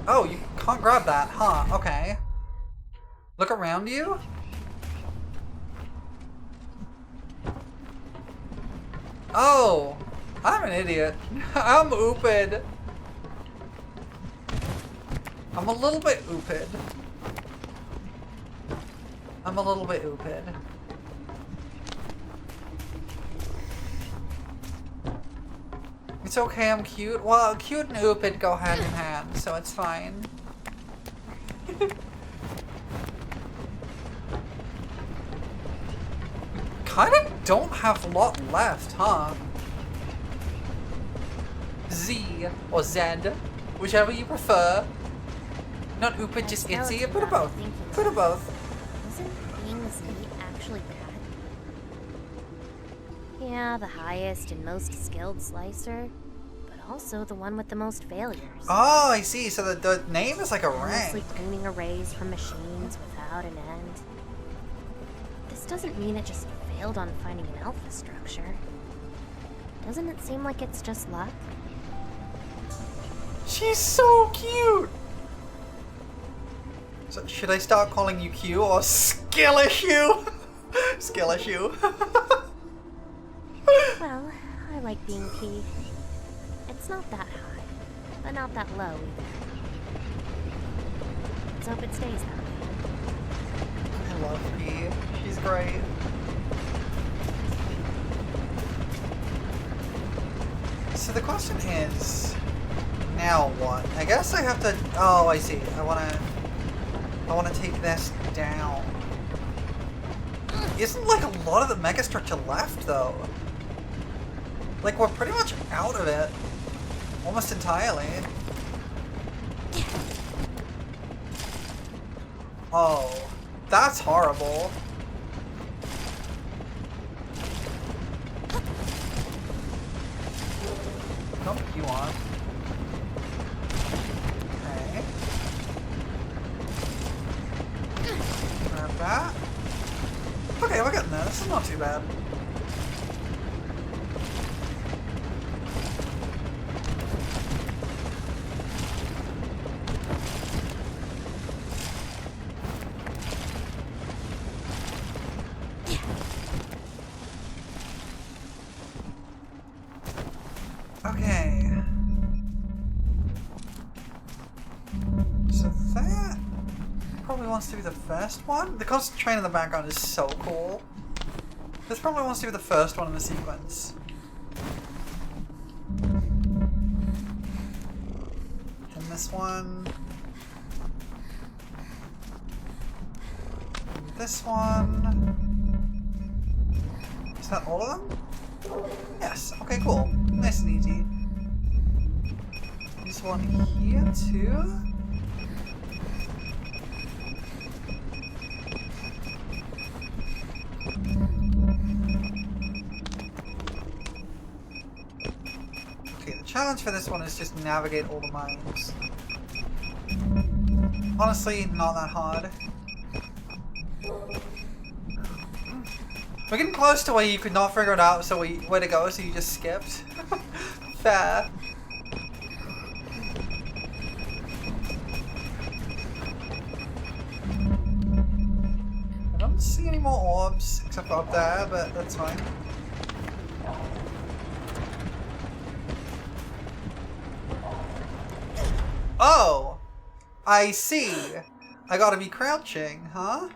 Speaker 2: Oh, you can't grab that, huh? Okay. Look around you? Oh! I'm an idiot. I'm ooped. I'm a little bit ooped. I'm a little bit ooped. It's okay, I'm cute. Well, cute and ooped go hand in hand, so it's fine. Kinda don't have a lot left, huh? Z or Zed, whichever you prefer. Not ooped, just itsy. A bit of both. A bit of both.
Speaker 4: Isn't being this neat actually bad? Yeah, the highest and most skilled slicer, but also the one with the most failures.
Speaker 2: Oh, I see. So the name is like a rank.
Speaker 4: Mostly cleaning arrays from machines without an end. This doesn't mean it just failed on finding an alpha structure. Doesn't it seem like it's just luck?
Speaker 2: She's so cute! So should I start calling you Q or skill issue? Skill issue.
Speaker 4: Well, I like being P. It's not that high, but not that low either. Let's hope it stays that way.
Speaker 2: I love P. She's great. So the question is, now what? I guess I have to. Oh, I see. I wanna take this down. Isn't like a lot of the mega structure left though? Like we're pretty much out of it, almost entirely. Oh, that's horrible. Nope, you want. Okay. Grab that. Okay, we're getting there. This is not too bad. Okay. So that probably wants to be the first one. The constant train in the background is so cool. This probably wants to be the first one in the sequence. And this one. And this one. Is that all of them? Yes. Okay, cool. Nice and easy. This one here too. Okay, the challenge for this one is just navigate all the mines. Honestly, not that hard. We're getting close to where you could not figure it out, so where to go, so you just skipped. Fair. I don't see any more orbs, except for up there, but that's fine. Oh! I see! I gotta be crouching, huh?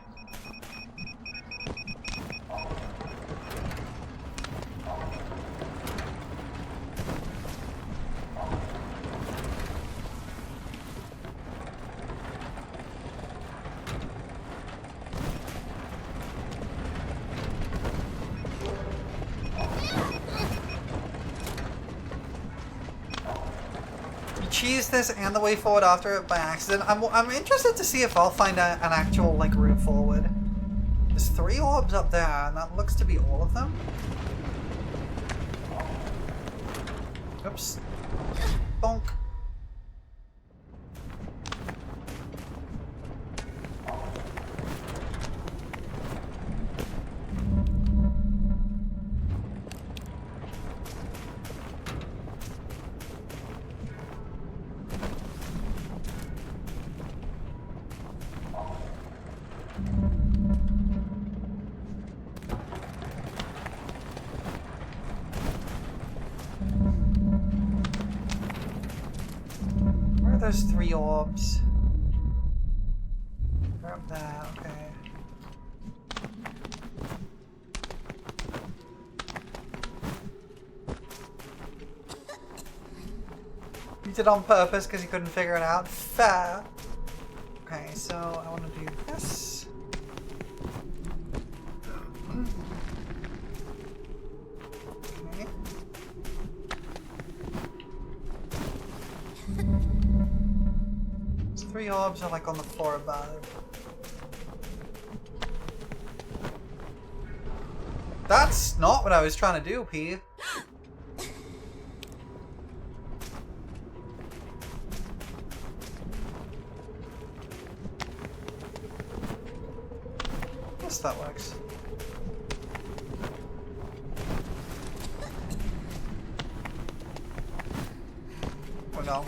Speaker 2: cheesed this and the way forward after it by accident. I'm interested to see if I'll find an actual like route forward. There's 3 orbs up there, and that looks to be all of them. Oops. Bonk. There's 3 orbs. They're up there, okay. You did it on purpose because you couldn't figure it out. Fair. Okay, so I want to do this. Okay. 3 orbs are like on the floor above. That's not what I was trying to do, P. Yes, that works. Oh no.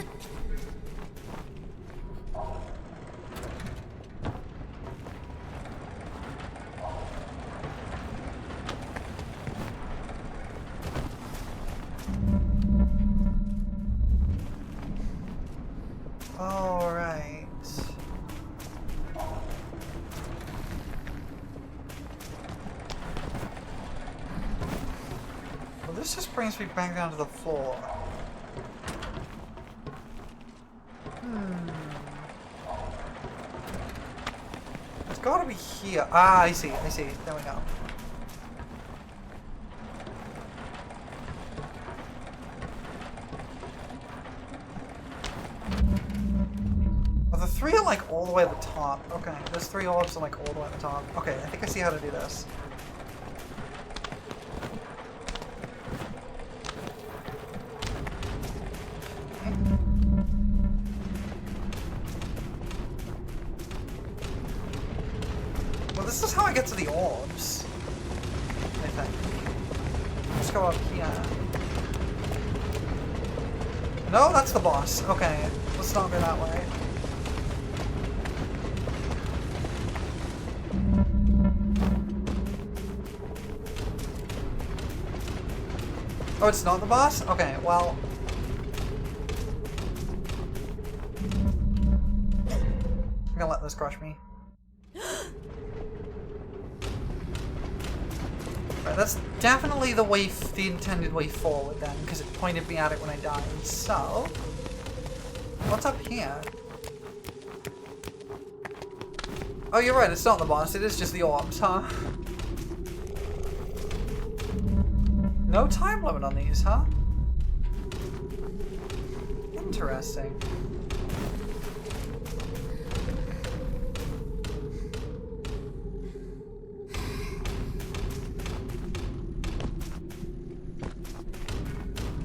Speaker 2: Alright. Well, this just brings me back down to the floor. It's gotta be here. Ah, I see, I see. There we go. Oh, the 3 are like all the way at the top. Okay, those 3 orbs are like all the way at the top. Okay, I think I see how to do this. Well, this is how I get to the orbs, I think. Let's go up here. No, that's the boss. Okay, let's not go that way. Oh, it's not the boss? Okay, well... I'm gonna let this crush me. Right, that's definitely the way, the intended way forward then, because it pointed me at it when I died. So... what's up here? Oh, you're right, it's not the boss, it is just the orbs, huh? No time limit on these, huh? Interesting.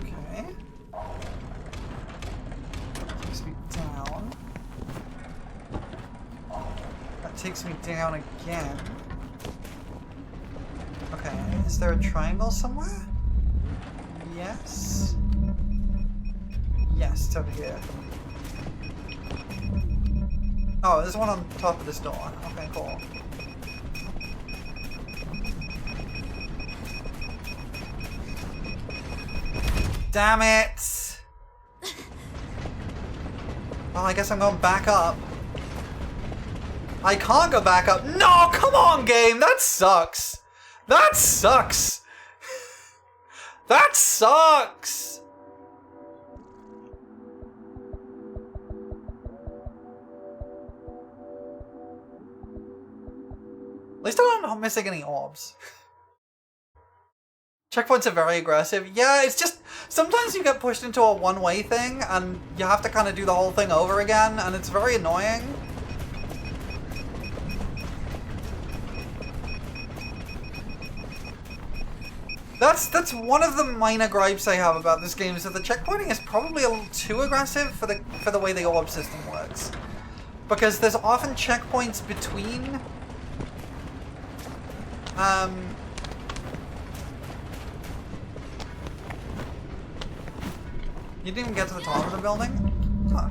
Speaker 2: Okay. Takes me down. That takes me down again. Okay, is there a triangle somewhere? Yes. Yes, it's over here. Oh, there's one on top of this door. Okay, cool. Damn it! Well, I guess I'm going back up. I can't go back up. No, come on, game! That sucks! That sucks! That sucks! At least I'm not missing any orbs. Checkpoints are very aggressive. Yeah, it's just, sometimes you get pushed into a one-way thing, and you have to kind of do the whole thing over again, and it's very annoying. That's one of the minor gripes I have about this game, is that the checkpointing is probably a little too aggressive for the way the orb system works. Because there's often checkpoints between you didn't even get to the top of the building? Huh.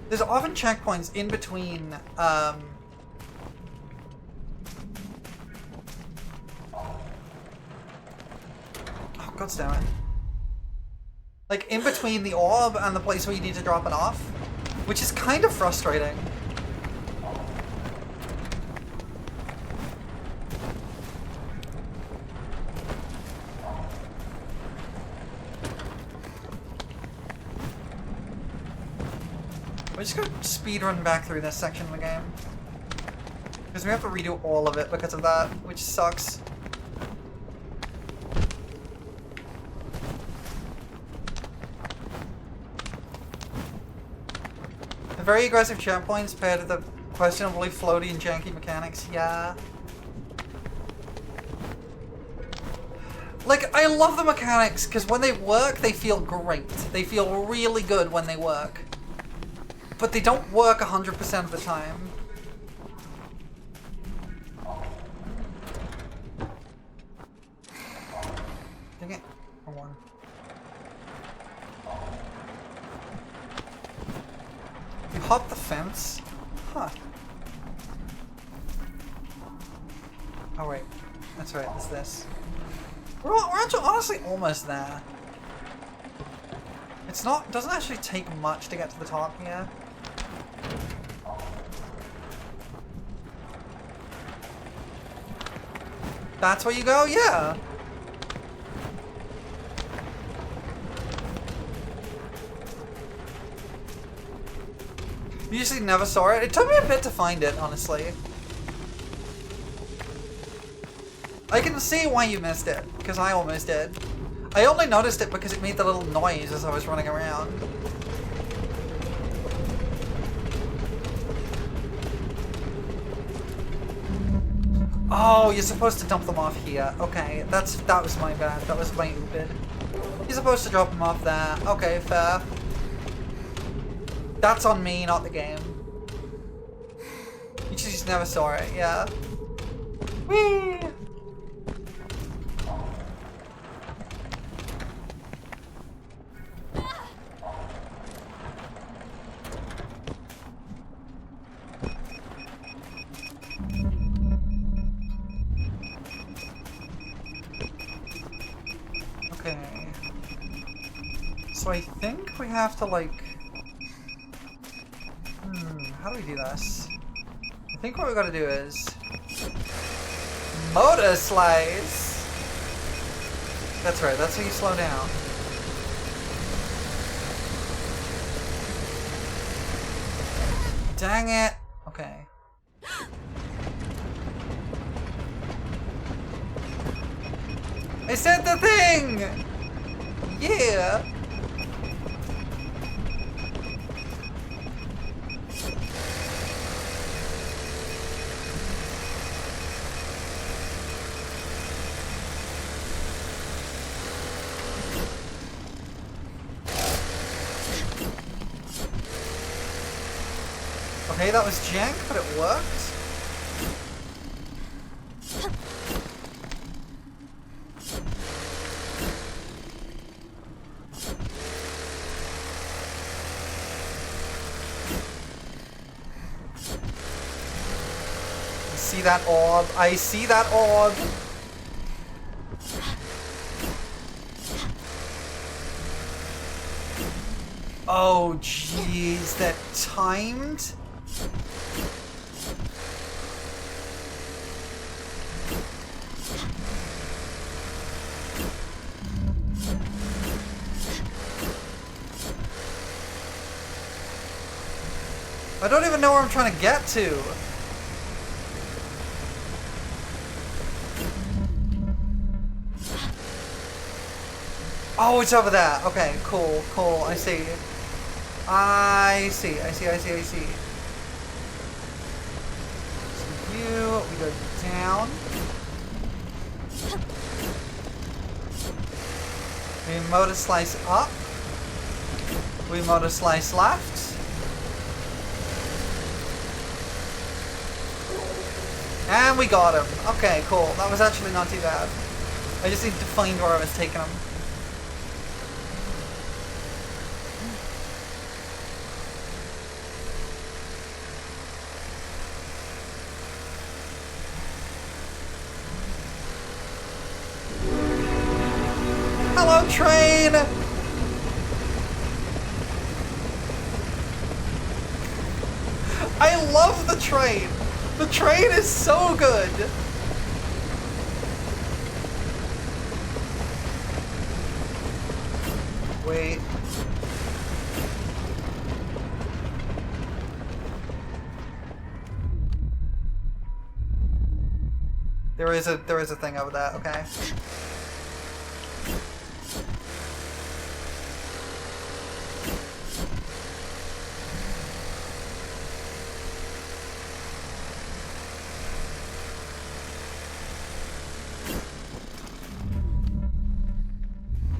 Speaker 2: There's often checkpoints in between oh, god damn it. Like in between the orb and the place where you need to drop it off, which is kind of frustrating. We're just gonna speedrun back through this section of the game. Because we have to redo all of it because of that, which sucks. The very aggressive checkpoints paired with the questionably floaty and janky mechanics, yeah. Like, I love the mechanics, because when they work, they feel great. They feel really good when they work. But they don't work 100% of the time. Dang it. Wrong one. You hop the fence? Huh. Oh wait. That's right, it's this. We're actually honestly almost there. It's not, doesn't actually take much to get to the top here. That's where you go? Yeah! You usually never saw it. It took me a bit to find it, honestly. I can see why you missed it, because I almost did. I only noticed it because it made the little noise as I was running around. Oh, you're supposed to dump them off here. Okay, that was my bad. That was my oopid. You're supposed to drop them off there. Okay, fair. That's on me, not the game. You just never saw it, yeah. Whee! Okay. So I think we have to like... how do we do this? I think what we gotta do is... Motorslice! That's right, that's how you slow down. Dang it! Okay. I said the thing! Yeah! Okay, that was jank, but it worked. I see that orb. I see that orb. Oh, jeez, that timed? I don't even know where I'm trying to get to. Oh, it's over there. Okay, cool, cool. I see. I see. So we go down. We Motorslice up. We Motorslice left. And we got him. Okay, cool. That was actually not too bad. I just need to find where I was taking him. Hello, train! I love the train! The train is so good! Wait. There is a thing over there, okay.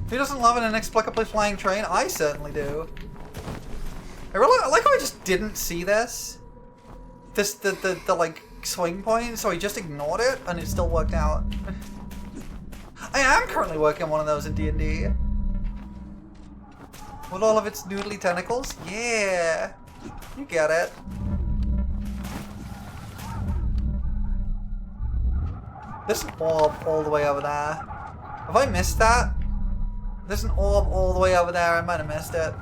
Speaker 2: Who doesn't love an inexplicably flying train? I certainly do. I like how I just didn't see this. The like swing point, so I just ignored it and it still worked out. I am currently working on one of those in D&D. With all of its noodly tentacles? Yeah! You get it. There's an orb all the way over there. Have I missed that? There's an orb all the way over there. I might have missed it.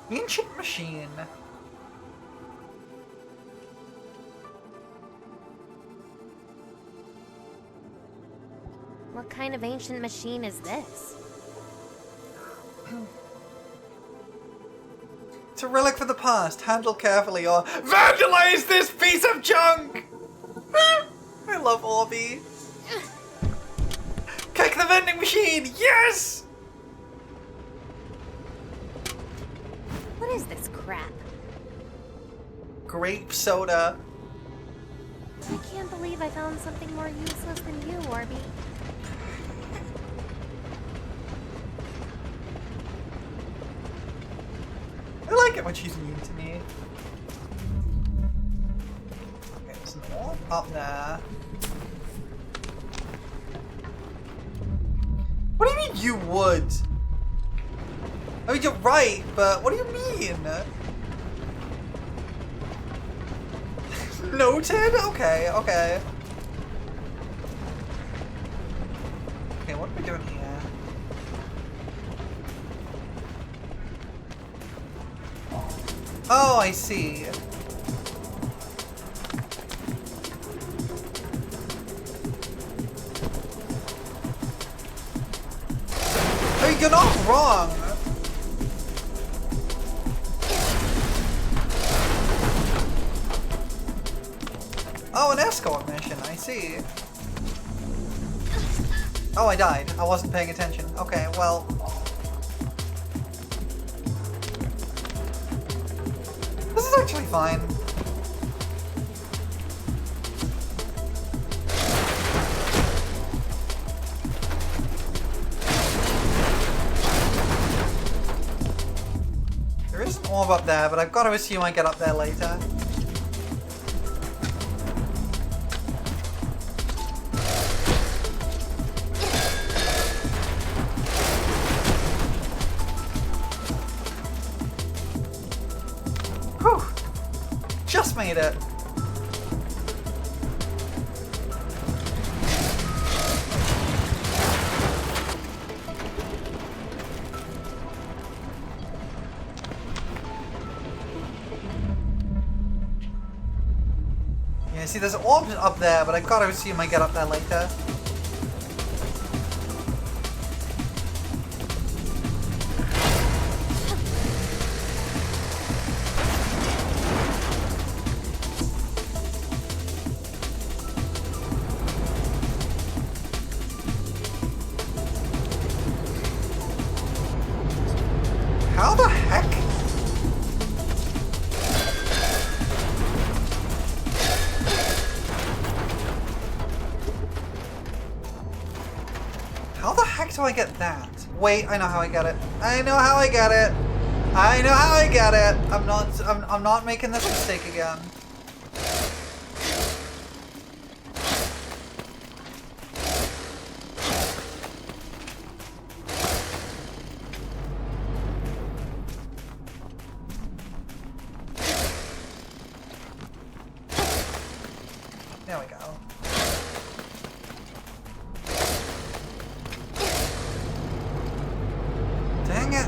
Speaker 2: Ancient machine.
Speaker 4: What kind of ancient machine is this?
Speaker 2: It's a relic for the past. Handle carefully or vandalize this piece of junk! I love Orby. Kick the vending machine! Yes!
Speaker 4: What is this crap?
Speaker 2: Grape soda.
Speaker 4: I can't believe I found something more useless than you, Orby.
Speaker 2: I like it when she's mean to me. Okay, there's an orb up there. What do you mean you would? I mean, you're right, but what do you mean? Noted? Okay, okay. Okay, what are we doing here? Oh, I see. I mean, you're not wrong. Oh, an escort mission, I see. Oh, I died. I wasn't paying attention. Okay, well. This is actually fine. There is an orb up there, but I've got to assume I get up there later. Whew! Just made it. Yeah, see, there's orbs up there, but I gotta assume I get up there later. How the heck? How the heck do I get that? Wait, I know how I get it. I know how I get it. I know how I get it. I'm not making this mistake again. There we go. Dang it.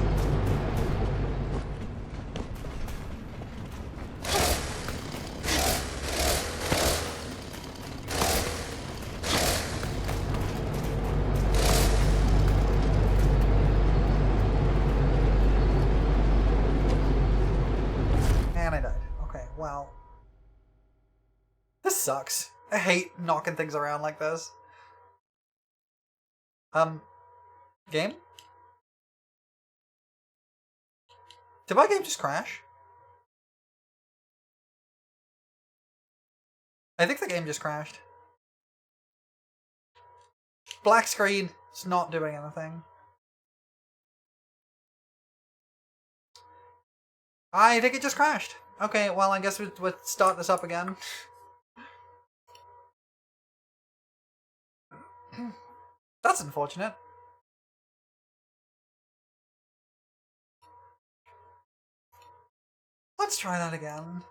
Speaker 2: And I died. Okay, well. This sucks. I hate knocking things around like this. Game? Did my game just crash? I think the game just crashed. Black screen. It's not doing anything. I think it just crashed. Okay, well, I guess we'll start this up again. That's unfortunate. Let's try that again.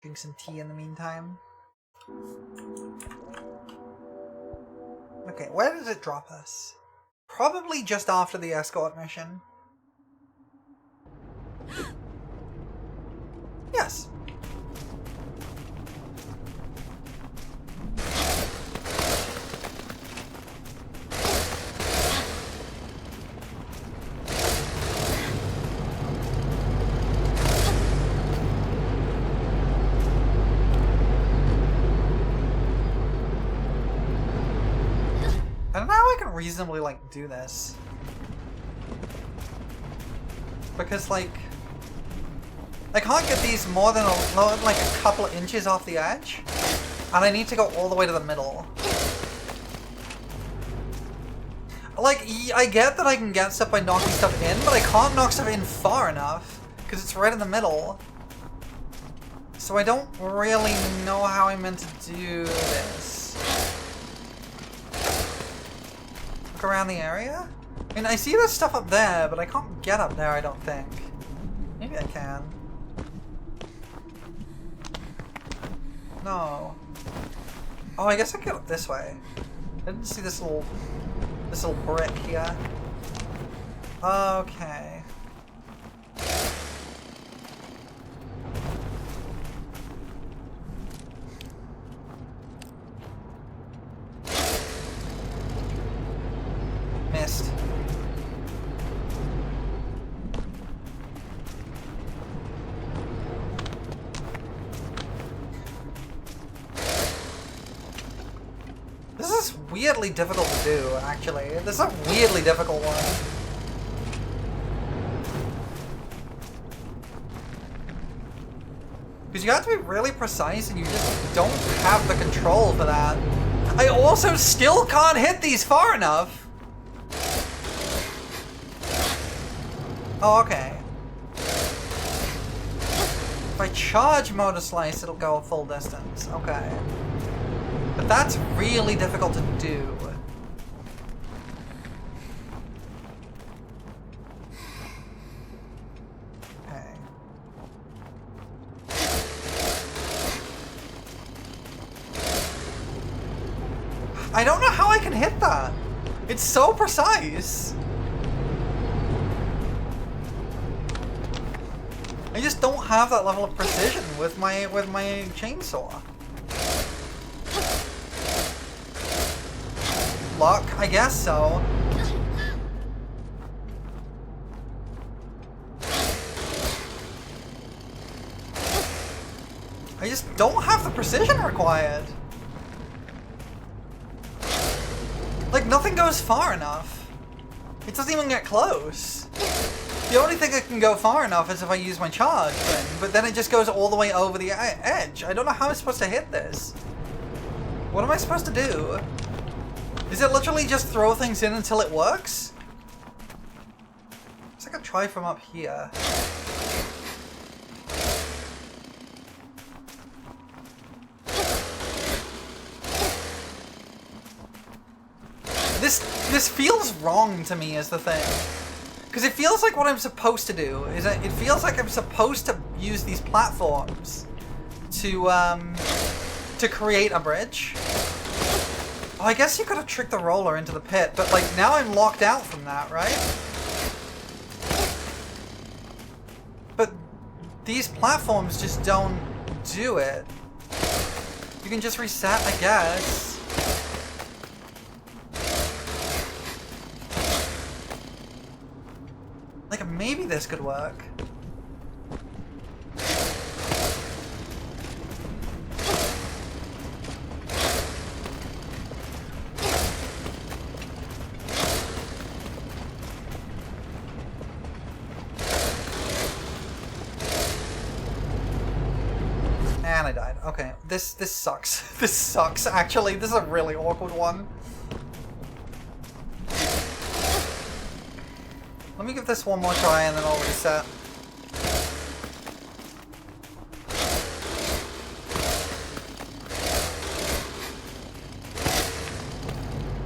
Speaker 2: Drink some tea in the meantime. Okay, where does it drop us? Probably just after the escort mission. Yes. I don't know how I can reasonably, like, do this. Because, like, I can't get these more than like a couple of inches off the edge. And I need to go all the way to the middle. Like, I get that I can get stuff by knocking stuff in, but I can't knock stuff in far enough. Because it's right in the middle. So I don't really know how I'm meant to do this. Look around the area? I mean, I see there's stuff up there, but I can't get up there, I don't think. Maybe I can. No. Oh, I guess I can get up this way. I didn't see this little brick here. Okay. Missed. This is weirdly difficult to do, actually. This is a weirdly difficult one. Because you have to be really precise and you just don't have the control for that. I also still can't hit these far enough! Oh, okay. If I charge Motorslice, it'll go a full distance. Okay. But that's really difficult to do. Okay. I don't know how I can hit that. It's so precise. I just don't have that level of precision with my chainsaw. Luck? I guess so. I just don't have the precision required. Like, nothing goes far enough. It doesn't even get close. The only thing that can go far enough is if I use my charge thing, but then it just goes all the way over the edge. I don't know how I'm supposed to hit this. What am I supposed to do? Is it literally just throw things in until it works? It's like a try from up here. This feels wrong to me is the thing. Because it feels like what I'm supposed to do is that it feels like I'm supposed to use these platforms to create a bridge. Oh, I guess you could have tricked the roller into the pit, but like now I'm locked out from that, right? But these platforms just don't do it. You can just reset, I guess. Like, maybe this could work. And I died. Okay, this sucks. This sucks, actually. This is a really awkward one. Let me give this one more try and then I'll reset.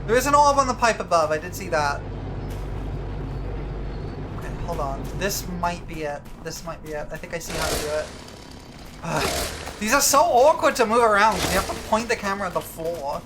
Speaker 2: There is an orb on the pipe above, I did see that. Okay, hold on. This might be it. This might be it. I think I see how to do it. Ugh. These are so awkward to move around. You have to point the camera at the floor.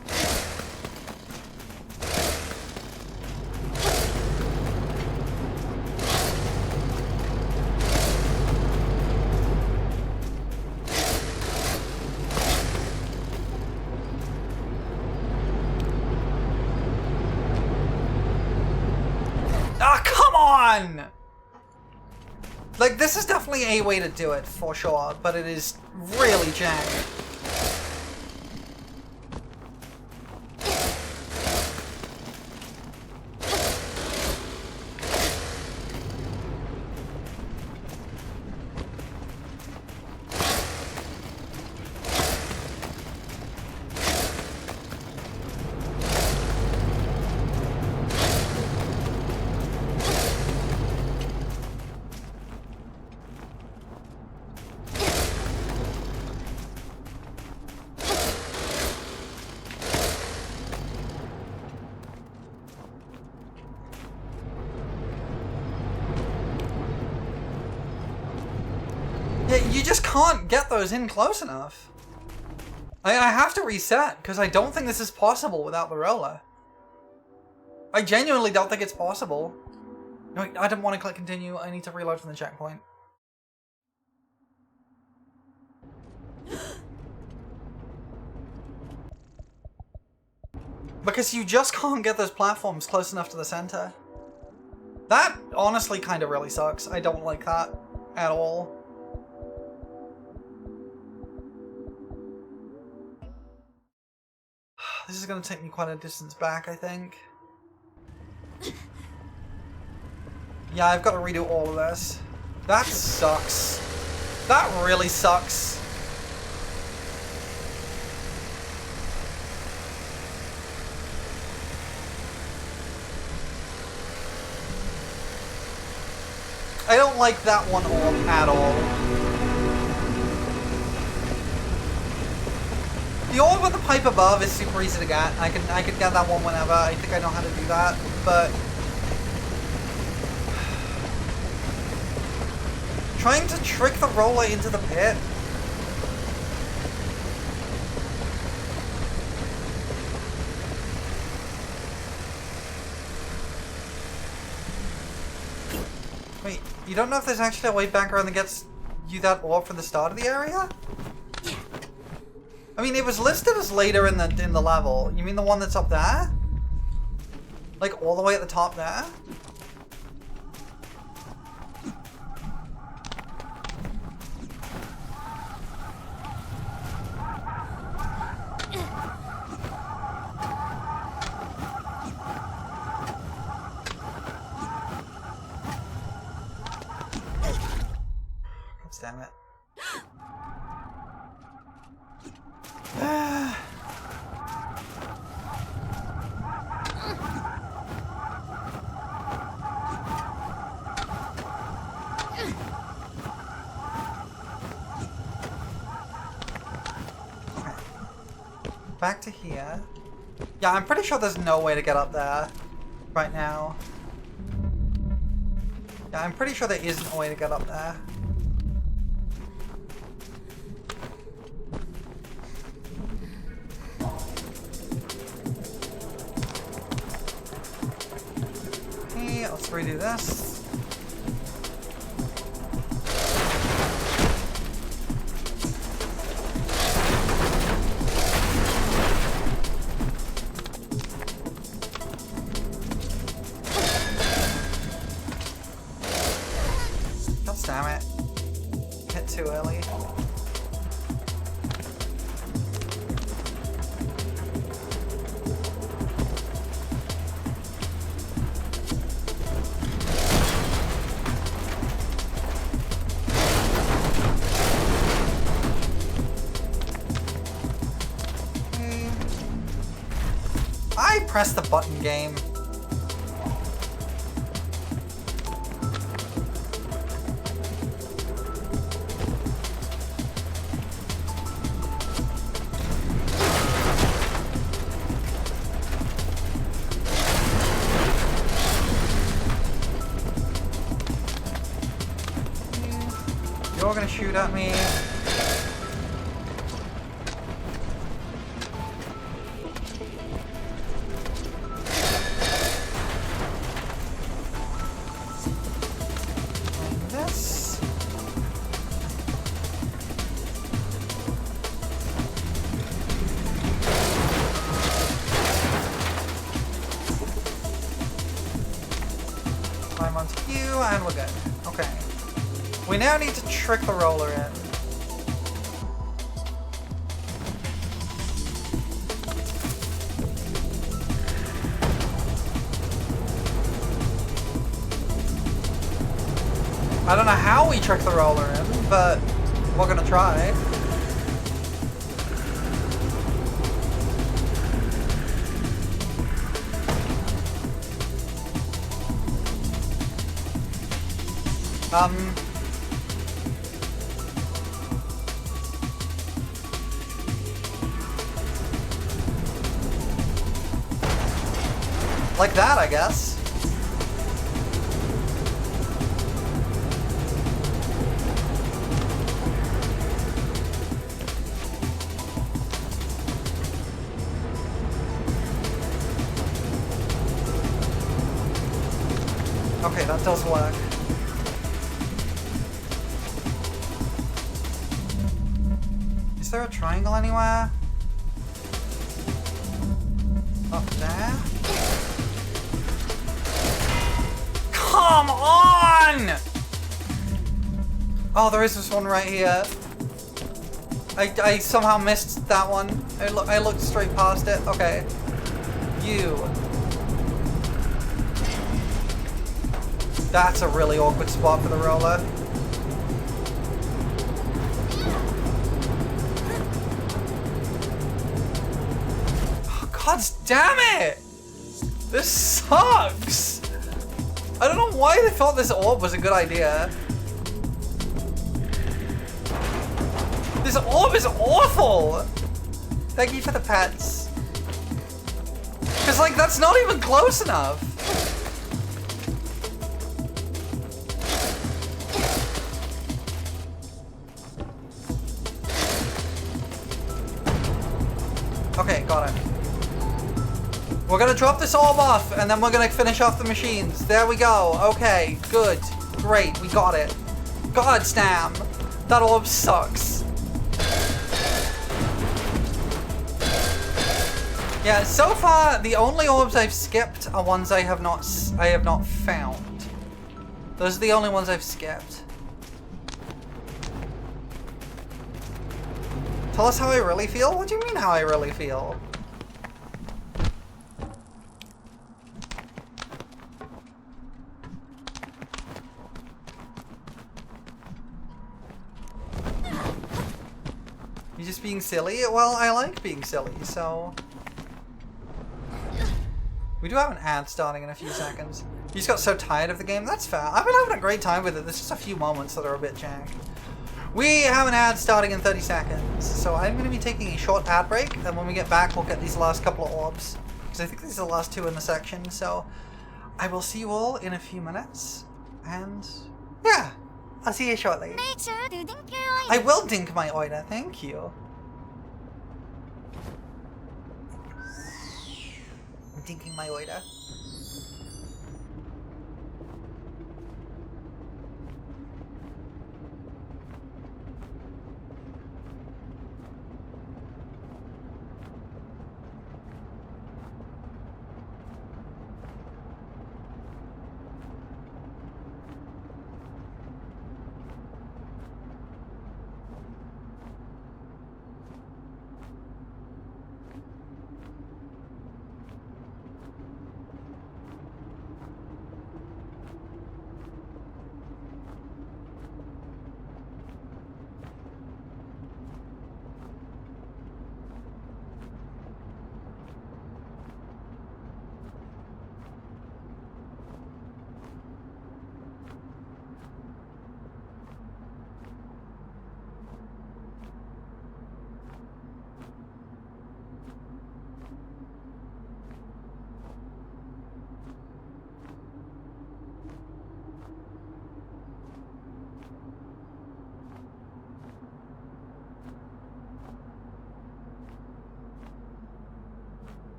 Speaker 2: Like, this is definitely a way to do it, for sure, but it is really jank. You just can't get those in close enough. I have to reset, because I don't think this is possible without the roller. I genuinely don't think it's possible. No, I didn't want to click continue. I need to reload from the checkpoint. Because you just can't get those platforms close enough to the center. That honestly kind of really sucks. I don't like that at all. This is going to take me quite a distance back, I think. Yeah, I've got to redo all of this. That sucks. That really sucks. I don't like that one orb at all. The orb with the pipe above is super easy to get. I could get that one whenever. I think I know how to do that, but trying to trick the roller into the pit. Wait, you don't know if there's actually a way back around that gets you that orb from the start of the area? I mean, it was listed as later in the level. You mean the one that's up there? Like all the way at the top there? damn it. Back to here. Yeah, I'm pretty sure there's no way to get up there right now. Yeah, I'm pretty sure there isn't a way to get up there. Okay, let's redo this. Damn it. Hit too early. Okay. I pressed the button game. You're gonna shoot at me. And this. Climb onto you, and we're good. Okay. We now need to trick the roller in. I don't know how we trick the roller in, but we're gonna try. Like that, I guess. Okay, that does work. Is there a triangle anywhere? Up there? Come on! Oh, there is this one right here. I somehow missed that one. I looked straight past it. Okay. You. That's a really awkward spot for the roller. Oh, God damn it! This sucks! I don't know why they thought this orb was a good idea. This orb is awful! Thank you for the pets. Because, like, that's not even close enough. Okay, got it. We're gonna drop this orb off, and then we're gonna finish off the machines. There we go. Okay, good. Great, we got it. God damn. That orb sucks. Yeah, so far, the only orbs I've skipped are ones I have not found. Those are the only ones I've skipped. Tell us how I really feel? What do you mean how I really feel? You just being silly? Well, I like being silly, so... We do have an ad starting in a few seconds. You just got so tired of the game? That's fair. I've been having a great time with it. There's just a few moments that are a bit jank. We have an ad starting in 30 seconds, so I'm going to be taking a short ad break, and when we get back, we'll get these last couple of orbs. Because I think these are the last two in the section, so I will see you all in a few minutes, and yeah, I'll see you shortly.
Speaker 1: Make sure to drink your
Speaker 2: I
Speaker 1: oil.
Speaker 2: will dink my order, thank you. I'm dinking my order.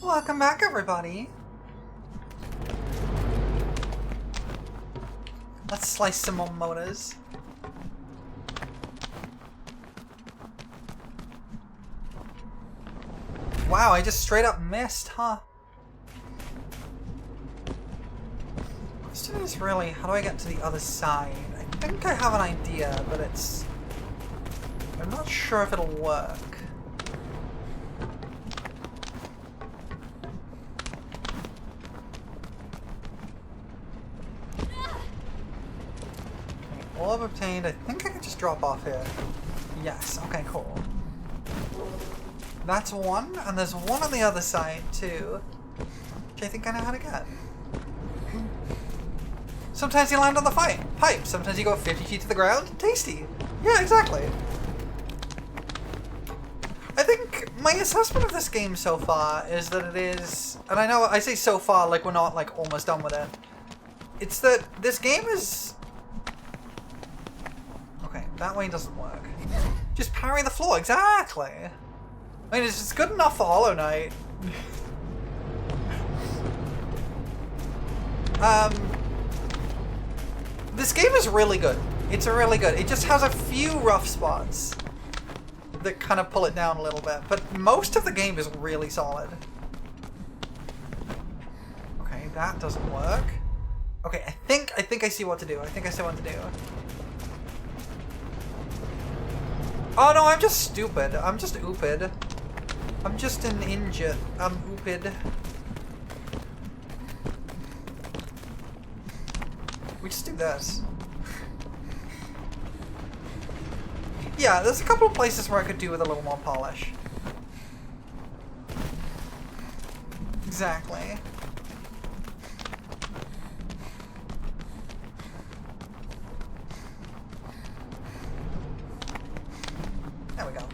Speaker 2: Welcome back, everybody. Let's slice some more motors. Wow, I just straight up missed, huh? Question is really, how do I get to the other side? I think I have an idea, but I'm not sure if it'll work. Orb obtained. I think I could just drop off here. Yes, okay, cool. That's one, and there's one on the other side too, which I think I know how to get. Sometimes you land on the pipe, sometimes you go 50 feet to the ground. Tasty. Yeah, exactly. I think my assessment of this game so far is that it is, and I know I say so far like we're not like almost done with it. It's that this game is... Okay, that way doesn't work. Just parry the floor, exactly. I mean, it's good enough for Hollow Knight. This game is really good. It's really good. It just has a few rough spots that kind of pull it down a little bit, but most of the game is really solid. Okay, that doesn't work. Okay, I think I see what to do. I think I see what to do. Oh no, I'm just stupid. I'm just oopid. I'm just an injit. I'm oopid. We just do this. Yeah, there's a couple of places where I could do with a little more polish. Exactly. There we go.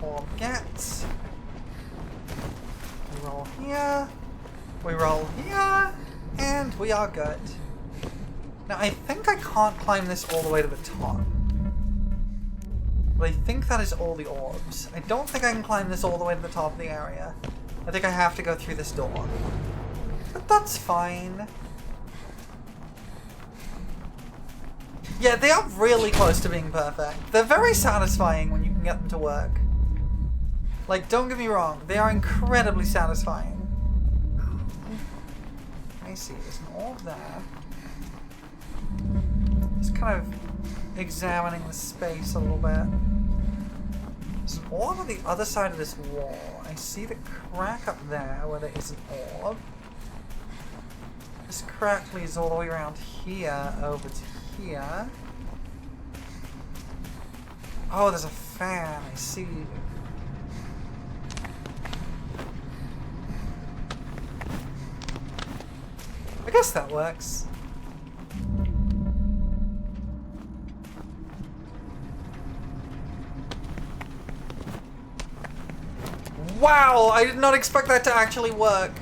Speaker 2: Orb gets. We roll here. We roll here. And we are good. Now I think I can't climb this all the way to the top. But I think that is all the orbs. I don't think I can climb this all the way to the top of the area. I think I have to go through this door. But that's fine. Yeah, they are really close to being perfect. They're very satisfying when you can get them to work. Like, don't get me wrong, they are incredibly satisfying. I see, there's an orb there. Just kind of examining the space a little bit. There's an orb on the other side of this wall. I see the crack up there where there is an orb. This crack leads all the way around here over to here. Oh, there's a fan, I see. I guess that works. Wow, I did not expect that to actually work.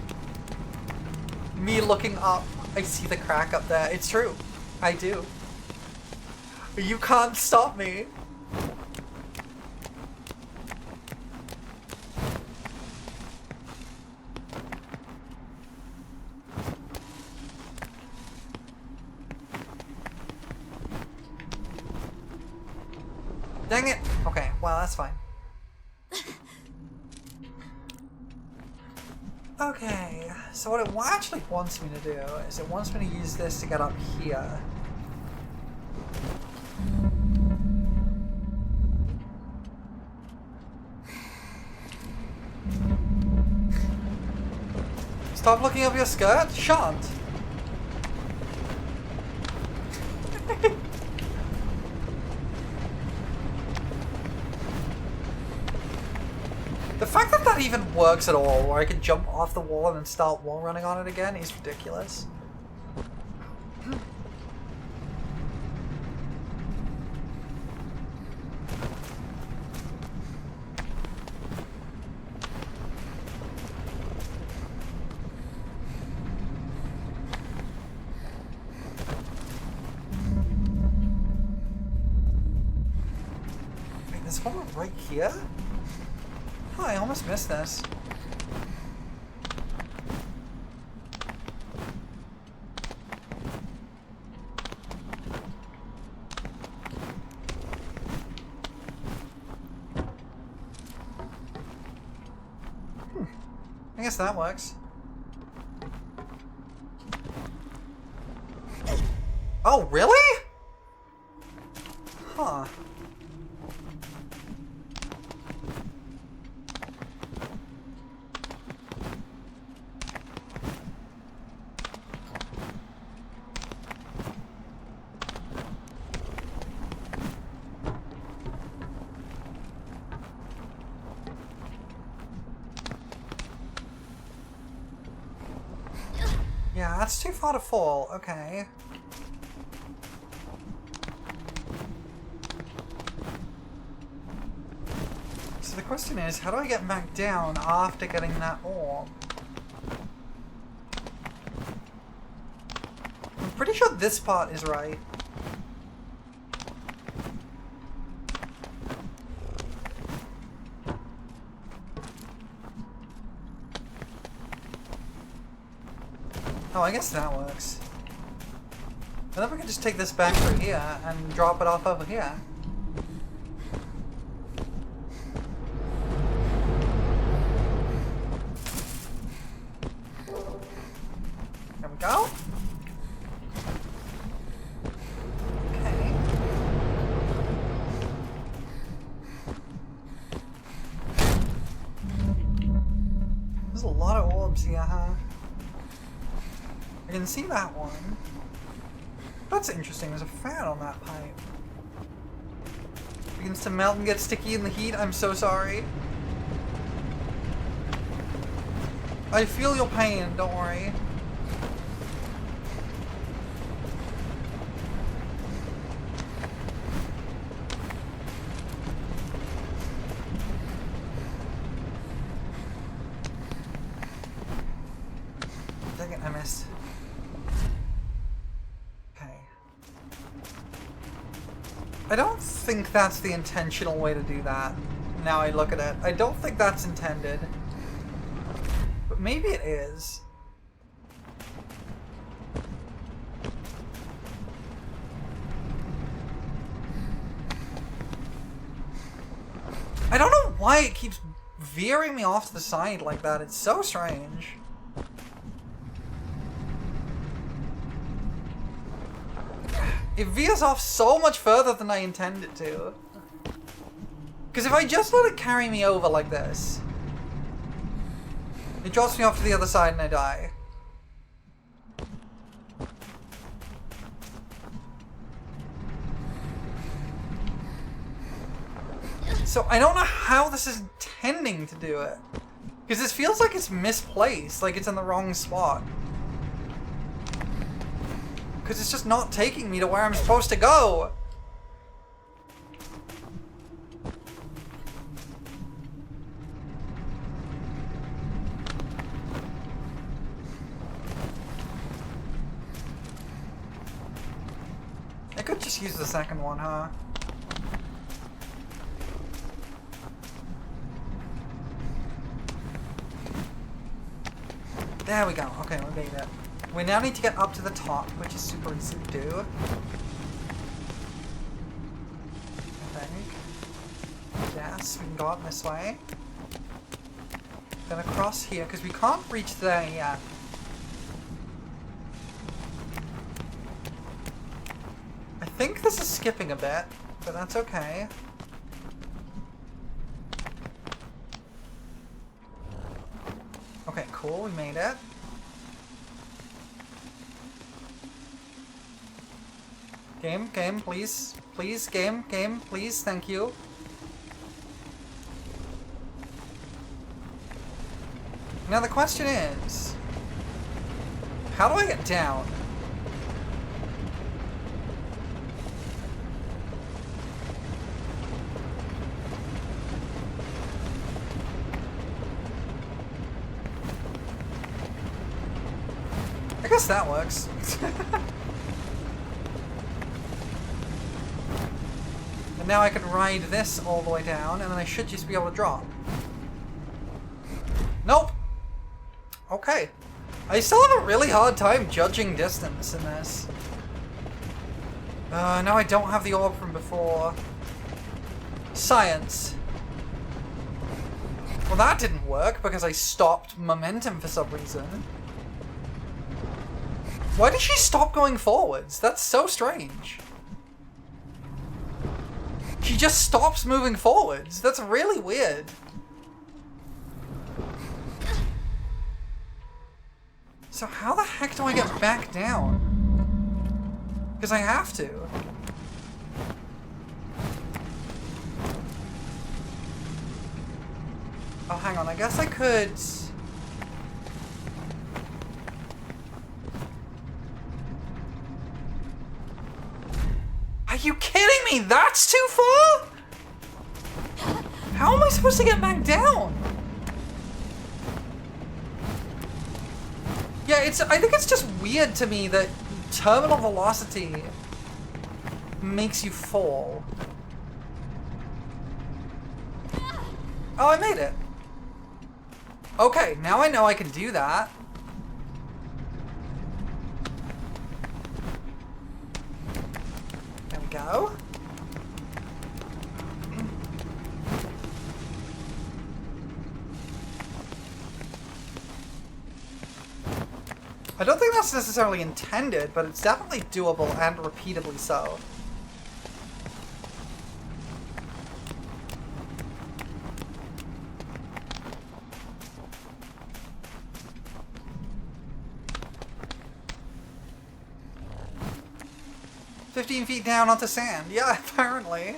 Speaker 2: Me looking up, I see the crack up there. It's true. I do. You can't stop me. Dang it! Okay, well that's fine. Okay, so what it actually wants me to do is it wants me to use this to get up here. Stop looking up your skirt? Shan't. The fact that that even works at all, where I can jump off the wall and then start wall running on it again, is ridiculous. Wait, there's one right here? Oh, I almost missed this. I guess that works. Oh, really? Huh. that's too far to fall. Okay. So the question is, how do I get back down after getting that orb? I'm pretty sure this part is right. Oh, I guess that works. And then we can just take this back through here and drop it off over here. There we go. Okay. There's a lot of orbs here, huh? I can see that one. That's interesting, there's a fan on that pipe. It begins to melt and get sticky in the heat, I'm so sorry. I feel your pain, don't worry. Dang it, I missed. I don't think that's the intentional way to do that. Now I look at it. I don't think that's intended. But maybe it is. I don't know why it keeps veering me off to the side like that. It's so strange. It veers off so much further than I intend it to. Because if I just let it carry me over like this, it drops me off to the other side and I die. So I don't know how this is intending to do it. Because this feels like it's misplaced, like it's in the wrong spot. Because it's just not taking me to where I'm supposed to go. I could just use the second one, huh? There we go. Okay, we made it. We now need to get up to the top, which is super easy to do. I think. Yes, we can go up this way. Then across here, because we can't reach there yet. I think this is skipping a bit, but that's okay. Okay, cool, we made it. Game, please. Please, game, please, thank you. Now the question is, how do I get down? I guess that works. And now I can ride this all the way down, and then I should just be able to drop. Nope! Okay. I still have a really hard time judging distance in this. Now I don't have the orb from before. Science. Well, that didn't work because I stopped momentum for some reason. Why did she stop going forwards? That's so strange. She just stops moving forwards. That's really weird. So how the heck do I get back down? Because I have to. Oh, hang on. I guess I could... you kidding me? That's too far? How am I supposed to get back down? Yeah, I think it's just weird to me that terminal velocity makes you fall. Oh, I made it. Okay, now I know I can do that. There we go. I don't think that's necessarily intended, but it's definitely doable and repeatably so. "15 feet down onto sand." Yeah, apparently.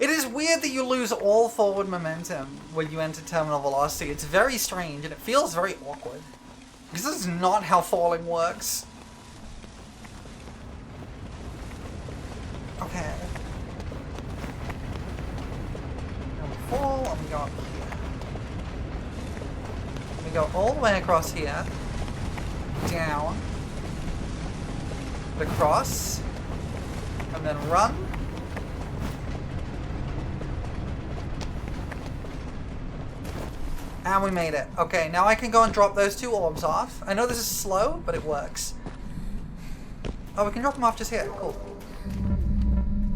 Speaker 2: It is weird that you lose all forward momentum when you enter terminal velocity. It's very strange, and it feels very awkward. Because this is not how falling works. Okay. Now we fall, and we go up here. We go all the way across here. Down. Across. And then run. And we made it. Okay, now I can go and drop those 2 orbs off. I know this is slow, but it works. Oh, we can drop them off just here. Cool.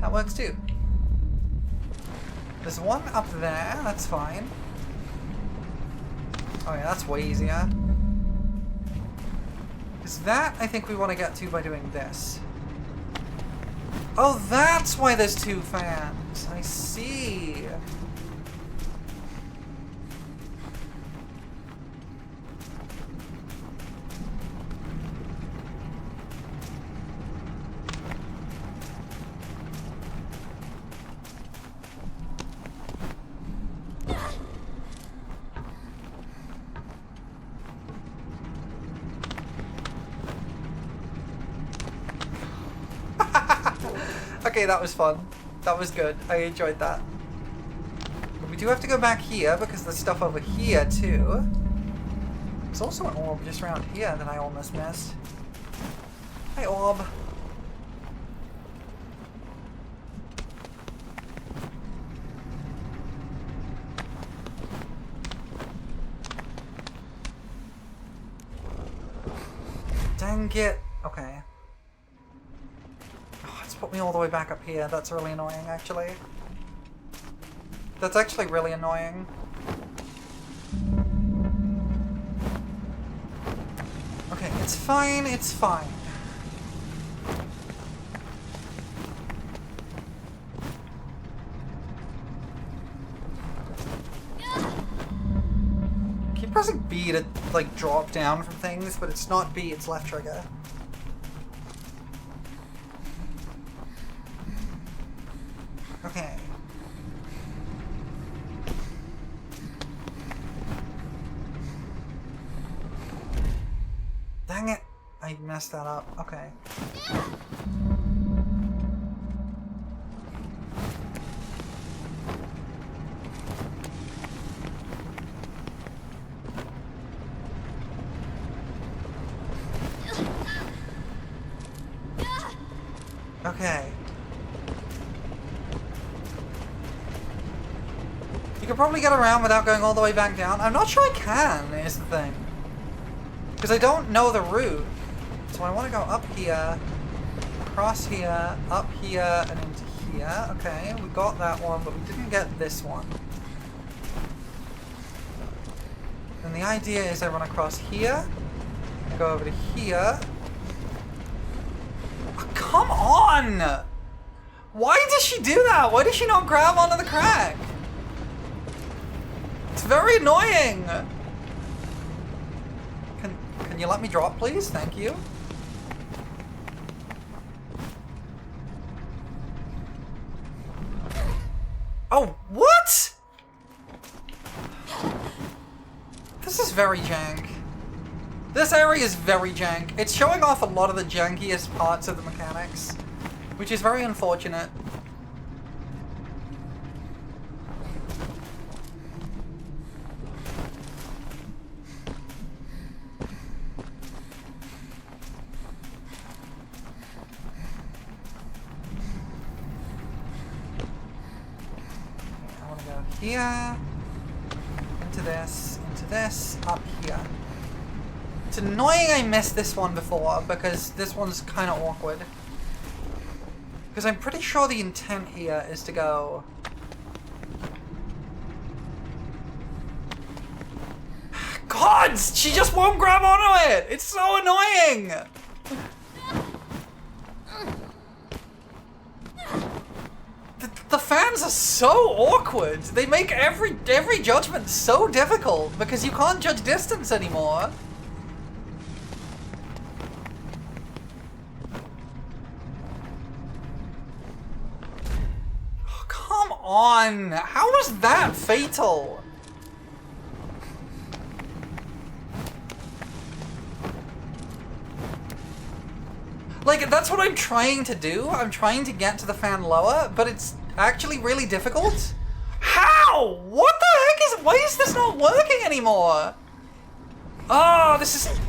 Speaker 2: That works too. There's one up there. That's fine. Oh yeah, that's way easier. Is that, I think we want to get to by doing this. Oh, that's why there's 2 fans. I see. Okay, that was fun. That was good. I enjoyed that. But we do have to go back here because there's stuff over here too. There's also an orb just around here that I almost missed. Hi, orb. Dang it. Okay. Put me all the way back up here. That's really annoying, actually. That's actually really annoying. Okay, it's fine, it's fine. Keep pressing B to, like, drop down from things, but it's not B, it's left trigger. Okay. Dang it! I messed that up. Okay. Okay. You could probably get around without going all the way back down. I'm not sure I can, is the thing. Because I don't know the route. So I want to go up here, across here, up here, and into here. Okay, we got that one, but we didn't get this one. And the idea is I run across here, I go over to here. Oh, come on! Why does she do that? Why does she not grab onto the crack? It's very annoying! Can you let me drop, please? Thank you. Oh, what?! This is very jank. This area is very jank. It's showing off a lot of the jankiest parts of the mechanics. Which is very unfortunate. I want to go here, into this, up here. It's annoying I missed this one before, because this one's kind of awkward. Because I'm pretty sure the intent here is to go... God! She just won't grab onto it! It's so annoying! The fans are so awkward. They make every judgment so difficult because you can't judge distance anymore. Oh, come on! How was that fatal? Like, that's what I'm trying to do. I'm trying to get to the fan lower, but it's actually really difficult. How? What the heck is... Why is this not working anymore? Oh, this is...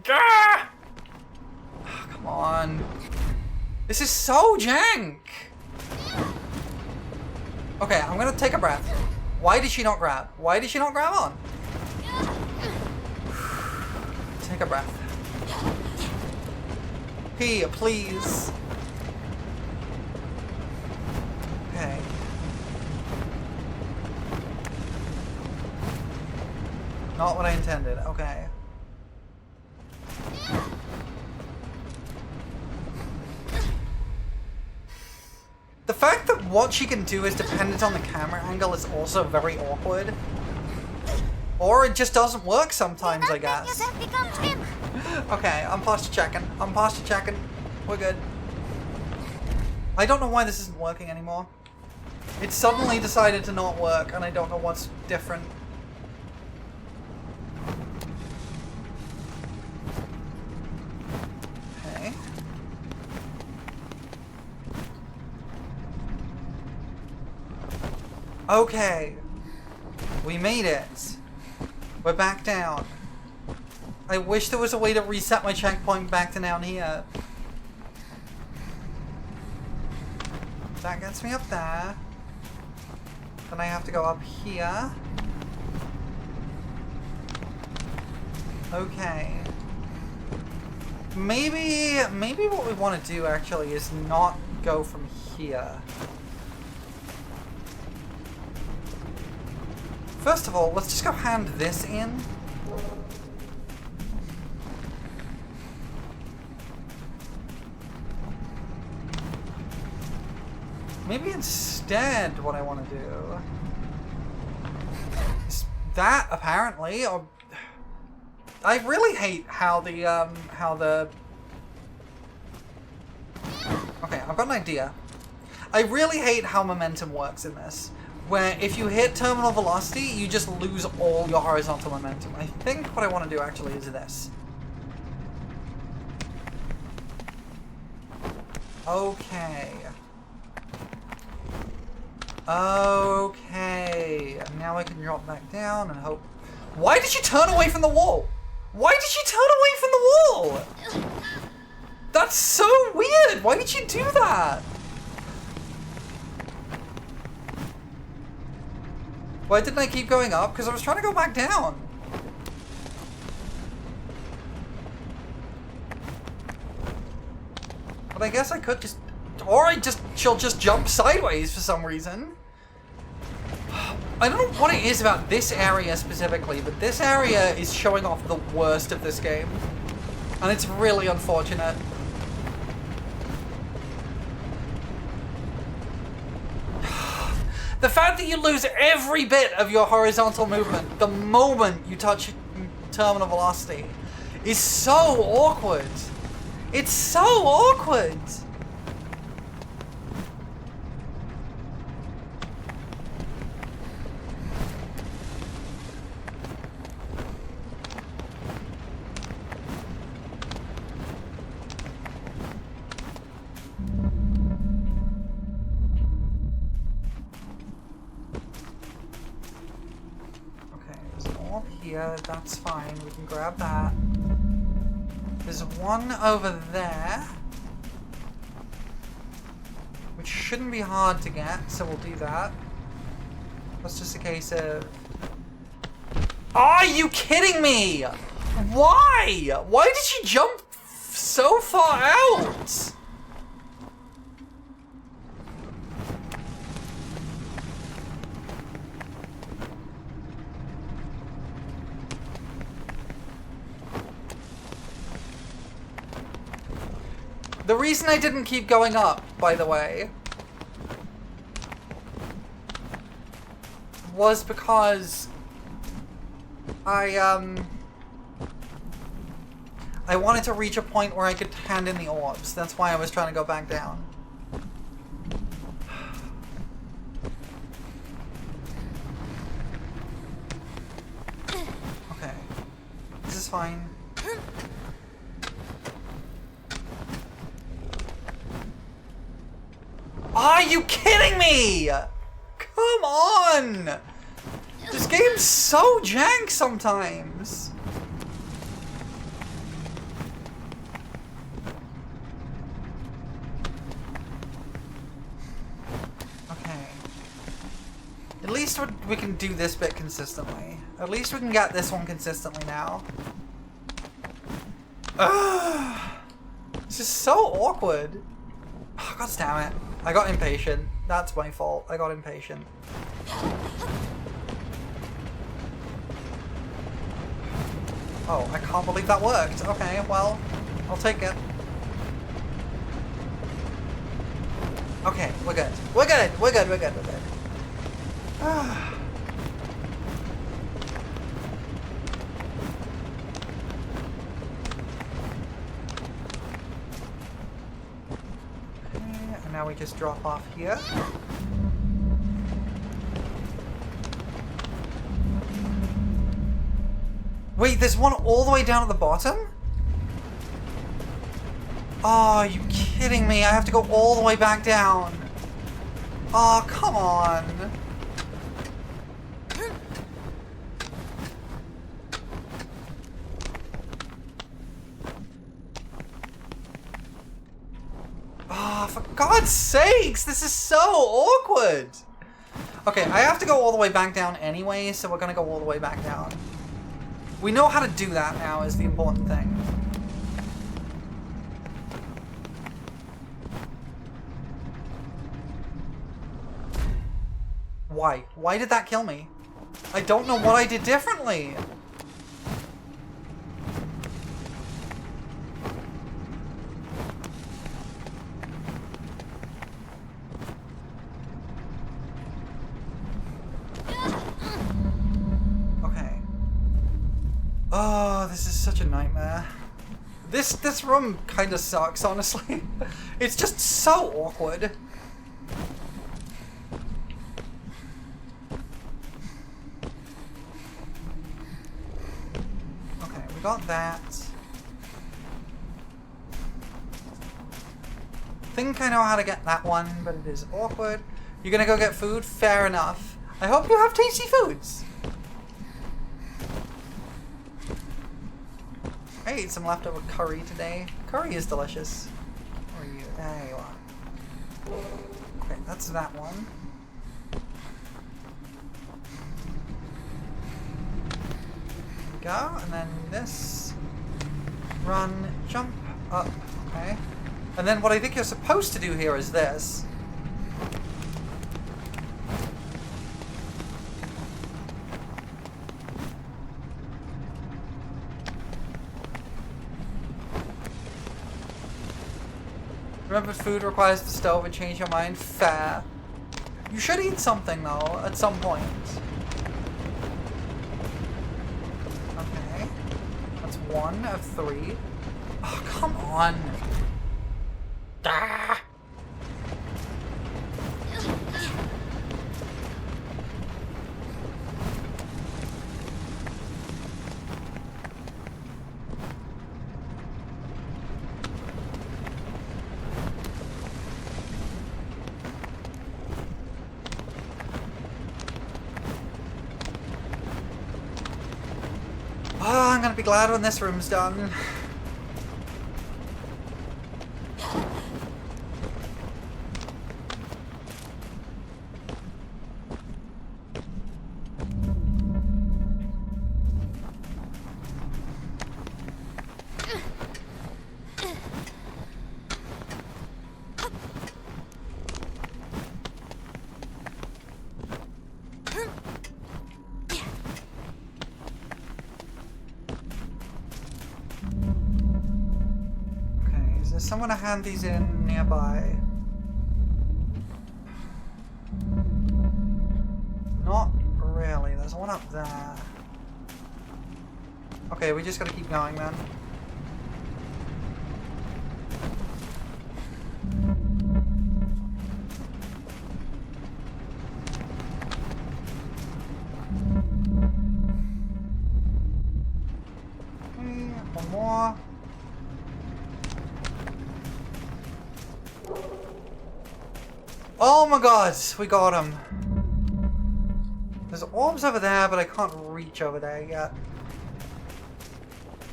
Speaker 2: Gah! Oh, come on. This is so jank. Okay, I'm gonna take a breath. Why did she not grab? Why did she not grab on? Take a breath. P, please. Okay. Not what I intended. Okay. The fact that what she can do is dependent on the camera angle is also very awkward. Or it just doesn't work sometimes, I guess. Okay, I'm posture checking. I'm posture checking. We're good. I don't know why this isn't working anymore. It suddenly decided to not work, and I don't know what's different. Okay. Okay. We made it. We're back down. I wish there was a way to reset my checkpoint back to down here. That gets me up there. Then I have to go up here. Okay. Maybe what we want to do actually is not go from here. First of all, let's just go hand this in. Maybe instead what I want to do is that, apparently, or... I really hate how the, Okay, I've got an idea. I really hate how momentum works in this, where if you hit terminal velocity, you just lose all your horizontal momentum. I think what I want to do actually is this. Okay. Okay, now I can drop back down and hope... Why did she turn away from the wall? Why did she turn away from the wall? That's so weird! Why did she do that? Why didn't I keep going up? Because I was trying to go back down. But I guess I could just... Or she'll just jump sideways for some reason. I don't know what it is about this area specifically, but this area is showing off the worst of this game. And it's really unfortunate. The fact that you lose every bit of your horizontal movement the moment you touch terminal velocity is so awkward. It's so awkward. here. That's fine. We can grab that. There's one over there, which shouldn't be hard to get, so we'll do that. That's just a case of... Are you kidding me? Why? Why did she jump so far out? The reason I didn't keep going up, by the way, was because I wanted to reach a point where I could hand in the orbs. That's why I was trying to go back down. Okay. This is fine. Are you kidding me? Come on! This game's so jank sometimes. Okay. At least we can do this bit consistently. At least we can get this one consistently now. Ugh. This is so awkward. Oh, God damn it. I got impatient. That's my fault. I got impatient. Oh, I can't believe that worked. Okay, well, I'll take it. Okay, we're good. We're good. We're good. We're good. We're good. Now we just drop off here. Wait, there's one all the way down at the bottom? Oh, are you kidding me? I have to go all the way back down. Oh, come on. Oh, for God's sakes, this is so awkward. Okay, I have to go all the way back down anyway, so we're gonna go all the way back down. We know how to do that now is the important thing. Why? Why did that kill me? I don't know what I did differently. Oh, this is such a nightmare. This room kind of sucks, honestly. It's just so awkward. Okay, we got that. Think I know how to get that one, but it is awkward. You're gonna go get food? Fair enough. I hope you have tasty foods. I ate some leftover curry today. Curry is delicious. Where are you? There you are. Okay, that's that one. There we go, and then this. Run, jump, up, okay. And then what I think you're supposed to do here is this. Remember, food requires the stove and change your mind? Fair. You should eat something, though, at some point. Okay. That's 1 of 3. Oh, come on. Ah. Oh, I'm gonna be glad when this room's done. Someone to hand these in nearby. Not really. There's one up there. Okay, we just gotta keep going then. One more. Oh my god, we got him. There's orbs over there, but I can't reach over there yet.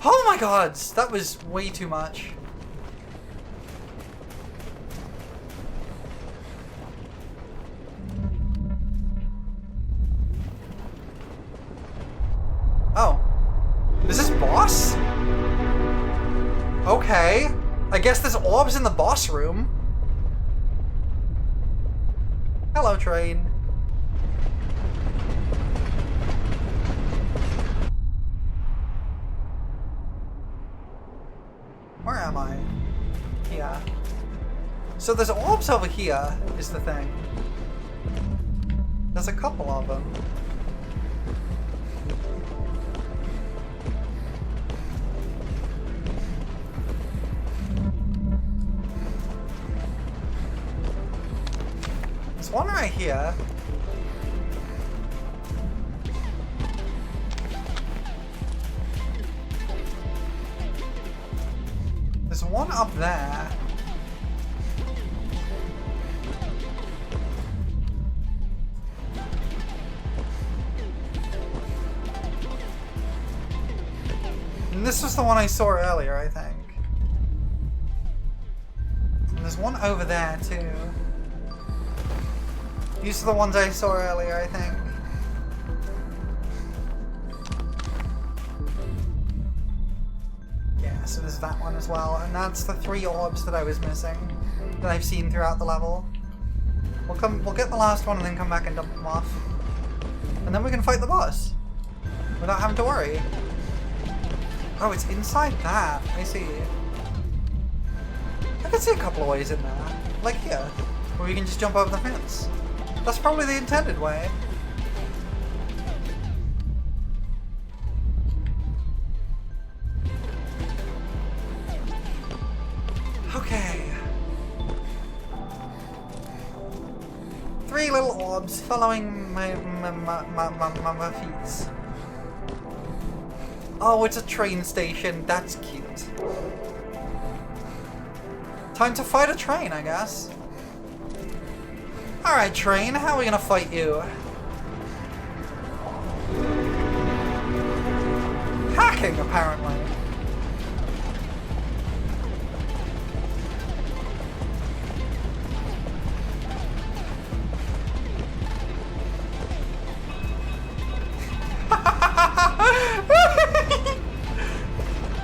Speaker 2: Oh my god, that was way too much. Oh. Is this boss? Okay. I guess there's orbs in the boss room. Hello, train. Where am I? Here. So there's orbs over here, is the thing. There's a couple of them. There's one right here. There's one up there. And this was the one I saw earlier, I think. And there's one over there too. These are the ones I saw earlier, I think. Yeah, so there's that one as well. And that's the 3 orbs that I was missing, that I've seen throughout the level. We'll get the last one and then come back and dump them off. And then we can fight the boss without having to worry. Oh, it's inside that. I see. I can see a couple of ways in there. Like here, where you can just jump over the fence. That's probably the intended way. Okay. 3 little orbs following my feet. Oh, it's a train station. That's cute. Time to fight a train, I guess. Alright, train, how are we gonna fight you? Hacking, apparently.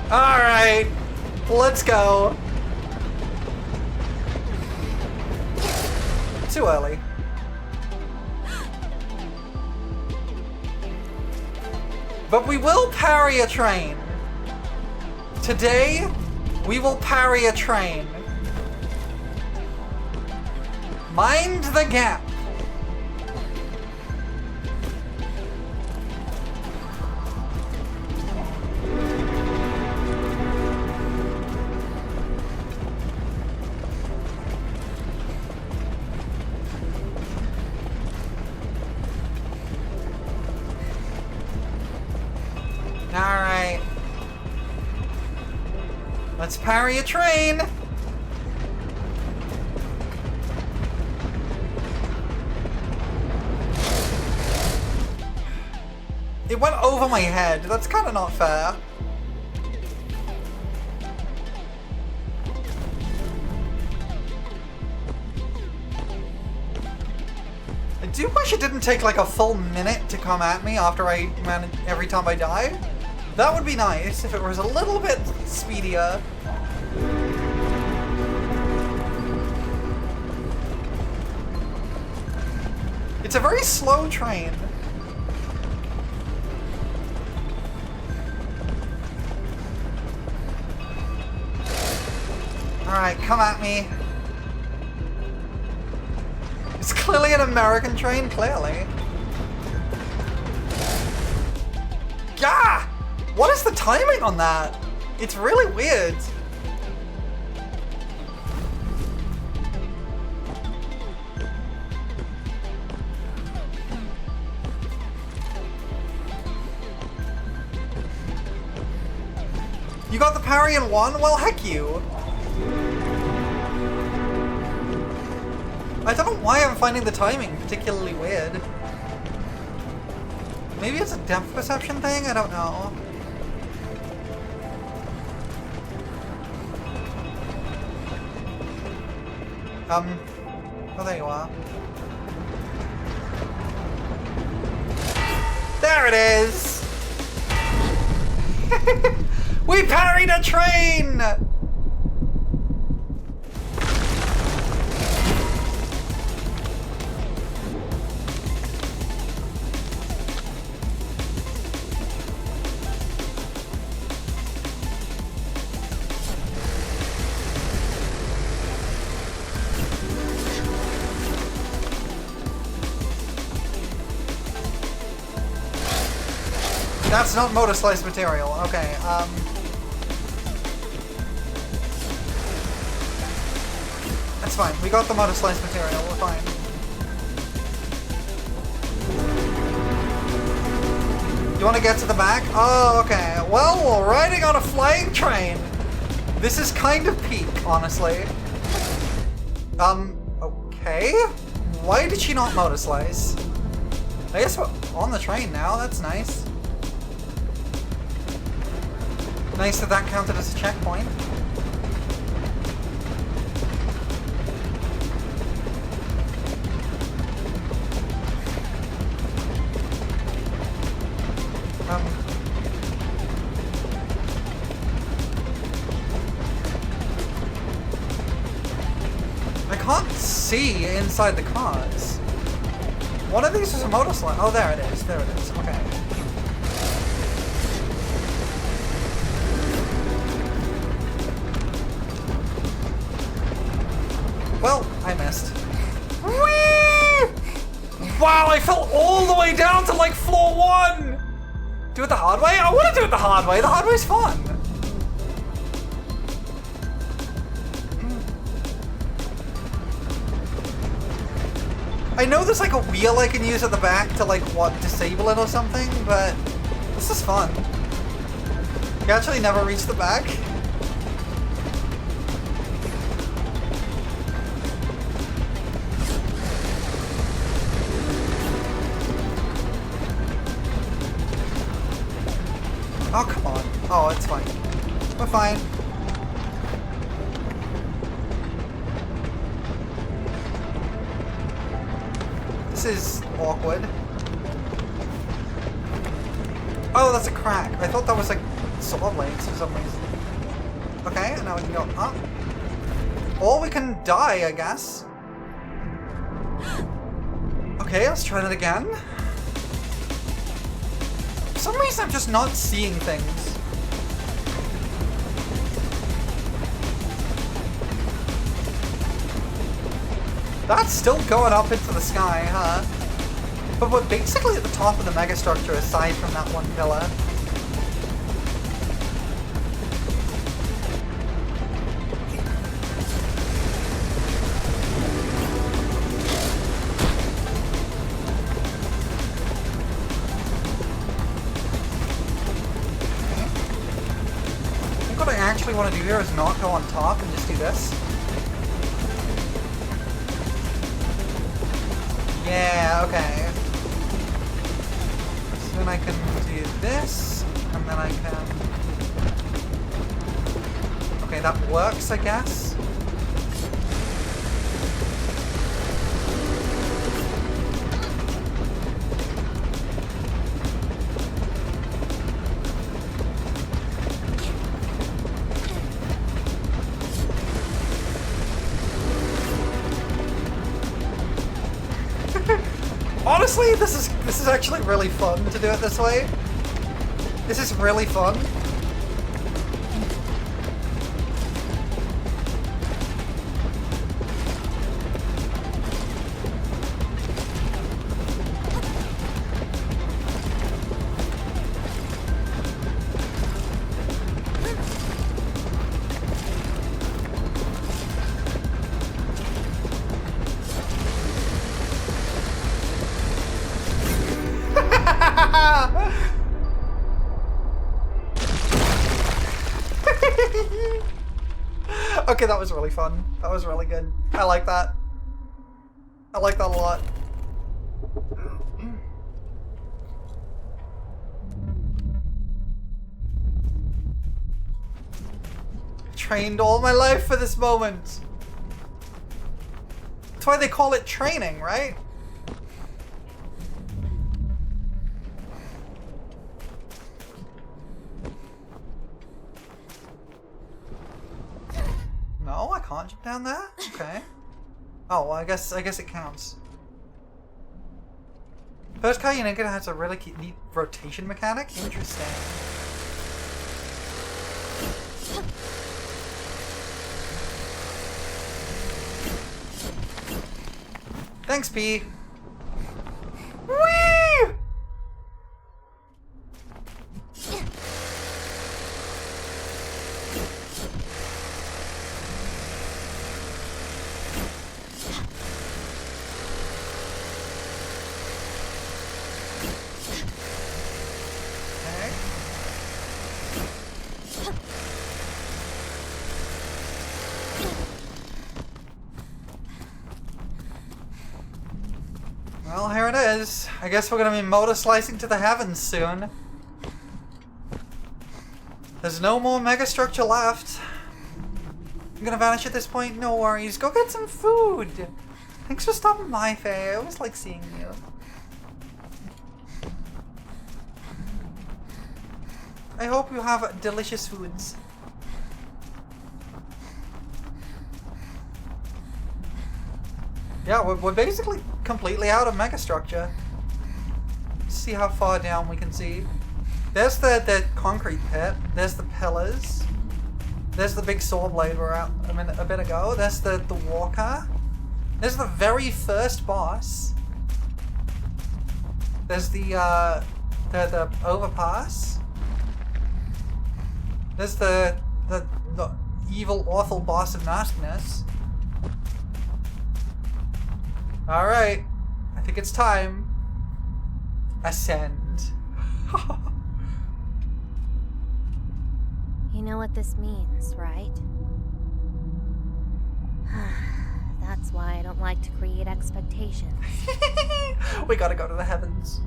Speaker 2: Alright, let's go. Too early. But we will parry a train. Today, we will parry a train. Mind the gap. Alright. Let's parry a train! It went over my head. That's kind of not fair. I do wish it didn't take like a full minute to come at me after I managed every time I die. That would be nice if it was a little bit speedier. It's a very slow train. Alright, come at me. It's clearly an American train, clearly. Gah! What is the timing on that? It's really weird. You got the parry in one? Well, heck you. I don't know why I'm finding the timing particularly weird. Maybe it's a depth perception thing? I don't know. Oh, there you are. There it is! We parried a train! That's not Motorslice material. Okay, that's fine. We got the Motorslice material. We're fine. You want to get to the back? Oh, okay. Well, we're riding on a flying train. This is kind of peak, honestly. Okay. Why did she not Motorslice? I guess we're on the train now. That's nice. Nice that that counted as a checkpoint. I can't see inside the cars. One of these is a Motorslice. Oh, there it is. There it is. Okay. Well, I missed. Whee! Wow, I fell all the way down to like floor 1! Do it the hard way? I want to do it the hard way. The hard way's fun. I know there's like a wheel I can use at the back to like, what, disable it or something, but this is fun. You actually never reach the back? Oh, come on. Oh, it's fine. We're fine. This is awkward. Oh, that's a crack. I thought that was like sword blades for some reason. Okay, and now we can go up. Or we can die, I guess. Okay, let's try that again. For some reason I'm just not seeing things. That's still going up into the sky, huh? But we're basically at the top of the megastructure aside from that one pillar. I think what I actually want to do here is not go on top and just do this. Yeah, okay. So, then I can do this, and then I can... Okay, that works, I guess. Honestly, this is actually really fun to do it this way. This is really fun. Okay, that was really fun. That was really good. I like that. I like that a lot. Trained all my life for this moment. That's why they call it training, right? No, I can't jump down there? Okay. Oh, well, I guess it counts. First Kayuninka has a really neat rotation mechanic. Interesting. Thanks, P. Whee! Well, here it is. I guess we're gonna be motor-slicing to the heavens soon. There's no more megastructure left. I'm gonna vanish at this point? No worries. Go get some food! Thanks for stopping by, Faye. I always like seeing you. I hope you have delicious foods. Yeah, we're basically completely out of megastructure. Let's see how far down we can see. There's the concrete pit. There's the pillars. There's the big saw blade we're out a bit ago. There's the walker. There's the very first boss. There's the overpass. There's the evil, awful boss of nastiness. Alright, I think it's time. Ascend.
Speaker 4: You know what this means, right? That's why I don't like to create expectations.
Speaker 2: We gotta go to the heavens.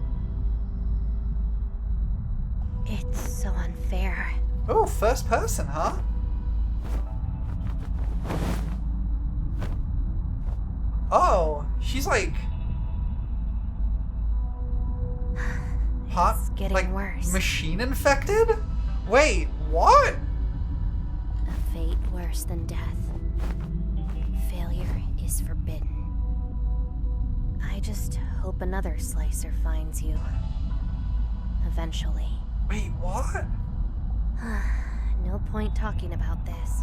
Speaker 4: It's so unfair.
Speaker 2: Oh, first person, huh? Oh, she's like...
Speaker 4: It's getting
Speaker 2: like
Speaker 4: worse.
Speaker 2: Machine infected? Wait, what?
Speaker 4: A fate worse than death. Failure is forbidden. I just hope another slicer finds you. Eventually.
Speaker 2: Wait, what?
Speaker 4: No point talking about this.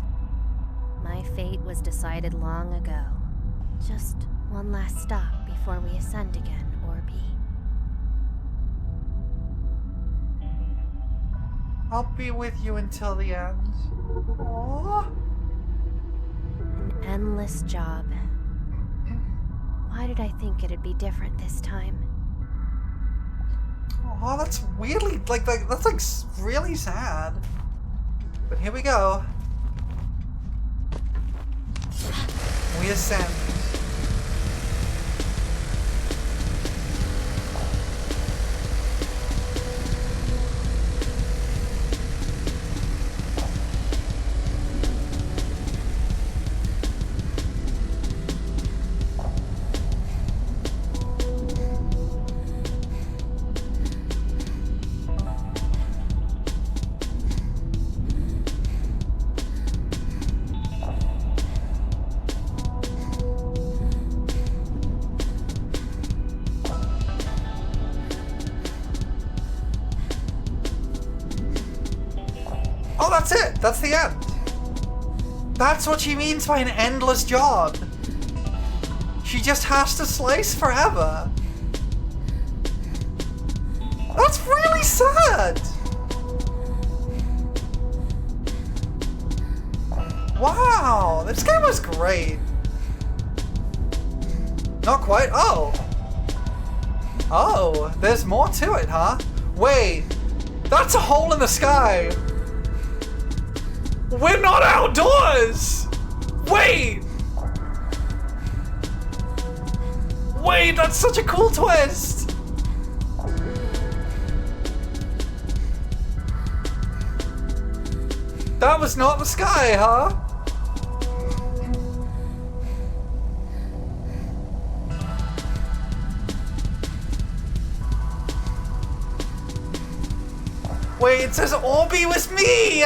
Speaker 4: My fate was decided long ago. Just one last stop before we ascend again, Orby.
Speaker 2: I'll be with you until the end. Aww.
Speaker 4: An endless job. Why did I think it'd be different this time?
Speaker 2: Oh, that's weirdly, that's like really sad. But here we go. We ascend. that's it. That's the end. That's what she means by an endless job. She just has to slice forever. That's really sad. Wow, this game was great. Not quite. Oh. Oh, there's more to it, huh? Wait, that's a hole in the sky. We're not outdoors. Wait. Wait, that's such a cool twist. That was not the sky, huh? Wait, it says Orby was me!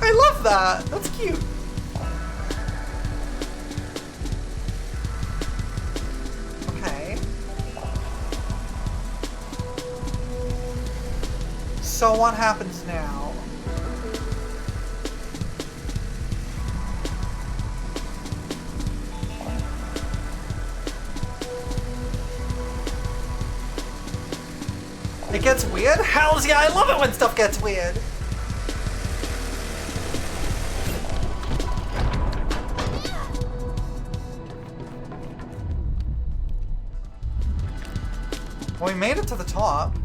Speaker 2: I love that. That's cute. Okay. So what happens now? It gets weird? Hells yeah, I love it when stuff gets weird. Well, we made it to the top.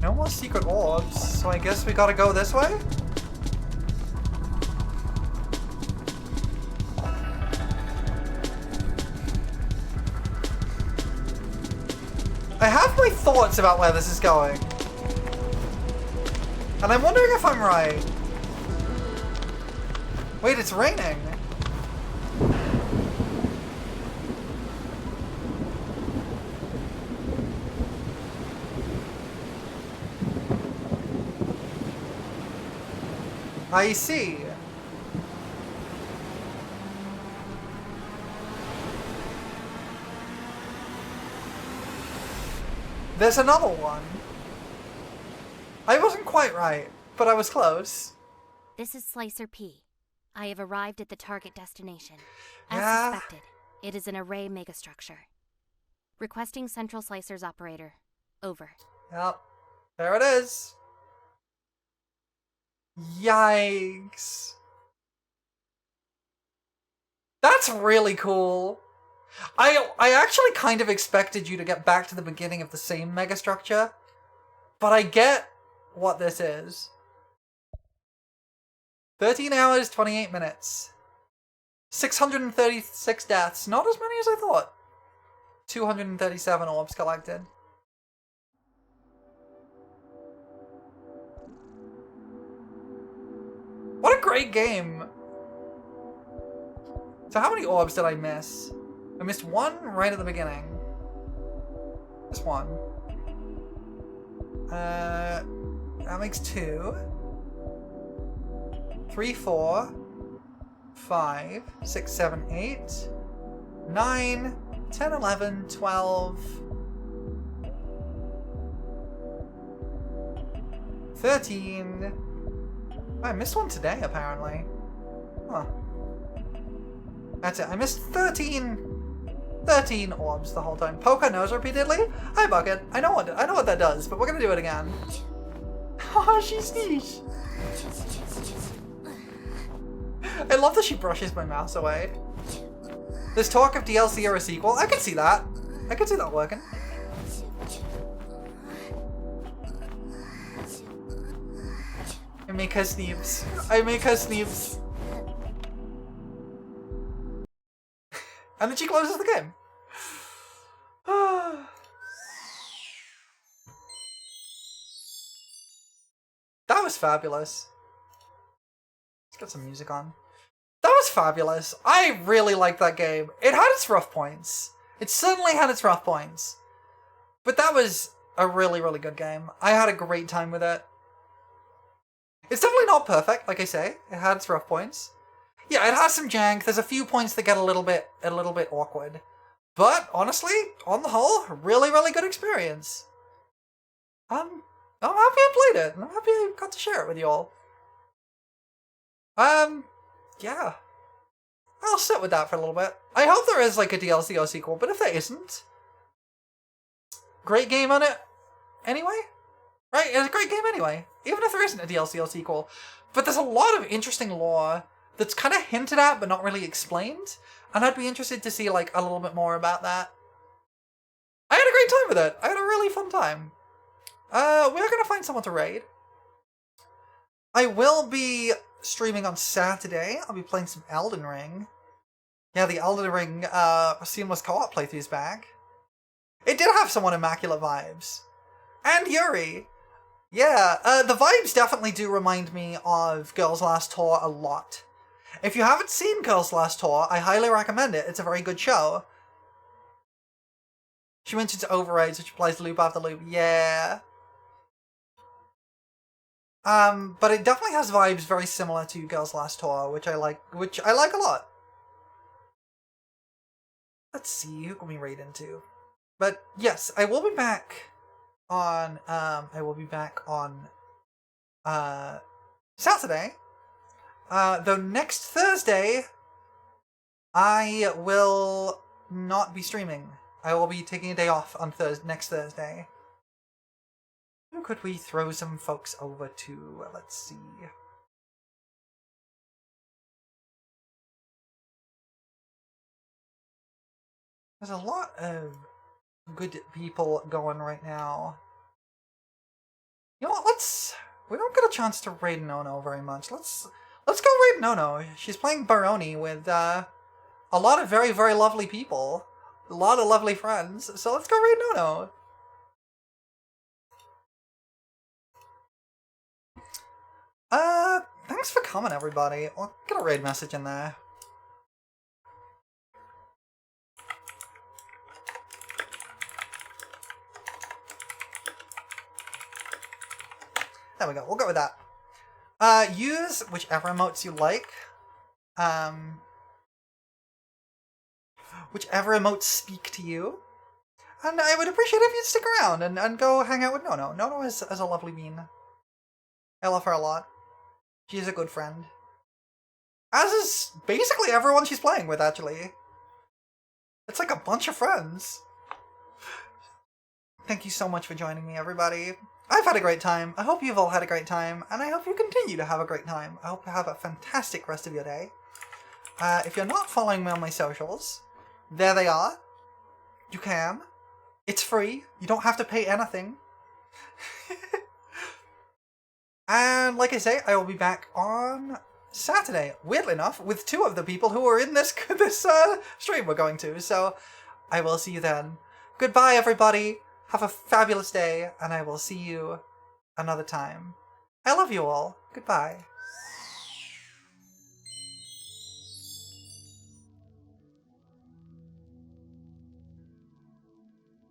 Speaker 2: No more secret orbs, so I guess we gotta go this way? I have my thoughts about where this is going. And I'm wondering if I'm right. Wait, it's raining. I see. There's another one. I wasn't quite right, but I was close.
Speaker 4: This is Slicer P. I have arrived at the target destination. As
Speaker 2: Yeah.
Speaker 4: suspected, it is an array megastructure. Requesting Central Slicer's operator. Over.
Speaker 2: Yep. There it is. Yikes. That's really cool. I actually kind of expected you to get back to the beginning of the same megastructure, but I get what this is. 13 hours, 28 minutes. 636 deaths. Not as many as I thought. 237 orbs collected. What a great game. So how many orbs did I miss? I missed one right at the beginning. This one. That makes 2. 3, 4, 5, 6, 7, 8, 9, 10, 11, 12, 13. I missed one today, apparently. Huh. That's it. I missed 13 orbs the whole time. Poke her nose repeatedly? Hi, Bucket. I know what that does, but we're gonna do it again. Oh, she sneezed. I love that she brushes my mouse away. There's talk of DLC or a sequel. I can see that. I can see that working. I make her sneeze. I make her sneeze. And then she closes the game. That was fabulous. Let's get some music on. That was fabulous. I really liked that game. It had its rough points. It certainly had its rough points. But that was a really, really good game. I had a great time with it. It's definitely not perfect, like I say. It had its rough points. Yeah, it has some jank. There's a few points that get a little bit awkward. But honestly, on the whole, really, really good experience. I'm happy I played it, and I'm happy I got to share it with you all. Yeah. I'll sit with that for a little bit. I hope there is like a DLC or sequel, but if there isn't, great game on it anyway. Right? It's a great game anyway, even if there isn't a DLC or sequel. But there's a lot of interesting lore that's kind of hinted at but not really explained, and I'd be interested to see like a little bit more about that. I had a great time with it. I had a really fun time. We're gonna find someone to raid. I will be streaming on Saturday. I'll be playing some Elden Ring. Yeah, the Elden Ring seamless co-op playthrough's back. It did have somewhat immaculate vibes. And Yuri. Yeah, the vibes definitely do remind me of Girls' Last Tour a lot. If you haven't seen Girls' Last Tour, I highly recommend it. It's a very good show. She mentions overrides, which applies loop after loop. Yeah. But it definitely has vibes very similar to Girls' Last Tour, which I like a lot. Let's see, who can we raid into? But yes, I will be back on Saturday. Though next Thursday I will not be streaming. I will be taking a day off on next Thursday. Who could we throw some folks over to? Let's see. There's a lot of good people going right now. You know what, we don't get a chance to raid Nono very much. Let's go raid Nono. She's playing Baroni with a lot of very, very lovely people. A lot of lovely friends. So let's go raid Nono. Thanks for coming, everybody. I'll get a raid message in there. There we go. We'll go with that. Use whichever emotes you like. Whichever emotes speak to you. And I would appreciate if you'd stick around and go hang out with Nono. Nono is a lovely bean. I love her a lot. She's a good friend. As is basically everyone she's playing with, actually. It's like a bunch of friends. Thank you so much for joining me, everybody. I've had a great time. I hope you've all had a great time, and I hope you continue to have a great time. I hope you have a fantastic rest of your day. If you're not following me on my socials, there they are. You can. It's free. You don't have to pay anything. And like I say, I will be back on Saturday, weirdly enough, with two of the people who are in this stream we're going to. So I will see you then. Goodbye, everybody. Have a fabulous day, and I will see you another time. I love you all. Goodbye.